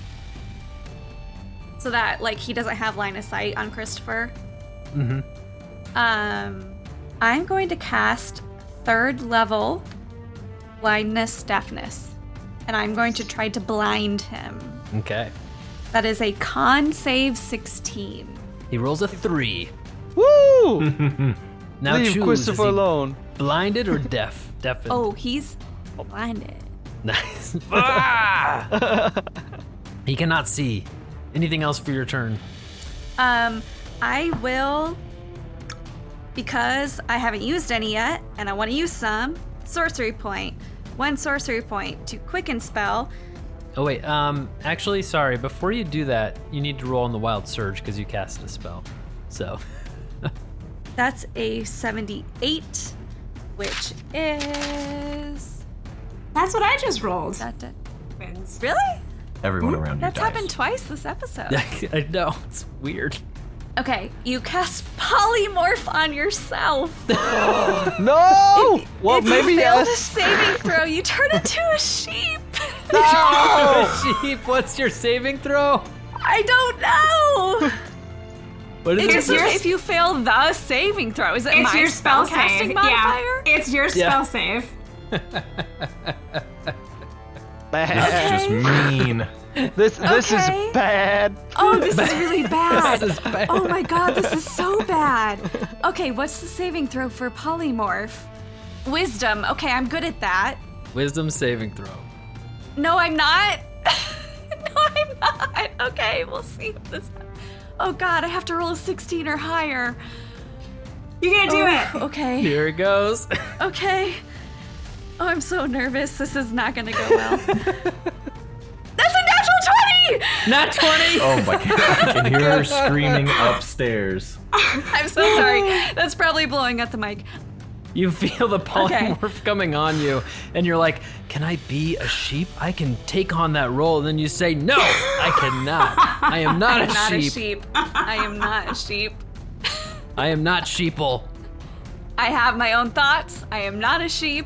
Speaker 2: so that like he doesn't have line of sight on Cwistopher. I'm going to cast 3rd level blindness deafness, and I'm going to try to blind him.
Speaker 1: Okay.
Speaker 2: That is a con save 16.
Speaker 1: He rolls a 3.
Speaker 4: Woo!
Speaker 1: Now
Speaker 4: Leave
Speaker 1: choose. Is
Speaker 4: Cwistopher
Speaker 1: he
Speaker 4: alone.
Speaker 1: blinded or deaf? Deafened.
Speaker 2: Oh, he's blinded.
Speaker 1: Nice. Ah! He cannot see. Anything else for your turn?
Speaker 2: I will, because I haven't used any yet, and I want to use some sorcery point. 1 sorcery point to quicken spell.
Speaker 1: Oh wait, actually, sorry. Before you do that, you need to roll on the Wild Surge because you cast a spell. So.
Speaker 2: That's a 78, which is...
Speaker 3: That's what I just rolled.
Speaker 2: That
Speaker 3: Wins.
Speaker 2: really?
Speaker 5: Everyone around you
Speaker 2: That's
Speaker 5: dies.
Speaker 2: happened twice this episode.
Speaker 1: I know, it's weird.
Speaker 2: Okay, you cast polymorph on yourself.
Speaker 4: No! Well,
Speaker 2: if
Speaker 4: maybe
Speaker 2: you fail the
Speaker 4: yes.
Speaker 2: saving throw, you turn into a sheep.
Speaker 1: Oh, sheep, what's your saving throw?
Speaker 2: I don't know.
Speaker 1: What is
Speaker 2: It's
Speaker 1: it?
Speaker 2: just if you fail the saving throw. Is it
Speaker 3: It's
Speaker 2: my
Speaker 3: your spell
Speaker 2: spellcasting
Speaker 3: save.
Speaker 2: modifier?
Speaker 3: Yeah, it's your spell save.
Speaker 4: Bad.
Speaker 5: That's just mean.
Speaker 4: This
Speaker 2: Okay.
Speaker 4: is bad.
Speaker 2: Oh, this is really bad.
Speaker 1: This is bad.
Speaker 2: Oh my god, this is so bad. Okay, what's the saving throw for polymorph? Wisdom. Okay, I'm good at that.
Speaker 1: Wisdom saving throw.
Speaker 2: No, I'm not. No, I'm not. Okay, we'll see what this. Oh god, I have to roll a 16 or higher.
Speaker 3: You're gonna do it.
Speaker 2: Okay.
Speaker 1: Here it goes.
Speaker 2: Okay. Oh, I'm so nervous. This is not gonna go well. That's a natural 20!
Speaker 1: Not 20!
Speaker 5: Oh my god, I can hear her screaming upstairs.
Speaker 2: I'm so sorry. That's probably blowing at the mic.
Speaker 1: You feel the polymorph coming on you, and you're like, can I be a sheep? I can take on that role. And then you say, no, I cannot. I am not,
Speaker 2: I'm
Speaker 1: a,
Speaker 2: not
Speaker 1: sheep.
Speaker 2: a sheep. I am not a sheep.
Speaker 1: I am not sheeple.
Speaker 2: I have my own thoughts. I am not a sheep.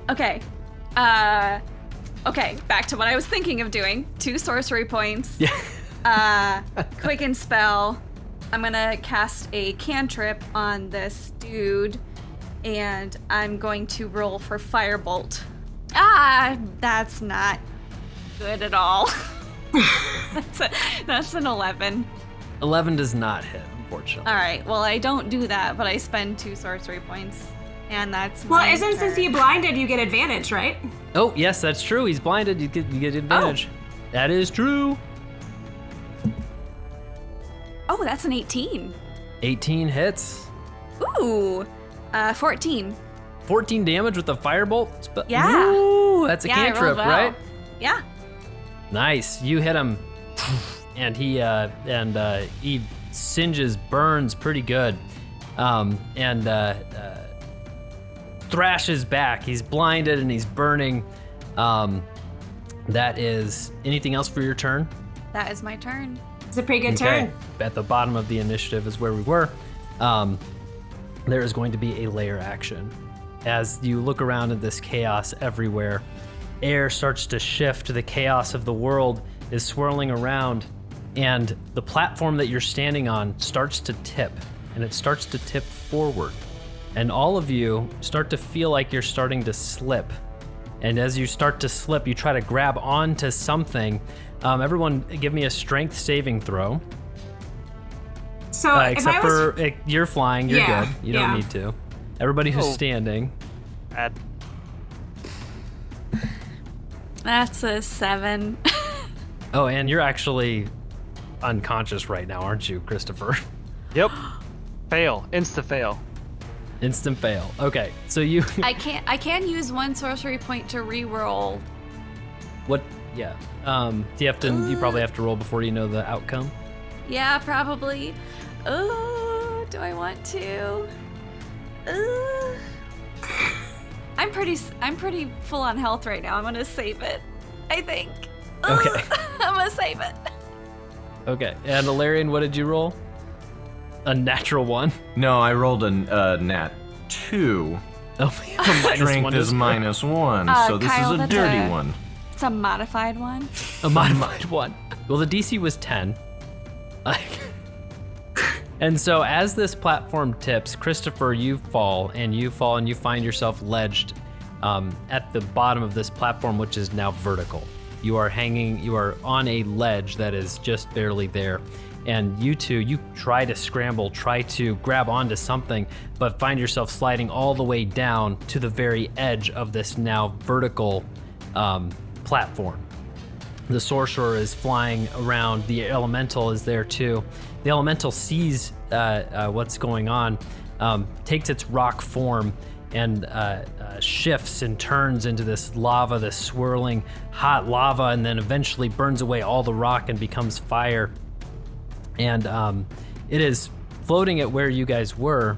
Speaker 2: Okay. Okay, back to what I was thinking of doing. 2 sorcery points.
Speaker 1: Yeah.
Speaker 2: Quicken spell. I'm gonna cast a cantrip on this dude, and I'm going to roll for firebolt. That's not good at all. That's an 11.
Speaker 1: 11 does not hit, unfortunately.
Speaker 2: All right, well, I don't do that, but I spend 2 sorcery points, and that's
Speaker 3: Well,
Speaker 2: my
Speaker 3: isn't since
Speaker 2: turn.
Speaker 3: he blinded, you get advantage, right?
Speaker 1: Oh, yes, that's true. He's blinded. You get advantage. That is true.
Speaker 2: Oh, that's an 18.
Speaker 1: 18 hits.
Speaker 2: Ooh, 14.
Speaker 1: 14 damage with the firebolt.
Speaker 2: Yeah.
Speaker 1: Ooh, that's a
Speaker 2: Yeah, I rolled
Speaker 1: cantrip,
Speaker 2: well.
Speaker 1: right?
Speaker 2: Yeah.
Speaker 1: Nice. You hit him, and he singes, burns pretty good, and thrashes back. He's blinded and he's burning. That is anything else for your turn?
Speaker 2: That is my turn.
Speaker 3: It's a pretty good turn.
Speaker 1: At the bottom of the initiative is where we were. There is going to be a layer action. As you look around at this chaos everywhere, air starts to shift. The chaos of the world is swirling around, and the platform that you're standing on starts to tip, and it starts to tip forward. And all of you start to feel like you're starting to slip. And as you start to slip, you try to grab onto something. Everyone, give me a strength saving throw.
Speaker 3: So if
Speaker 1: Except
Speaker 3: I was,
Speaker 1: for you're flying, you're
Speaker 3: Yeah,
Speaker 1: good. You don't
Speaker 3: yeah.
Speaker 1: need to. Everybody who's
Speaker 4: Oh.
Speaker 1: standing.
Speaker 4: Bad.
Speaker 2: That's a 7.
Speaker 1: Oh, and you're actually unconscious right now, aren't you, Cwistopher?
Speaker 4: Yep. Fail. Insta fail.
Speaker 1: Instant fail. Okay, so you
Speaker 2: I can use 1 sorcery point to re-roll.
Speaker 1: what? Yeah. Do you have to? You probably have to roll before you know the outcome.
Speaker 2: Yeah, probably. Oh, do I want to? I'm pretty full on health right now. I'm gonna save it, I think.
Speaker 1: Okay.
Speaker 2: I'm gonna save it.
Speaker 1: Okay. And Alarian, what did you roll? A natural 1.
Speaker 5: No, I rolled a nat 2.
Speaker 1: Oh, minus
Speaker 5: Strength
Speaker 1: 1
Speaker 5: is -1, so this
Speaker 2: Kyle,
Speaker 5: is a
Speaker 2: that's
Speaker 5: dirty
Speaker 2: a-
Speaker 5: one.
Speaker 2: It's a modified one.
Speaker 1: a modified 1. Well, the DC was 10. And so as this platform tips, Cwistopher, you fall and you find yourself ledged at the bottom of this platform, which is now vertical. You are on a ledge that is just barely there. And you two, you try to scramble, try to grab onto something, but find yourself sliding all the way down to the very edge of this now vertical platform. The sorcerer is flying around. The elemental is there too. The elemental sees what's going on, takes its rock form, and shifts and turns into this lava, this swirling hot lava, and then eventually burns away all the rock and becomes fire. And it is floating at where you guys were.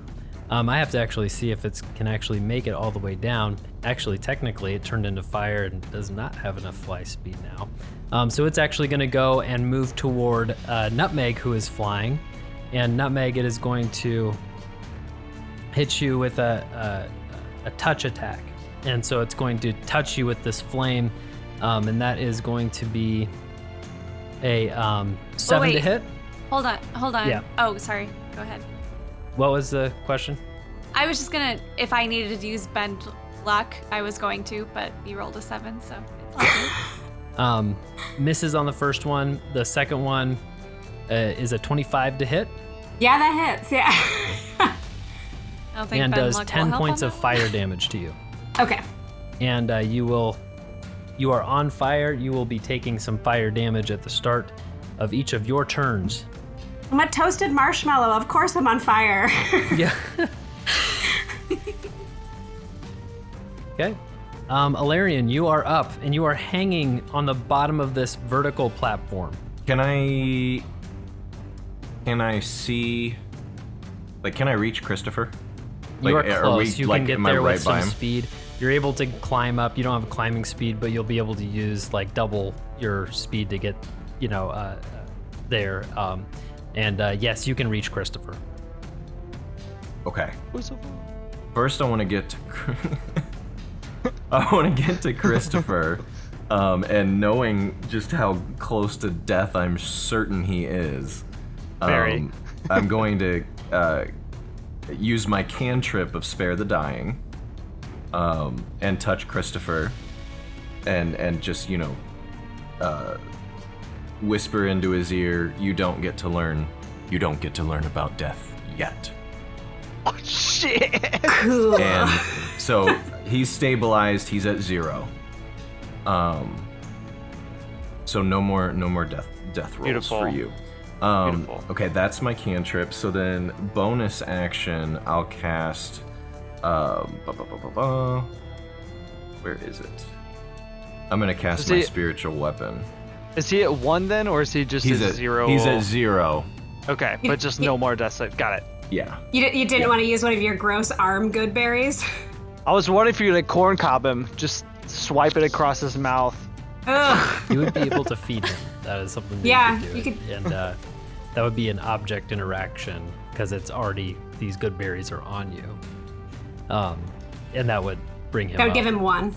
Speaker 1: I have to actually see if it can actually make it all the way down. Actually, technically, it turned into fire and does not have enough fly speed now. So it's actually going to go and move toward Nutmeg, who is flying. And Nutmeg, it is going to hit you with a touch attack. And so it's going to touch you with this flame, and that is going to be a 7 to hit.
Speaker 2: Hold on.
Speaker 1: Yeah.
Speaker 2: Oh, sorry. Go ahead.
Speaker 1: What was the question?
Speaker 2: I was just gonna, if I needed to use bend luck, I was going to, but you rolled a 7, so it's all good.
Speaker 1: Misses on the first one. The second one is a 25 to hit.
Speaker 3: Yeah, that hits. Yeah.
Speaker 2: I don't think
Speaker 1: And
Speaker 2: bend
Speaker 1: does
Speaker 2: luck
Speaker 1: 10
Speaker 2: will help
Speaker 1: points
Speaker 2: on
Speaker 1: of
Speaker 2: that
Speaker 1: fire damage to you.
Speaker 3: Okay.
Speaker 1: And you are on fire. You will be taking some fire damage at the start of each of your turns.
Speaker 3: I'm a toasted marshmallow. Of course I'm on fire.
Speaker 1: Yeah. Okay. Alarian, you are up, and you are hanging on the bottom of this vertical platform.
Speaker 5: Can I see? Like, can I reach Cwistopher?
Speaker 1: You are
Speaker 5: Like,
Speaker 1: close. You can get
Speaker 5: am I
Speaker 1: there
Speaker 5: right
Speaker 1: with
Speaker 5: by
Speaker 1: some
Speaker 5: him?
Speaker 1: speed. You're able to climb up. You don't have climbing speed, but you'll be able to use like double your speed to get, there. Yes, you can reach Cwistopher.
Speaker 5: Okay. First, I want to get to. I want to get to Cwistopher, and knowing just how close to death I'm certain he is.
Speaker 4: Very.
Speaker 5: I'm going to use my cantrip of Spare the Dying, and touch Cwistopher, and just whisper into his ear, "You don't get to learn about death yet."
Speaker 4: Oh shit!
Speaker 3: Cool.
Speaker 5: And so he's stabilized. He's at 0. So no more death rolls
Speaker 4: Beautiful.
Speaker 5: for you.
Speaker 4: Beautiful.
Speaker 5: Okay, that's my cantrip. So then bonus action, I'll cast. Where is it? I'm gonna cast my spiritual weapon.
Speaker 4: Is he at 1 then, or is he just
Speaker 5: He's
Speaker 4: at
Speaker 5: at
Speaker 4: 0?
Speaker 5: He's at 0.
Speaker 4: Okay, but just no more death save. Got it.
Speaker 5: Yeah.
Speaker 3: You didn't want to use one of your gross arm good berries?
Speaker 4: I was wondering if you could corn cob him, just swipe it across his mouth.
Speaker 3: Ugh.
Speaker 1: You would be able to feed him. That is something that
Speaker 3: Yeah,
Speaker 1: you could do. And that would be an object interaction because it's already, these good berries are on you. And that would bring him
Speaker 3: That would
Speaker 1: up.
Speaker 3: give him 1.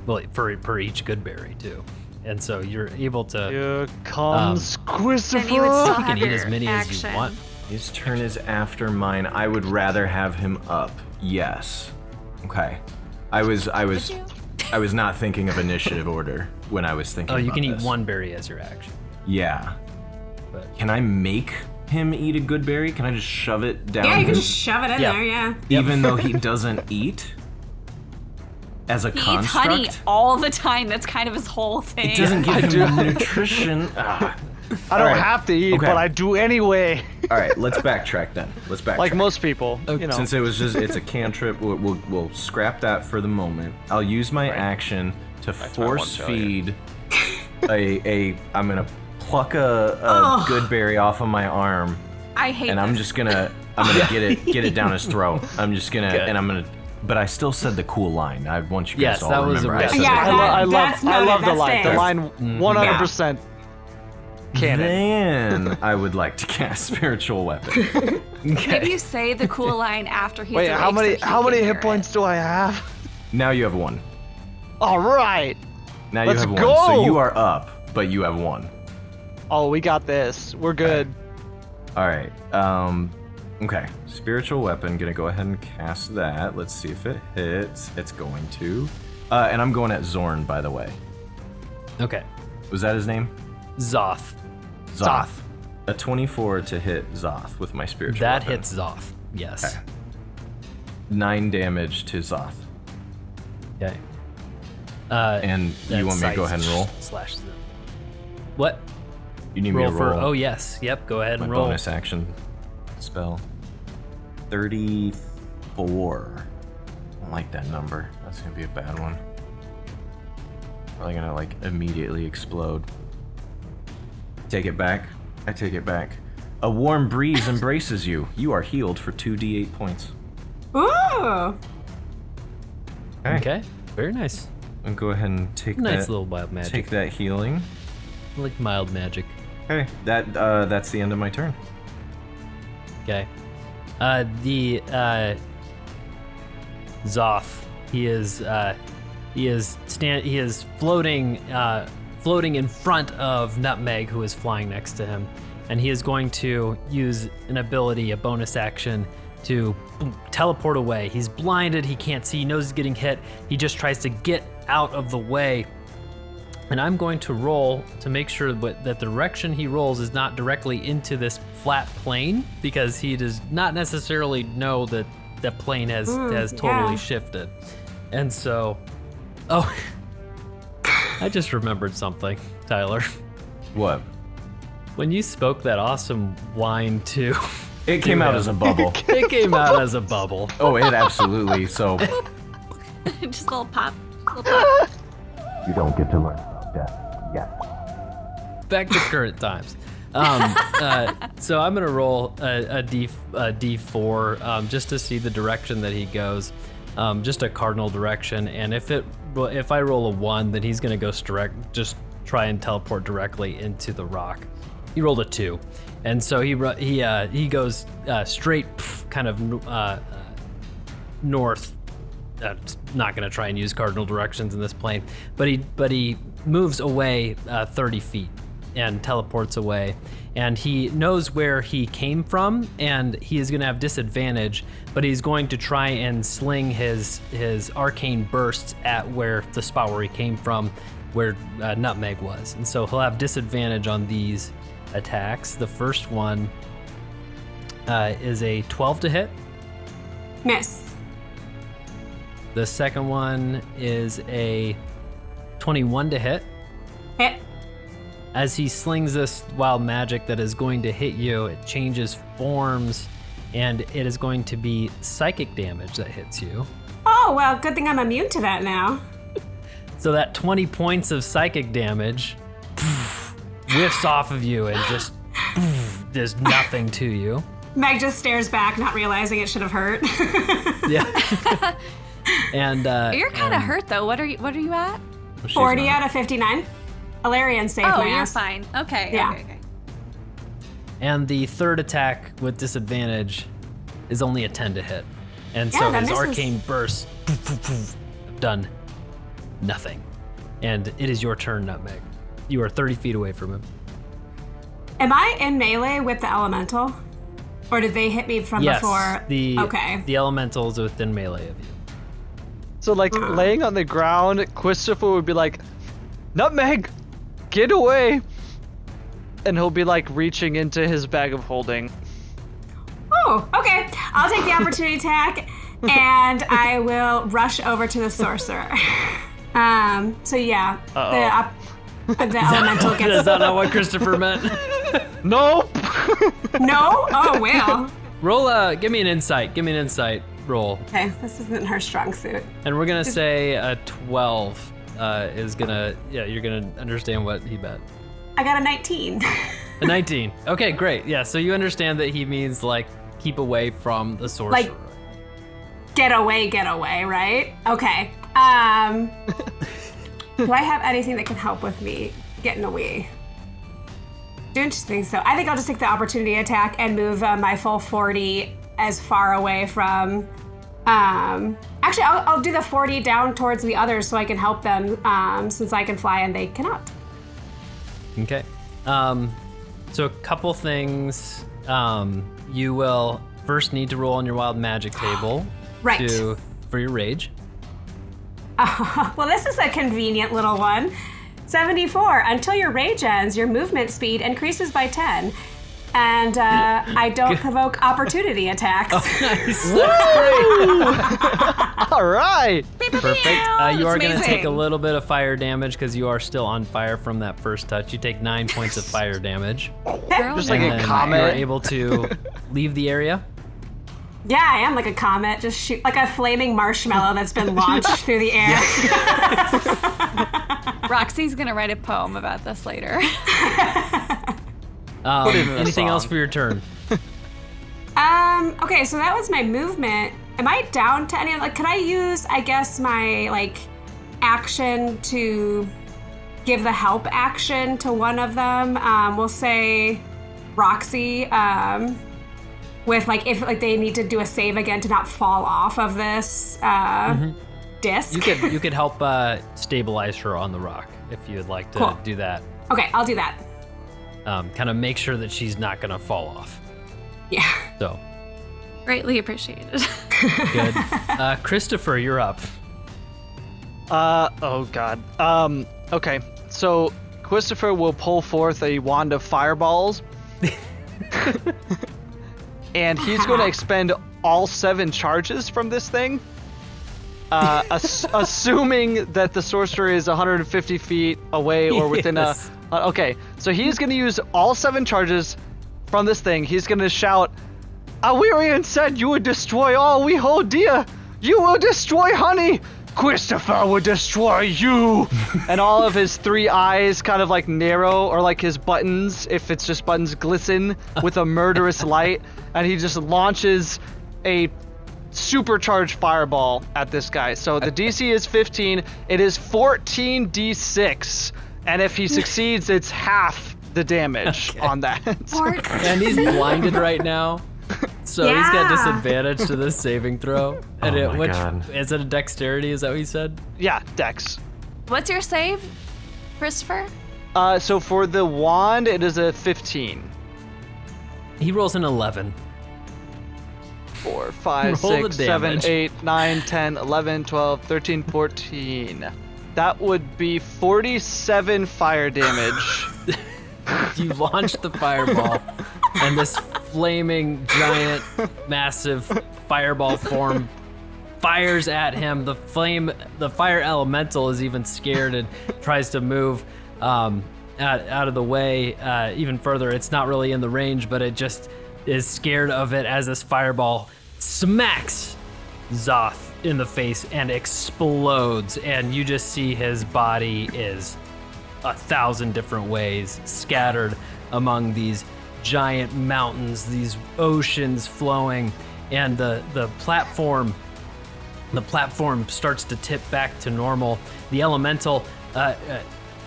Speaker 1: Well, per each good berry too. And so you're able to.
Speaker 4: Here comes Cwistopher.
Speaker 2: Then you would still
Speaker 1: You
Speaker 2: have
Speaker 1: can eat
Speaker 2: your
Speaker 1: as many as
Speaker 2: action.
Speaker 1: you want.
Speaker 5: His turn is after mine. I would rather have him up. Yes. Okay. I was not thinking of initiative order when I was thinking.
Speaker 1: Oh, you
Speaker 5: about
Speaker 1: can eat
Speaker 5: this.
Speaker 1: one berry as your action.
Speaker 5: Yeah.
Speaker 1: But
Speaker 5: Can I make him eat a good berry? Can I just shove it down?
Speaker 3: Yeah, you can
Speaker 5: his-
Speaker 3: just shove it in
Speaker 1: Yeah.
Speaker 3: there, yeah.
Speaker 5: even though he doesn't eat as a
Speaker 2: He eats
Speaker 5: construct.
Speaker 2: honey all the time. That's kind of his whole thing.
Speaker 5: It doesn't give him nutrition.
Speaker 4: I don't
Speaker 5: Alright.
Speaker 4: have to eat,
Speaker 5: Okay.
Speaker 4: but I do anyway.
Speaker 5: All right, let's backtrack then. Let's backtrack.
Speaker 4: Like most people, you know.
Speaker 5: Since it's a cantrip, we'll scrap that for the moment. I'll use my action to
Speaker 4: my
Speaker 5: force
Speaker 4: one failure.
Speaker 5: feed I'm gonna pluck a good berry off of my arm,
Speaker 2: I hate
Speaker 5: and I'm
Speaker 2: this.
Speaker 5: just gonna get it down his throat. I'm just gonna
Speaker 1: Good.
Speaker 5: and I'm gonna. But I still said the cool line. I want you guys
Speaker 1: Yes,
Speaker 5: to all
Speaker 1: that was a
Speaker 5: remember. I
Speaker 1: really
Speaker 5: said
Speaker 1: good
Speaker 5: the
Speaker 3: Yeah,
Speaker 5: cool line.
Speaker 3: that's
Speaker 4: I love the
Speaker 3: noted,
Speaker 4: line. The
Speaker 3: that's
Speaker 4: line 100% canon.
Speaker 5: Then I would like to cast spiritual weapon.
Speaker 2: Maybe you say the cool line after he's
Speaker 4: Wait,
Speaker 2: awake
Speaker 4: how many
Speaker 2: so he
Speaker 4: how
Speaker 2: can
Speaker 4: many
Speaker 2: hear
Speaker 4: hit points
Speaker 2: it.
Speaker 4: do I have?
Speaker 5: Now you have 1.
Speaker 4: All right.
Speaker 5: Now
Speaker 4: Let's
Speaker 5: you have 1.
Speaker 4: go!
Speaker 5: So you are up, but you have 1.
Speaker 4: Oh, we got this. We're good.
Speaker 5: All right. Okay. Spiritual weapon. Gonna go ahead and cast that. Let's see if it hits. It's going to. And I'm going at Zorn, by the way.
Speaker 1: okay.
Speaker 5: Was that his name?
Speaker 1: Zoth.
Speaker 5: Zoth. A 24 to hit Zoth with my spiritual
Speaker 1: That
Speaker 5: weapon.
Speaker 1: hits Zoth. Yes.
Speaker 5: 9 damage to Zoth.
Speaker 1: Okay.
Speaker 5: And you want me to go ahead and roll?
Speaker 1: Slash them. What?
Speaker 5: You need me
Speaker 1: Roll
Speaker 5: to
Speaker 1: for?
Speaker 5: roll
Speaker 1: Oh yes. Yep. Go ahead
Speaker 5: my
Speaker 1: and roll.
Speaker 5: bonus action spell. 34. don't like that number. That's gonna be a bad one. Probably gonna like immediately explode. Take it back. I take it back. A warm breeze embraces you. You are healed for 2d8 points.
Speaker 3: Ooh.
Speaker 1: Okay, very nice.
Speaker 5: And go ahead and take
Speaker 1: Nice
Speaker 5: that.
Speaker 1: little wild magic.
Speaker 5: Take that healing.
Speaker 1: I like mild magic.
Speaker 5: Okay, that's the end of my turn.
Speaker 1: Okay. Zoth. He is floating in front of Nutmeg, who is flying next to him, and he is going to use an ability, a bonus action, to teleport away. He's blinded. He can't see. He knows he's getting hit. He just tries to get out of the way. And I'm going to roll to make sure that the direction he rolls is not directly into this flat plane, because he does not necessarily know that that plane has totally shifted. And so, I just remembered something, Tyler.
Speaker 5: What?
Speaker 1: When you spoke that awesome line too,
Speaker 5: It came out as a bubble.
Speaker 1: it came out as a bubble.
Speaker 5: Oh, it absolutely. So
Speaker 2: Just a little pop. Little pop.
Speaker 5: you don't get to learn about death yet.
Speaker 1: Back to current times. So I'm gonna roll a d4 just to see the direction that he goes, just a cardinal direction. And if I roll a 1, then he's gonna go just try and teleport directly into the rock. He rolled a 2, and so he goes straight, kind of north. Not gonna try and use cardinal directions in this plane, but he moves away 30 feet. And teleports away, and he knows where he came from, and he is going to have disadvantage, but he's going to try and sling his arcane bursts at where the spot where he came from, where Nutmeg was, and so he'll have disadvantage on these attacks. The first one is a 12 to hit.
Speaker 3: Miss.
Speaker 1: The second one is a 21 to hit.
Speaker 3: Hit.
Speaker 1: As he slings this wild magic that is going to hit you, it changes forms, and it is going to be psychic damage that hits you.
Speaker 3: Oh, well, good thing I'm immune to that now.
Speaker 1: So that 20 points of psychic damage whiffs off of you and just does nothing to you.
Speaker 3: Meg just stares back, not realizing it should have hurt.
Speaker 1: Yeah. And
Speaker 2: You're kind of hurt though. What are you at?
Speaker 5: She's
Speaker 3: 40
Speaker 5: not.
Speaker 3: out of 59. Alarian saved
Speaker 2: Oh,
Speaker 3: my
Speaker 2: you're
Speaker 3: ass.
Speaker 2: fine. Okay.
Speaker 3: Yeah.
Speaker 2: Okay.
Speaker 1: And the third attack with disadvantage is only a 10 to hit. And
Speaker 3: Yeah,
Speaker 1: so
Speaker 3: that
Speaker 1: his
Speaker 3: misses.
Speaker 1: arcane bursts have done nothing. And it is your turn, Nutmeg. You are 30 feet away from him.
Speaker 3: Am I in melee with the elemental? Or did they hit me from
Speaker 1: Yes,
Speaker 3: before? Okay.
Speaker 1: the elemental is within melee of you.
Speaker 4: So like laying on the ground, Cwistopher would be like, Nutmeg, get away. And he'll be like reaching into his bag of holding.
Speaker 3: Oh, okay. I'll take the opportunity attack and I will rush over to the sorcerer. So yeah, the elemental
Speaker 1: Is
Speaker 3: gets.
Speaker 1: that not what Christopher meant?
Speaker 4: Nope.
Speaker 3: No? Oh, well.
Speaker 1: Roll give me an insight roll.
Speaker 3: Okay, this isn't her strong suit.
Speaker 1: And we're gonna say a 12 is gonna, you're gonna understand what he meant.
Speaker 3: I got a 19.
Speaker 1: A 19. Okay, great. Yeah, so you understand that he means like keep away from the sorcerer.
Speaker 3: Like, get away, right? Okay. Do I have anything that can help with me getting away? Don't you think so? I think I'll just take the opportunity attack and move my full 40 as far away from. Actually, I'll do the 40 down towards the others so I can help them since I can fly and they cannot.
Speaker 1: Okay. So a couple things. You will first need to roll on your wild magic table.
Speaker 3: Right.
Speaker 1: For your rage.
Speaker 3: Well, this is a convenient little one. 74. Until your rage ends, your movement speed increases by 10. And I don't provoke opportunity attacks.
Speaker 1: Nice.
Speaker 4: All right.
Speaker 1: Perfect. You are going to
Speaker 2: amazing.
Speaker 1: take a little bit of fire damage because you are still on fire from that first touch. You take 9 points of fire damage.
Speaker 2: Girl,
Speaker 4: Just like
Speaker 1: And
Speaker 4: a
Speaker 1: then
Speaker 4: comet.
Speaker 1: you are able to leave the area.
Speaker 3: Yeah, I am like a comet, just shoot like a flaming marshmallow that's been launched through the air.
Speaker 2: Roxy's gonna write a poem about this later.
Speaker 1: Anything else for your turn?
Speaker 3: Okay, so that was my movement. Am I down to any, like, could I use, I guess, my, like, action to give the help action to one of them? We'll say Roxy, with, like, if, like, they need to do a save again to not fall off of this, disc.
Speaker 1: You could help stabilize her on the rock if you'd like to do that.
Speaker 3: Okay, I'll do that.
Speaker 1: Kind of make sure that she's not gonna fall off.
Speaker 3: Yeah.
Speaker 1: So.
Speaker 2: Greatly appreciated.
Speaker 1: Good. Cwistopher, you're up.
Speaker 4: Oh god. Okay. So Cwistopher will pull forth a wand of fireballs. And he's going to expend all 7 charges from this thing. Assuming that the sorcerer is 150 feet away or within
Speaker 1: Yes.
Speaker 4: okay, so he's going to use all 7 charges from this thing. He's going to shout, "Awirian said you would destroy all we hold dear. You will destroy honey. Cwistopher will destroy you." And all of his 3 eyes kind of like narrow, or like his buttons, if it's just buttons, glisten with a murderous light. And he just launches a supercharged fireball at this guy. So the DC is 15. It is 14d6. And if he succeeds, it's half the damage on that.
Speaker 1: And he's blinded right now. So he's got disadvantage to this saving throw. And
Speaker 5: God.
Speaker 1: Is it a dexterity? Is that what you said?
Speaker 4: Yeah, dex.
Speaker 2: What's your save, Cwistopher?
Speaker 4: So for the wand, it is a 15.
Speaker 1: He rolls an 11.
Speaker 4: 4, 5,
Speaker 1: Roll the
Speaker 4: 6, 7,
Speaker 1: damage.
Speaker 4: 8, 9, 10, 11, 12, 13, 14. That would be 47 fire damage.
Speaker 1: You launch the fireball, and this flaming, giant, massive fireball form fires at him. The fire elemental is even scared and tries to move out of the way even further. It's not really in the range, but it just is scared of it as this fireball smacks Zoth in the face and explodes, and you just see his body is 1,000 different ways scattered among these giant mountains, these oceans flowing, and the platform starts to tip back to normal. The elemental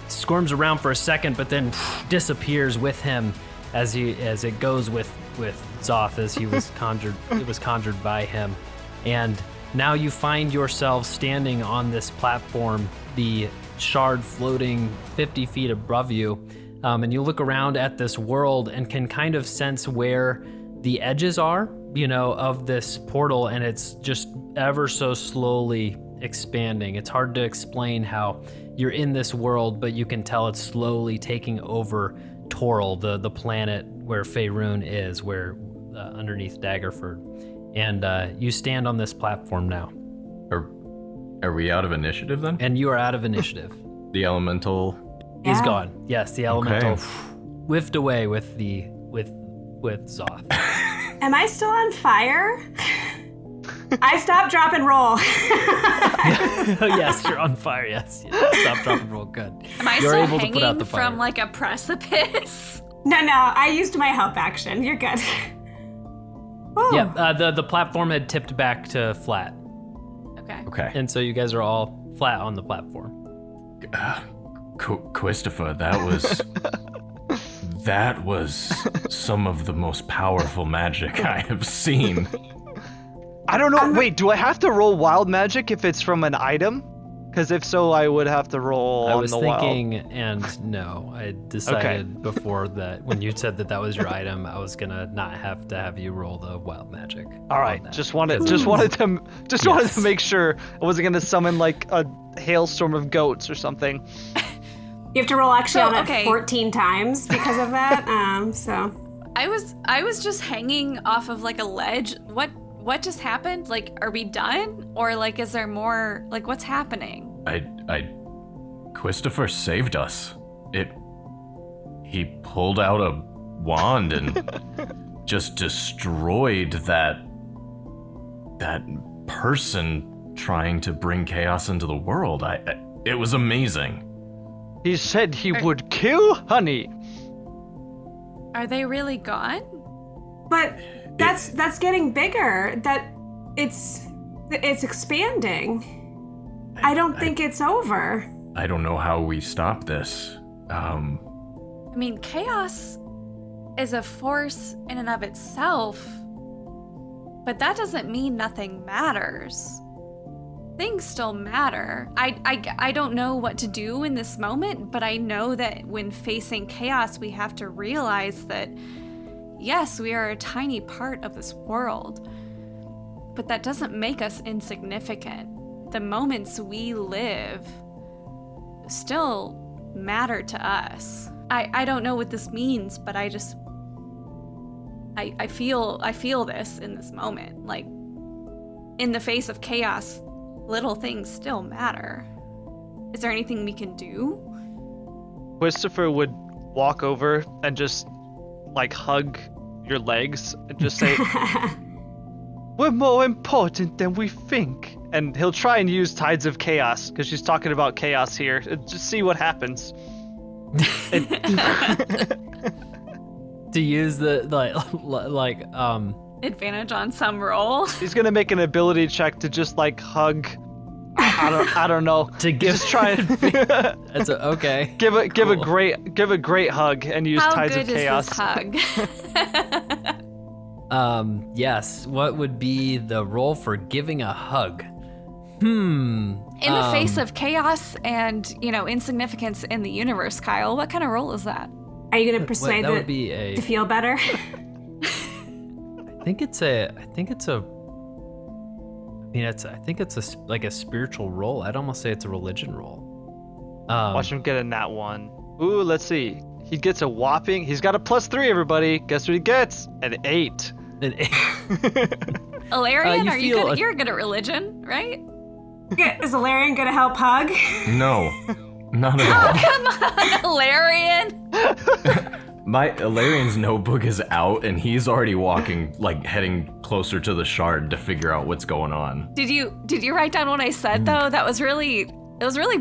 Speaker 1: squirms around for a second, but then disappears with him as it goes with Zoth as he was conjured. It was conjured by him, and now you find yourself standing on this platform, the shard floating 50 feet above you, and you look around at this world and can kind of sense where the edges are, of this portal, and it's just ever so slowly expanding. It's hard to explain how you're in this world, but you can tell it's slowly taking over Toril, the planet where Faerun is, where underneath Daggerford. And you stand on this platform now.
Speaker 5: Are we out of initiative then?
Speaker 1: And you are out of initiative.
Speaker 5: The elemental
Speaker 1: He's gone. Yes, the elemental whiffed away with Zoth.
Speaker 3: Am I still on fire? I stopped, drop, and roll.
Speaker 1: Yes, you're on fire. Yes. Stop, drop, and roll. Good.
Speaker 2: Am I
Speaker 1: You're
Speaker 2: still
Speaker 1: able to put out
Speaker 2: hanging
Speaker 1: the fire.
Speaker 2: from like a precipice?
Speaker 3: No, I used my help action. You're good. Woo.
Speaker 1: Yeah, the platform had tipped back to flat,
Speaker 5: Okay.
Speaker 1: and so you guys are all flat on the platform.
Speaker 5: Cwistopher, that was some of the most powerful magic I have seen.
Speaker 4: I don't know. Wait, do I have to roll wild magic if it's from an item? Because if so, I would have to roll
Speaker 1: I
Speaker 4: on
Speaker 1: was
Speaker 4: the
Speaker 1: thinking,
Speaker 4: wild.
Speaker 1: and no, I decided before that when you said that was your item, I was gonna not have to have you roll the wild magic.
Speaker 4: All right,
Speaker 1: on that.
Speaker 4: just wanted
Speaker 1: Because
Speaker 4: to make sure I wasn't gonna summon like a hailstorm of goats or something.
Speaker 3: You have to roll actually
Speaker 2: So,
Speaker 3: on it
Speaker 2: okay.
Speaker 3: 14 times because of that. So
Speaker 2: I was just hanging off of like a ledge. What just happened? Like, are we done? Or like, is there more? Like, what's happening?
Speaker 5: Cwistopher saved us. He pulled out a wand and just destroyed that that person trying to bring chaos into the world. It was amazing.
Speaker 4: He said he would kill Honey.
Speaker 2: Are they really gone?
Speaker 3: But that's getting bigger. That it's expanding. I don't think it's over.
Speaker 5: I don't know how we stop this.
Speaker 2: I mean, chaos is a force in and of itself, but that doesn't mean nothing matters. Things still matter. I don't know what to do in this moment, but I know that when facing chaos, we have to realize that, yes, we are a tiny part of this world, but that doesn't make us insignificant. The moments we live still matter to us. I don't know what this means, but I feel this in this moment. Like, in the face of chaos, little things still matter. Is there anything we can do?
Speaker 4: Cwistopher would walk over and just like hug your legs and just say, "We're more important than we think." And he'll try and use Tides of Chaos because she's talking about chaos here. Just see what happens.
Speaker 1: To use the
Speaker 2: Advantage on some roll.
Speaker 4: He's gonna make an ability check to just like hug. I don't know.
Speaker 1: to give.
Speaker 4: Just try and
Speaker 1: That's okay.
Speaker 4: give a
Speaker 1: Cool.
Speaker 4: great hug and use
Speaker 2: How
Speaker 4: Tides
Speaker 2: good
Speaker 4: of Chaos.
Speaker 2: is this hug?
Speaker 1: Yes. What would be the roll for giving a hug?
Speaker 2: In the face of chaos and, insignificance in the universe, Kyle, what kind of roll is that?
Speaker 3: Are you gonna persuade
Speaker 1: that would
Speaker 3: it
Speaker 1: be a.
Speaker 3: to feel better?
Speaker 1: I think it's a. I think it's a like a spiritual roll. I'd almost say it's a religion roll.
Speaker 4: Watch him get a nat 1. Ooh, let's see. He gets a whopping. He's got a +3. Everybody, guess what he gets? An 8.
Speaker 2: Ilarion,
Speaker 1: you
Speaker 2: you're good at religion, right?
Speaker 3: Is Ilarion gonna help hug?
Speaker 5: No, not at all.
Speaker 2: Come on, Ilarion.
Speaker 5: My Ilarian's notebook is out, and he's already walking, like heading closer to the shard to figure out what's going on.
Speaker 2: Did you write down what I said though? It was really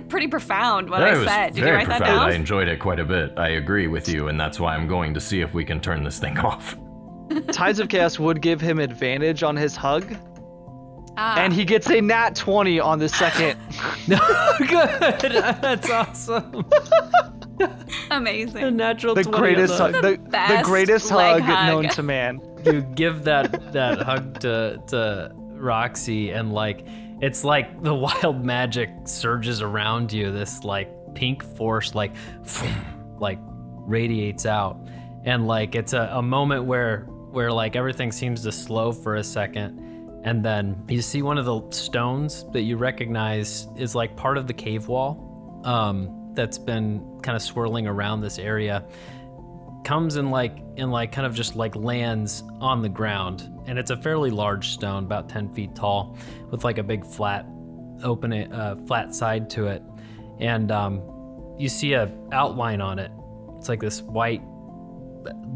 Speaker 2: pretty profound what
Speaker 5: That
Speaker 2: I
Speaker 5: was
Speaker 2: said. Did you
Speaker 5: very
Speaker 2: write that
Speaker 5: profound.
Speaker 2: down?
Speaker 5: I enjoyed it quite a bit. I agree with you, and that's why I'm going to see if we can turn this thing off.
Speaker 4: Tides of Chaos would give him advantage on his hug. And he gets a nat 20 on the second.
Speaker 1: Good. That's awesome.
Speaker 2: Amazing.
Speaker 1: A natural
Speaker 4: The
Speaker 1: 20
Speaker 4: greatest
Speaker 1: on
Speaker 4: hug,
Speaker 1: the-
Speaker 4: the greatest
Speaker 2: leg
Speaker 4: hug
Speaker 2: hug.
Speaker 4: known to man.
Speaker 1: You give that hug to Roxy, and like it's like the wild magic surges around you. This like pink force like radiates out, and like it's a moment where like everything seems to slow for a second. And then you see one of the stones that you recognize is like part of the cave wall that's been kind of swirling around this area. Comes and kind of just like lands on the ground. And it's a fairly large stone, about 10 feet tall, with like a big flat side to it. And you see a outline on it. It's like this white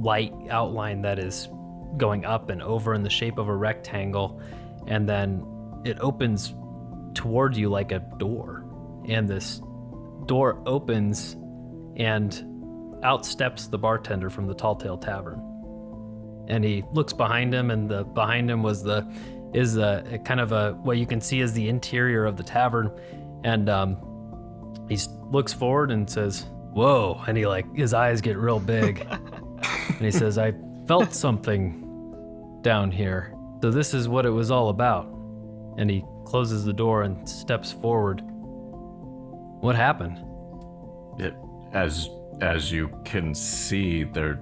Speaker 1: light outline that is going up and over in the shape of a rectangle, and then it opens toward you like a door, and this door opens and out steps the bartender from the Talltale Tavern, and he looks behind him, and behind him is a kind of a what you can see is the interior of the tavern, and he looks forward and says, "Whoa," and his eyes get real big. And he says, "I felt something down here. So this is what it was all about." And he closes the door and steps forward. What happened?
Speaker 5: As you can see, there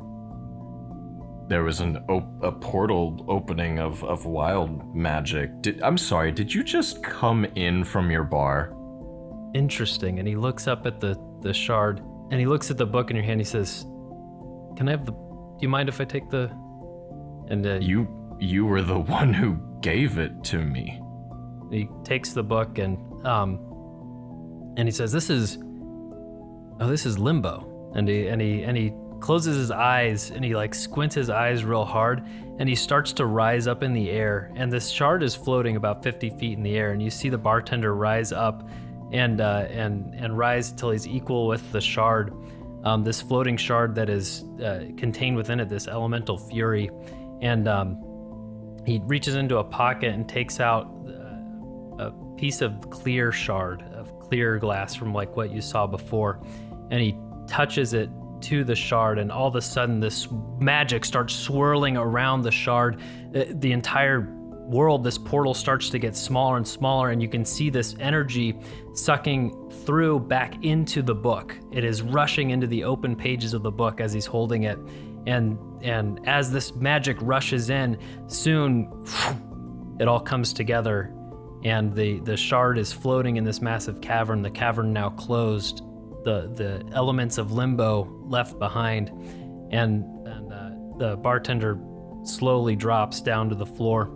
Speaker 5: was a portal opening of wild magic. I'm sorry, did you just come in from your bar?
Speaker 1: Interesting. And he looks up at the shard, and he looks at the book in your hand. He says, "Can I have do you mind if I take the..." And
Speaker 5: You were the one who gave it to me.
Speaker 1: he takes the book, and he says, "This is limbo." And he closes his eyes and he like squints his eyes real hard, and he starts to rise up in the air. And this shard is floating about 50 feet in the air, and you see the bartender rise up and rise until he's equal with the shard. This floating shard that is contained within it, this elemental fury. And he reaches into a pocket and takes out a piece of clear shard, of clear glass from like what you saw before. And he touches it to the shard, and all of a sudden this magic starts swirling around the shard. The entire world, this portal starts to get smaller and smaller, and you can see this energy sucking through back into the book. It is rushing into the open pages of the book as he's holding it. And as this magic rushes in, soon it all comes together, and the shard is floating in this massive cavern. The cavern now closed, the elements of limbo left behind, and the bartender slowly drops down to the floor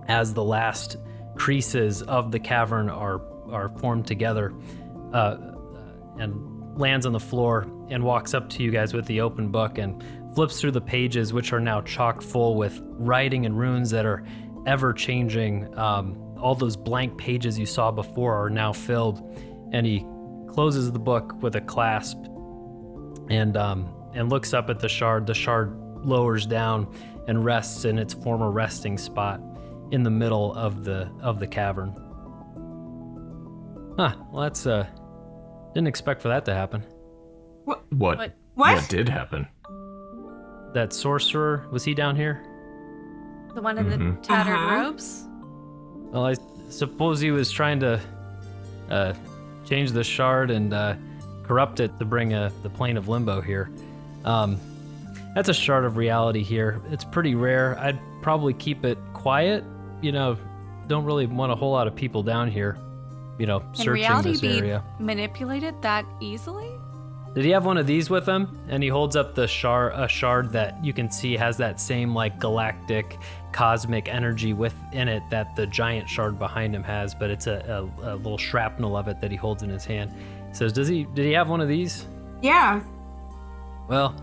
Speaker 1: as the last creases of the cavern are formed together, and lands on the floor and walks up to you guys with the open book and flips through the pages, which are now chock full with writing and runes that are ever changing. All those blank pages you saw before are now filled, and he closes the book with a clasp and looks up at the shard. The shard lowers down and rests in its former resting spot in the middle of the cavern. Huh, well that's didn't expect for that to happen.
Speaker 5: What did happen?
Speaker 1: That sorcerer, was he down here?
Speaker 2: The one in the tattered robes?
Speaker 1: Well, I suppose he was trying to change the shard and corrupt it to bring the plane of limbo here. That's a shard of reality here. It's pretty rare. I'd probably keep it quiet. Don't really want a whole lot of people down here, searching this area.
Speaker 2: Be manipulated that easily?
Speaker 1: Did he have one of these with him? And he holds up a shard that you can see has that same like galactic cosmic energy within it that the giant shard behind him has, but it's a little shrapnel of it that he holds in his hand. He says, did he have one of these?
Speaker 3: Yeah.
Speaker 1: Well,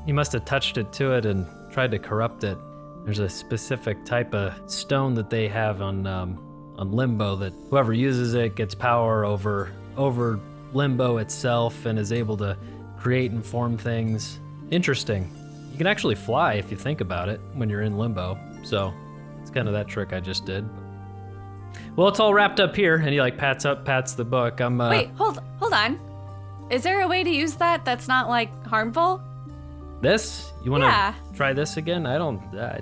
Speaker 1: he must have touched it to it and tried to corrupt it. There's a specific type of stone that they have on Limbo that whoever uses it gets power over Limbo itself and is able to create and form things. Interesting. You can actually fly if you think about it when you're in Limbo. So it's kind of that trick I just did. Well, it's all wrapped up here, and he like pats the book.
Speaker 2: Wait, hold on. Is there a way to use that that's not like harmful?
Speaker 1: This? You want to try this again? I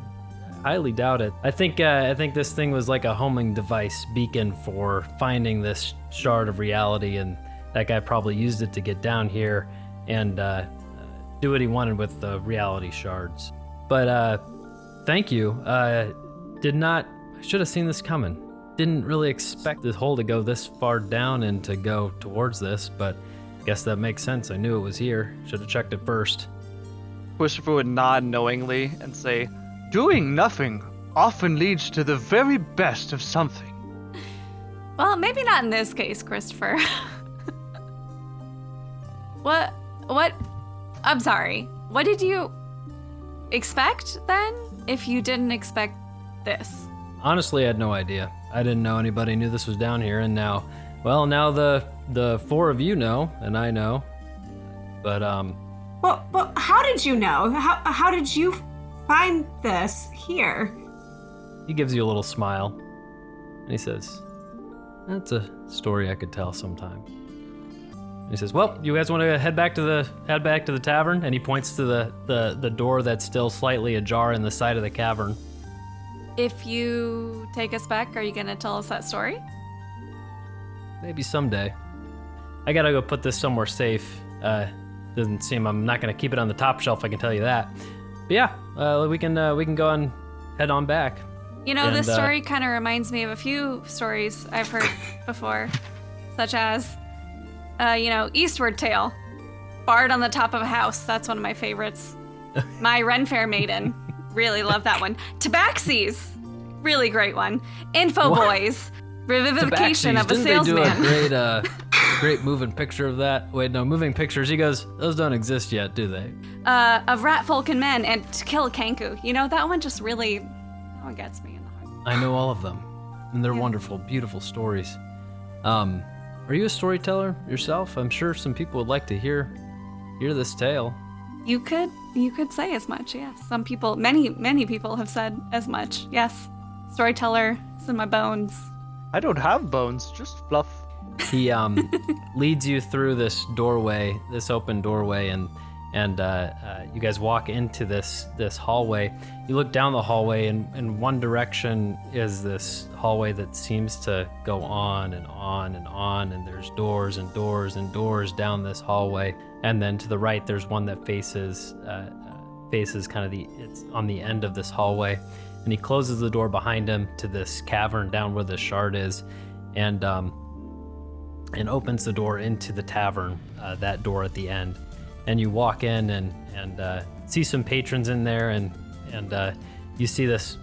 Speaker 1: highly doubt it. I think this thing was like a homing device beacon for finding this shard of reality, and that guy probably used it to get down here and do what he wanted with the reality shards. But thank you. I should have seen this coming. Didn't really expect this hole to go this far down and to go towards this, but I guess that makes sense. I knew it was here. Should have checked it first.
Speaker 4: Cwistopher would nod knowingly and say, "Doing nothing often leads to the very best of something."
Speaker 2: Well, maybe not in this case, Cwistopher. What? I'm sorry. What did you expect then, if you didn't expect this?
Speaker 1: Honestly, I had no idea. I didn't know anybody knew this was down here, and now the four of you know, and I know. But
Speaker 3: Well, how did you know? How did you find this here?
Speaker 1: He gives you a little smile, and he says, "That's a story I could tell sometime." And he says, "Well, you guys want to head back to the tavern?" And he points to the door that's still slightly ajar in the side of the cavern.
Speaker 2: If you take us back, are you going to tell us that story?
Speaker 1: Maybe someday. I gotta go put this somewhere safe. Doesn't seem I'm not gonna keep it on the top shelf, I can tell you that. But yeah, we can go and head on back.
Speaker 2: This story kind of reminds me of a few stories I've heard before, such as, Eastward Tale, Bard on the Top of a House. That's one of my favorites. My Ren Fair Maiden, really love that one. Tabaxis, really great one. Info Boys, Revivification of a Salesman.
Speaker 1: Didn't they do a great great moving picture of that. Wait, no, moving pictures. He goes, those don't exist yet, do they?
Speaker 2: Of rat folk and men and to kill a Kanku. You know, that one just really, that one gets me in the heart.
Speaker 1: I know all of them, and they're wonderful, beautiful stories. Are you a storyteller yourself? I'm sure some people would like to hear this tale.
Speaker 2: You could say as much, yes. Some people, many people have said as much, yes. Storyteller, it's in my bones.
Speaker 4: I don't have bones, just fluff.
Speaker 1: He leads you through this doorway, this open doorway, and you guys walk into this hallway. You look down the hallway, and in one direction is this hallway that seems to go on and on and on, and there's doors and doors and doors down this hallway. And then to the right, there's one that faces kind of it's on the end of this hallway. And he closes the door behind him to this cavern down where the shard is, and opens the door into the tavern, that door at the end. And you walk in and see some patrons in there, and you see this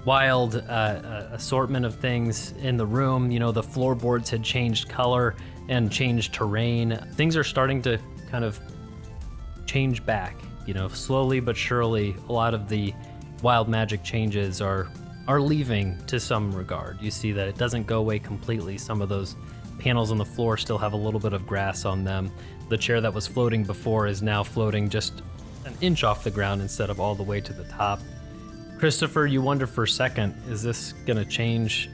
Speaker 1: wild assortment of things in the room. You know, the floorboards had changed color and changed terrain. Things are starting to kind of change back, you know, slowly but surely. A lot of the wild magic changes are leaving to some regard. You see that it doesn't go away completely. Some of those panels on the floor still have a little bit of grass on them. The chair that was floating before is now floating just an inch off the ground instead of all the way to the top. Cwistopher, you wonder for a second, is this gonna change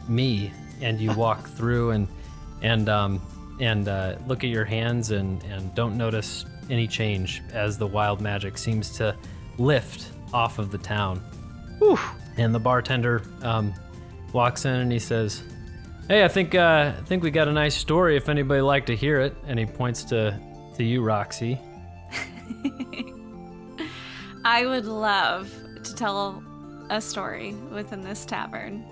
Speaker 1: me? And you walk through and look at your hands and don't notice any change as the wild magic seems to lift off of the town.
Speaker 4: Whew.
Speaker 1: And the bartender walks in and he says, "Hey, I think we got a nice story if anybody would like to hear it." And he points to you, Roxy.
Speaker 2: I would love to tell a story within this tavern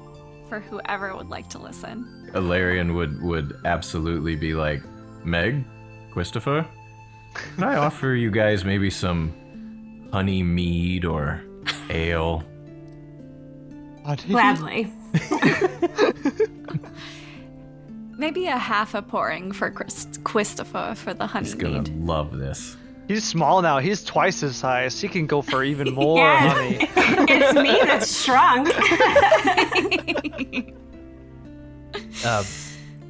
Speaker 2: for whoever would like to listen.
Speaker 5: Ilarion would absolutely be like, Meg, Cwistopher, can I offer you guys maybe some honey mead or ale?
Speaker 3: Gladly.
Speaker 2: Maybe a half a pouring for Cwistopher for the honey
Speaker 5: He's gonna
Speaker 2: mead.
Speaker 5: love this.
Speaker 4: He's small now. He's twice his size. He can go for even more
Speaker 3: Yeah.
Speaker 4: honey.
Speaker 3: It's me that's shrunk.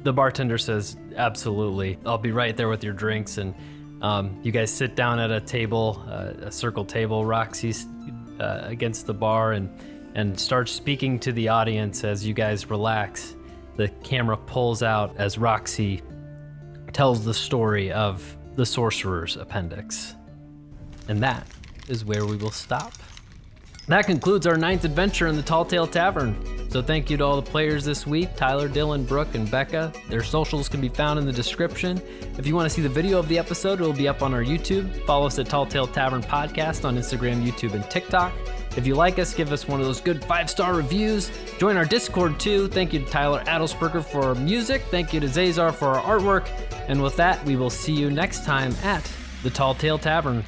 Speaker 1: The bartender says, "Absolutely. I'll be right there with your drinks." And you guys sit down at a table, a circle table. Roxy's against the bar and starts speaking to the audience as you guys relax. The camera pulls out as Roxy tells the story of the Sorcerer's Appendix. And that is where we will stop. That concludes our 9th adventure in the Talltale Tavern. So thank you to all the players this week, Tyler, Dylan, Brooke, and Becca. Their socials can be found in the description. If you want to see the video of the episode, it will be up on our YouTube. Follow us at Talltale Tavern Podcast on Instagram, YouTube, and TikTok. If you like us, give us one of those good 5-star reviews. Join our Discord too. Thank you to Tyler Adelsperger for our music. Thank you to Zaezar for our artwork. And with that, we will see you next time at the Talltale Tavern.